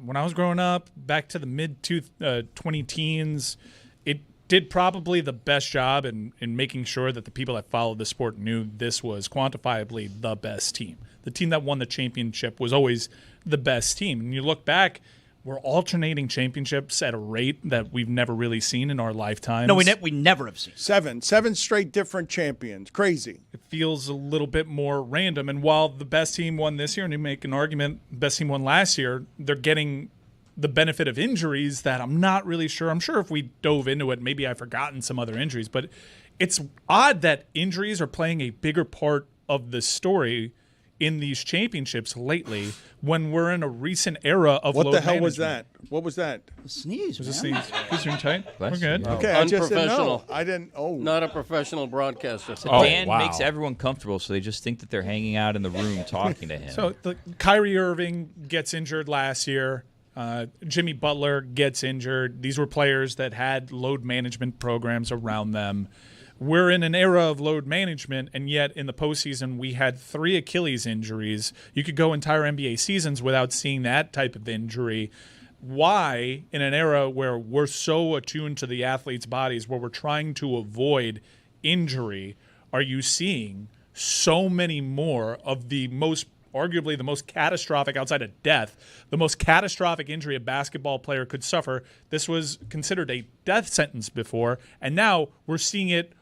when I was growing up, back to the mid-20 teens, it did probably the best job in making sure that the people that followed the sport knew this was quantifiably the best team. The team that won the championship was always the best team. And you look back, we're alternating championships at a rate that we've never really seen in our lifetimes. No, we never have seen. 7 straight different champions. Crazy. It feels a little bit more random. And while the best team won this year, and you make an argument, the best team won last year, they're getting the benefit of injuries that I'm not really sure. I'm sure if we dove into it, maybe I've forgotten some other injuries. But it's odd that injuries are playing a bigger part of the story in these championships lately when we're in a recent era of What load the hell was management. that? What was that? A sneeze. It was a man. sneeze. Please turn tight. We're good. Okay, I just didn't know. Unprofessional. I didn't. Oh, Not a professional broadcaster. Dan makes everyone comfortable, so they just think that they're hanging out in the room talking to him. So Kyrie Irving gets injured last year. Jimmy Butler gets injured. These were players that had load management programs around them. We're in an era of load management, and yet in the postseason we had 3 Achilles injuries. You could go entire NBA seasons without seeing that type of injury. Why, in an era where we're so attuned to the athletes' bodies, where we're trying to avoid injury, are you seeing so many more of the arguably the most catastrophic, outside of death, the most catastrophic injury a basketball player could suffer? This was considered a death sentence before, and now we're seeing it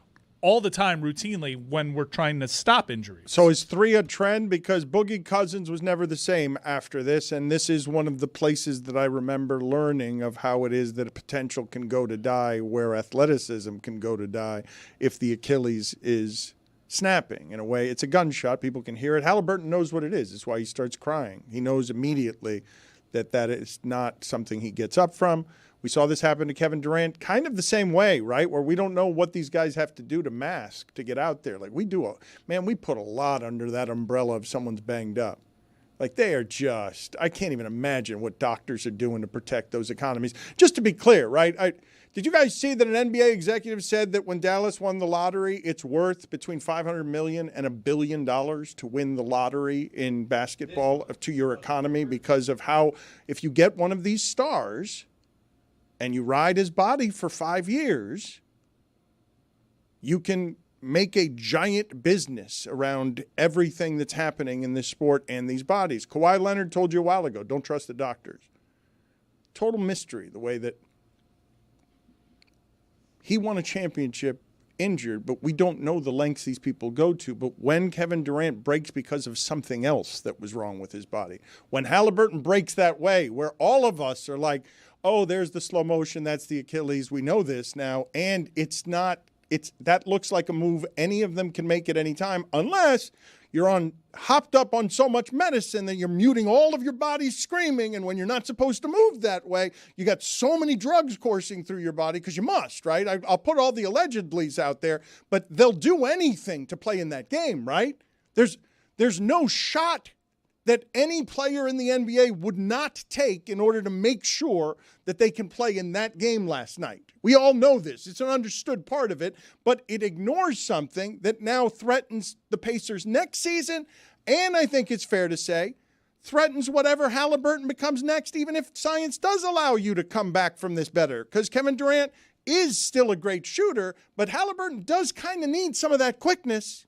all the time routinely when we're trying to stop injuries. So is 3 a trend? Because Boogie Cousins was never the same after this, and this is one of the places that I remember learning of how it is that a potential can go to die, where athleticism can go to die if the Achilles is snapping. In a way, it's a gunshot. People can hear it. Halliburton knows what it is. That's why he starts crying. He knows immediately that that is not something he gets up from. We saw this happen to Kevin Durant kind of the same way, right? Where we don't know what these guys have to do to mask to get out there. Like we put a lot under that umbrella if someone's banged up. Like they are just, I can't even imagine what doctors are doing to protect those economies. Just to be clear, right? Did you guys see that an NBA executive said that when Dallas won the lottery, it's worth between $500 million and $1 billion to win the lottery in basketball to your economy because of how, if you get one of these stars and you ride his body for 5 years, you can make a giant business around everything that's happening in this sport and these bodies. Kawhi Leonard told you a while ago, don't trust the doctors. Total mystery, the way that he won a championship injured, but we don't know the lengths these people go to. But when Kevin Durant breaks because of something else that was wrong with his body, when Halliburton breaks that way, where all of us are like, oh, there's the slow motion, that's the Achilles, we know this now, and that looks like a move any of them can make at any time, unless you're hopped up on so much medicine that you're muting all of your body screaming, and when you're not supposed to move that way, you got so many drugs coursing through your body because you must, right? I'll put all the allegedlys out there, but they'll do anything to play in that game, right? There's no shot that any player in the NBA would not take in order to make sure that they can play in that game last night. We all know this. It's an understood part of it, but it ignores something that now threatens the Pacers next season, and I think it's fair to say, threatens whatever Halliburton becomes next, even if science does allow you to come back from this better. Because Kevin Durant is still a great shooter, but Halliburton does kind of need some of that quickness.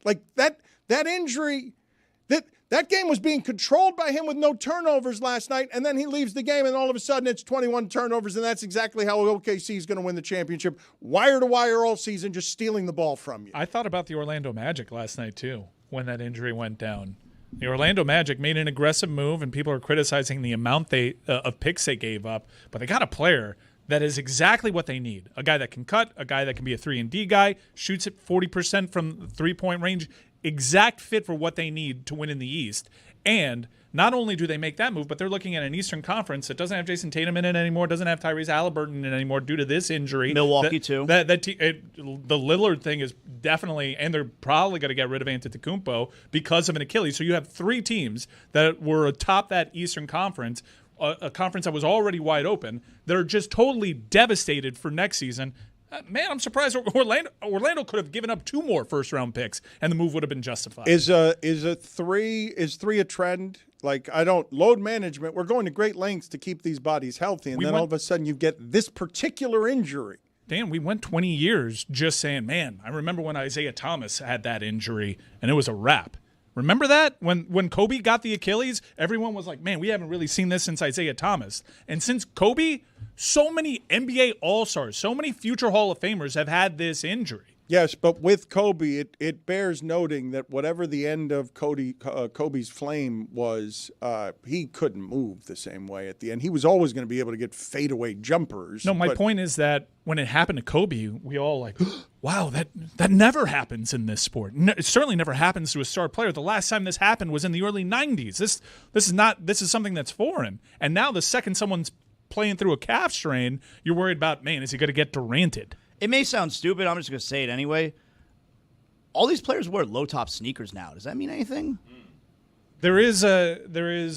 Like that injury, that game was being controlled by him with no turnovers last night, and then he leaves the game, and all of a sudden it's 21 turnovers, and that's exactly how OKC is going to win the championship. Wire to wire all season, just stealing the ball from you. I thought about the Orlando Magic last night, too, when that injury went down. The Orlando Magic made an aggressive move, and people are criticizing the amount of picks they gave up, but they got a player that is exactly what they need. A guy that can cut, a guy that can be a 3-and-D guy, shoots at 40% from three-point range, exact fit for what they need to win in the East. And not only do they make that move, but they're looking at an Eastern Conference that doesn't have Jason Tatum in it anymore, doesn't have Tyrese Halliburton in it anymore due to this injury. Milwaukee, too. The Lillard thing is definitely, and they're probably going to get rid of Antetokounmpo because of an Achilles. So you have 3 teams that were atop that Eastern Conference, a conference that was already wide open, that are just totally devastated for next season. Man, I'm surprised Orlando could have given up 2 more first-round picks, and the move would have been justified. Is 3 a trend? Like, load management, we're going to great lengths to keep these bodies healthy, and all of a sudden you get this particular injury. Dan, we went 20 years just saying, man, I remember when Isaiah Thomas had that injury, and it was a wrap. Remember that? When Kobe got the Achilles, everyone was like, man, we haven't really seen this since Isaiah Thomas. And since Kobe, so many NBA All-Stars, so many future Hall of Famers have had this injury. Yes, but with Kobe, it bears noting that whatever the end of Kobe's flame was, he couldn't move the same way at the end. He was always going to be able to get fadeaway jumpers. No, my point is that when it happened to Kobe, we all like, wow, that never happens in this sport. No, it certainly never happens to a star player. The last time this happened was in the early 90s. This is something that's foreign. And now the second someone's playing through a calf strain, you're worried about, man, is he going to get Duranted? It may sound stupid. I'm just going to say it anyway. All these players wear low-top sneakers now. Does that mean anything? There is a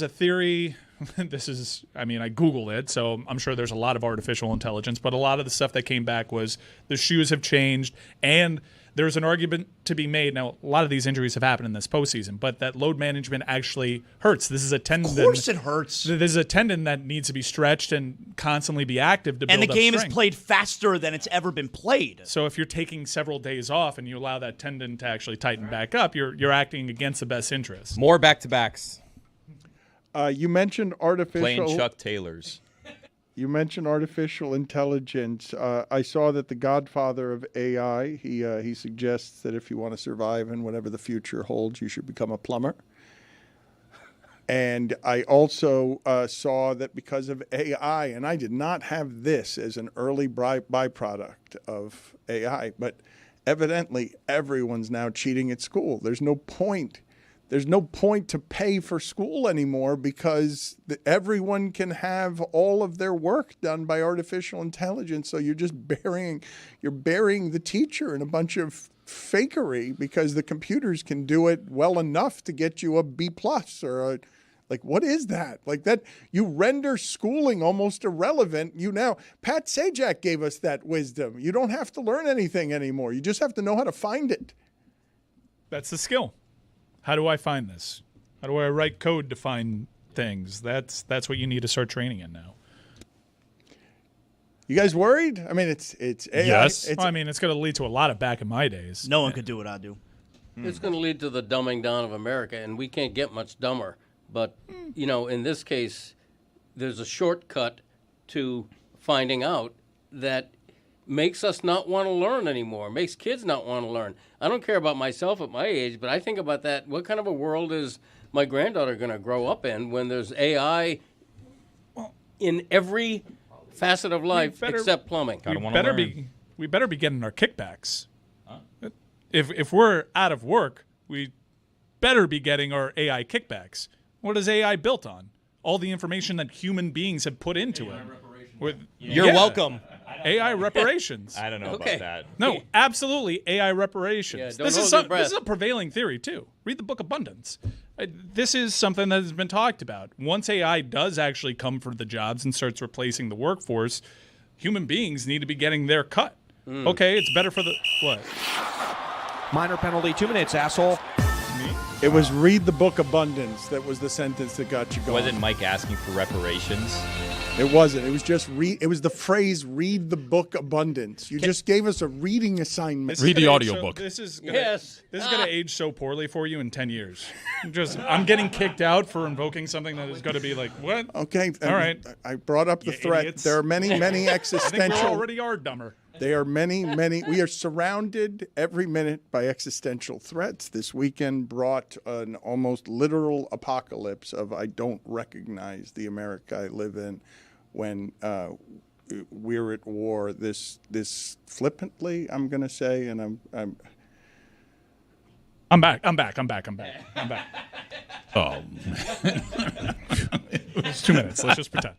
theory. I Googled it, so I'm sure there's a lot of artificial intelligence, but a lot of the stuff that came back was the shoes have changed, and there's an argument to be made. Now, a lot of these injuries have happened in this postseason, but that load management actually hurts. This is a tendon. Of course it hurts. This is a tendon that needs to be stretched and constantly be active to build up And the game strength. is played faster than it's ever been played. So if you're taking several days off and you allow that tendon to actually tighten back up, you're acting against the best interest. More back-to-backs. You mentioned artificial. Playing Chuck Taylors. You mentioned artificial intelligence. I saw that the godfather of AI, he suggests that if you want to survive in whatever the future holds, you should become a plumber. And I also saw that because of AI, and I did not have this as an early byproduct of AI, but evidently everyone's now cheating at school. There's no point to pay for school anymore because everyone can have all of their work done by artificial intelligence. So you're just burying the teacher in a bunch of fakery because the computers can do it well enough to get you a B+ or what is that? Like that, you render schooling almost irrelevant. Pat Sajak gave us that wisdom. You don't have to learn anything anymore. You just have to know how to find it. That's the skill. How do I find this? How do I write code to find things? That's what you need to start training in now. You guys worried? I mean, it's AI. Yes. It's going to lead to a lot of back in my days. No one could do what I do. It's going to lead to the dumbing down of America, and we can't get much dumber. But, in this case, there's a shortcut to finding out that makes us not want to learn anymore, makes kids not want to learn. I don't care about myself at my age, but I think about that. What kind of a world is my granddaughter going to grow up in when there's AI in every facet of life except plumbing? We better be getting our kickbacks. If we're out of work, we better be getting our AI kickbacks. What is AI built on? All the information that human beings have put into it. You're welcome. AI reparations. I don't know about that. No, absolutely AI reparations. Yeah, This is a prevailing theory, too. Read the book Abundance. This is something that has been talked about. Once AI does actually come for the jobs and starts replacing the workforce, human beings need to be getting their cut. Okay, it's better for the... What? Minor penalty, 2 minutes, asshole. It was read the book Abundance. That was the sentence that got you going. Wasn't Mike asking for reparations? It wasn't. It was just it was the phrase "read the book Abundance." You just gave us a reading assignment. Read the audiobook. This is gonna age so poorly for you in 10 years. I'm getting kicked out for invoking something that is going to be like, what? Okay. All right. I brought up the threat. Idiots. There are many I existential. think we already are dumber. There are many. We are surrounded every minute by existential threats. This weekend brought an almost literal apocalypse of I don't recognize the America I live in when we're at war. This flippantly, I'm going to say, and I'm back. Oh, it's 2 minutes. Let's just pretend.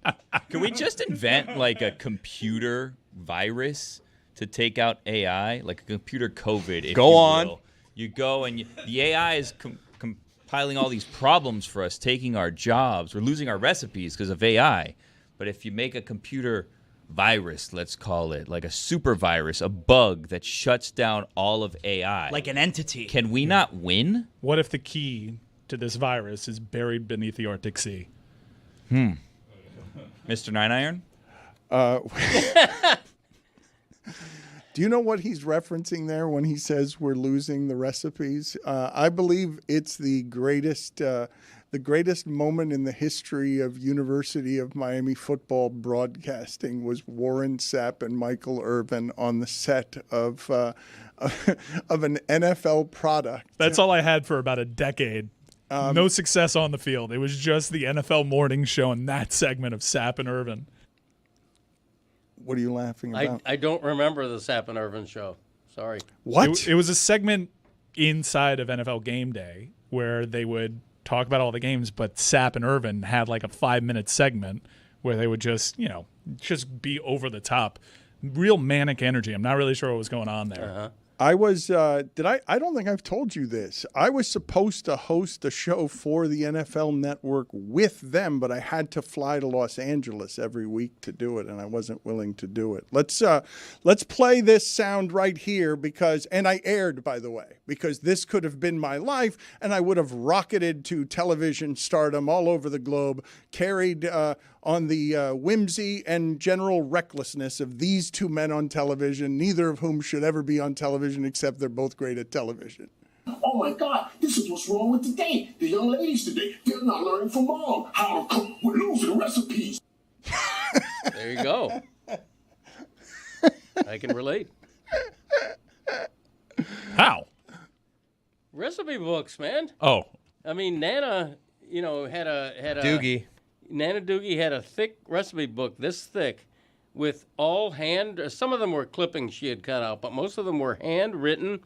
Can we just invent like a computer virus to take out AI, like a computer COVID? If Go you on. will. You go and the AI is compiling all these problems for us, taking our jobs. We're losing our recipes because of AI. But if you make a computer virus, let's call it, like a super virus, a bug that shuts down all of AI. Like an entity. Can we not win? What if the key to this virus is buried beneath the Arctic Sea? Mr. Nine Iron? Do you know what he's referencing there when he says we're losing the recipes? I believe it's the greatest moment in the history of University of Miami football broadcasting was Warren Sapp and Michael Irvin on the set of an NFL product. That's all I had for about a decade. No success on the field. It was just the NFL morning show and that segment of Sapp and Irvin. What are you laughing about? I don't remember the Sapp and Irvin show. Sorry. What? It was a segment inside of NFL Game Day where they would talk about all the games, but Sapp and Irvin had like a 5-minute segment where they would just be over the top. Real manic energy. I'm not really sure what was going on there. Uh-huh. I was, I don't think I've told you this. I was supposed to host a show for the NFL Network with them, but I had to fly to Los Angeles every week to do it, and I wasn't willing to do it. Let's play this sound right here and I aired, by the way, because this could have been my life, and I would have rocketed to television stardom all over the globe, carried on the whimsy and general recklessness of these two men on television, neither of whom should ever be on television except they're both great at television. Oh my God, this is what's wrong with today. The young ladies today, they're not learning from mom how to cook. We're losing recipes. There you go. I can relate. How? Recipe books, man. Oh. I mean, Nana, had a Doogie. Nana Doogie had a thick recipe book, this thick, with all some of them were clippings she had cut out, but most of them were handwritten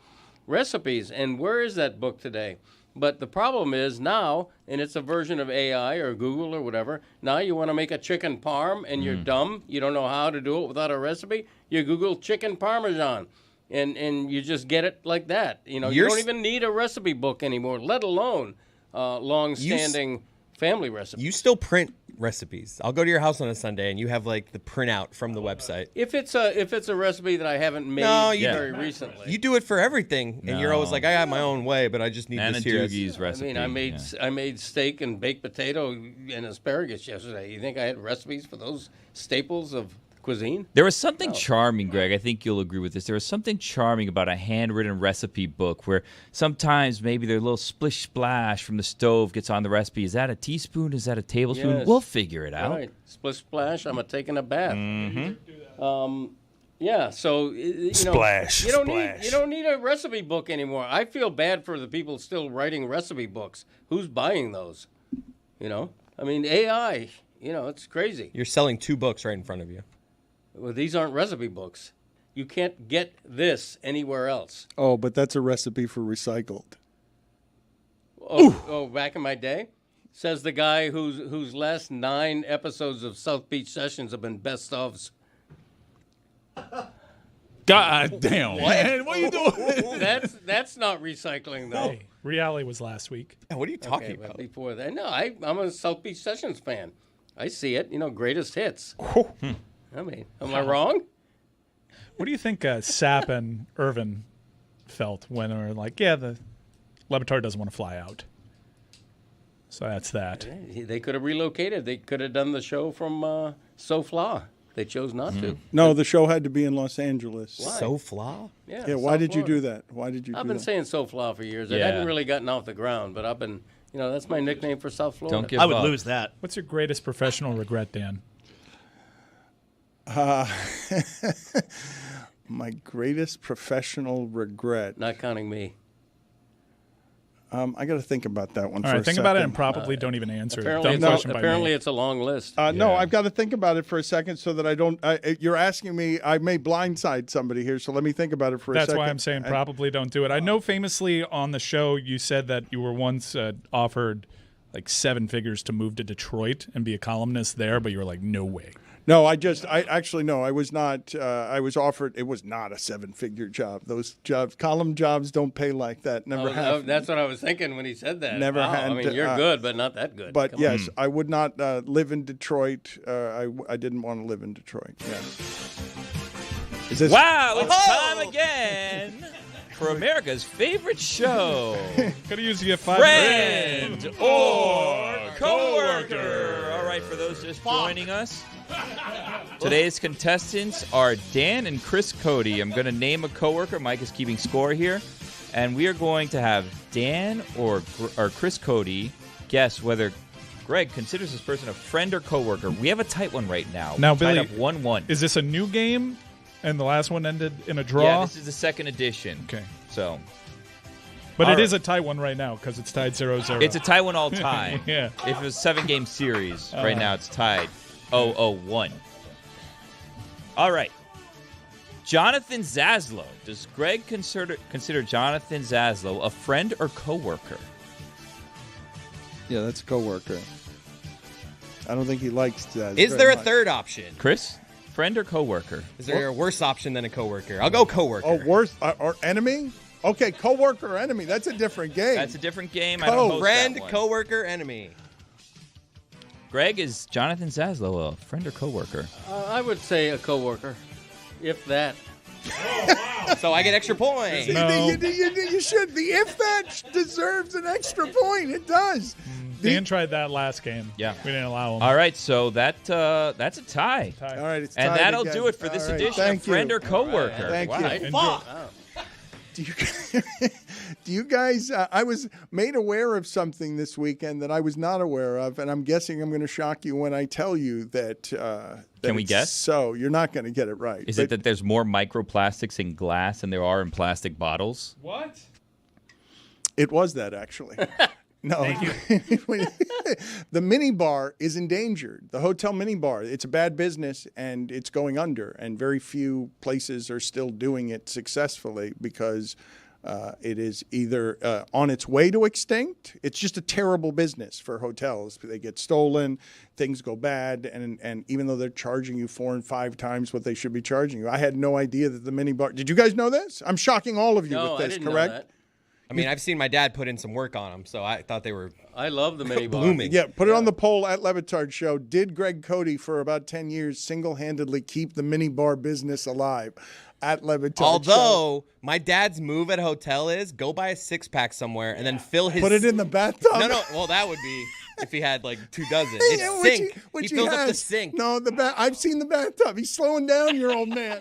recipes. And where is that book today? But the problem is now, and it's a version of AI or Google or whatever, now you want to make a chicken parm and you're dumb, you don't know how to do it without a recipe, you Google chicken parmesan. And you just get it like that. You don't even need a recipe book anymore, let alone long-standing family recipes. You still print recipes. I'll go to your house on a Sunday and you have like the printout from the website. If it's a recipe that I haven't made very recently. You do it for everything, and you're always like, I have my own way, but I just need Nana this here. Doogie's recipe. I mean, I made steak and baked potato and asparagus yesterday. You think I had recipes for those staples of cuisine? There was something charming, Greg. I think you'll agree with this. There was something charming about a handwritten recipe book where sometimes maybe their little splish splash from the stove gets on the recipe. Is that a teaspoon? Is that a tablespoon? Yes. We'll figure it out. Right. Splish splash. I'm taking a bath. Mm-hmm. Yeah. So Splash. You don't need a recipe book anymore. I feel bad for the people still writing recipe books. Who's buying those? I mean, AI. It's crazy. You're selling 2 books right in front of you. Well, these aren't recipe books. You can't get this anywhere else. Oh, but that's a recipe for recycled. Oh, back in my day? Says the guy whose last 9 episodes of South Beach Sessions have been best ofs. God damn, man. What are you doing? That's not recycling, though. Hey, reality was last week. What are you talking about? Before that, no, I'm a South Beach Sessions fan. I see it. Greatest hits. I mean, am I wrong? What do you think Sapp and Irvin felt when they were like, the Le Batard doesn't want to fly out? So that's that. They could have relocated. They could have done the show from SoFla. They chose not to. No, the show had to be in Los Angeles. Why? SoFla? Yeah. Why did you SoFla. do that? Why did you I've do been that? saying SoFla for years. It hadn't really gotten off the ground, but I've been, that's my nickname for South Florida. Don't give I would up. lose that. What's your greatest professional regret, Dan? My greatest professional regret. Not counting me. I got to think about that one All for right, a think second. about it and probably don't even answer it. Apparently, Dumb question by me. it's a long list. No, I've got to think about it for a second so that I don't. You're asking me. I may blindside somebody here, so let me think about it for a second. That's why I'm saying probably don't do it. I know famously on the show you said that you were once offered like 7 figures to move to Detroit and be a columnist there, but you were like, no way. No, I was not. I was offered. It was not a 7-figure job. Those jobs, column jobs, don't pay like that. Never have. That's what I was thinking when he said that. Never wow, had. I mean, you're good, but not that good. But Come yes, on. I would not live in Detroit. I didn't want to live in Detroit. Yes. Is this? Wow, it's time again for America's favorite show. Could have used you a 5 Friend or Coworker. All right, for those those just joining us, today's contestants are Dan and Chris Cody. I'm going to name a coworker. Mike is keeping score here. And we are going to have Dan or Chris Cody guess whether Greg considers this person a friend or coworker. We have a tight one right now. Now, Tied Billy, up 1-1. Is this a new game? And the last one ended in a draw? Yeah, this is the second edition. Okay. So. But it is a tie one right now because it's tied 0-0. It's a tie one all time. Yeah. If it was a 7-game series, right now it's tied 0-0-1. All right. Jonathan Zaslow. Does Greg consider Jonathan Zaslow a friend or coworker? Yeah, that's a coworker. I don't think he likes that. Is there a third option? Chris? Friend or coworker? Is there a worse option than a coworker? I'll go coworker. Oh, worse or enemy? Okay, coworker or enemy. That's a different game. That's a different game. I don't host Friend, that one. coworker, enemy. Greg, is Jonathan Zaslow a friend or coworker? I would say a coworker, if that. So I get extra points. No. You should. The if that deserves an extra point. It does. Dan tried that last game. Yeah. We didn't allow him. All right, so that's a tie. All right, it's and tied that'll again. do it for this All right, edition thank of Friend you. or Coworker. Thank Wow. you. Fuck. Do you guys, I was made aware of something this weekend that I was not aware of, and I'm guessing I'm going to shock you when I tell you that. Can we it's guess? So you're not going to get it right. Is it that there's more microplastics in glass than there are in plastic bottles? What? It was that, actually. No. The mini bar is endangered. The hotel mini bar. It's a bad business, and it's going under. And very few places are still doing it successfully because it is either on its way to extinct. It's just a terrible business for hotels. They get stolen, things go bad, and even though they're charging you 4 and 5 times what they should be charging you. I had no idea that the mini bar. Did you guys know this? I'm shocking all of you No, with I this, didn't correct? know that. I mean, I've seen my dad put in some work on them, so I thought they were. I love the mini bar. blooming. Yeah, put it on the poll at Le Batard Show. Did Greg Cody, for about 10 years, single-handedly keep the mini bar business alive? At Le Batard Show. Although my dad's move at a hotel is go buy a 6-pack somewhere and then fill his. Put it in the bathtub. No. Well, that would be if he had like 2 dozen. Yeah, It's which sink. which he fills up the has. sink. No, I've seen the bathtub. He's slowing down, your old man.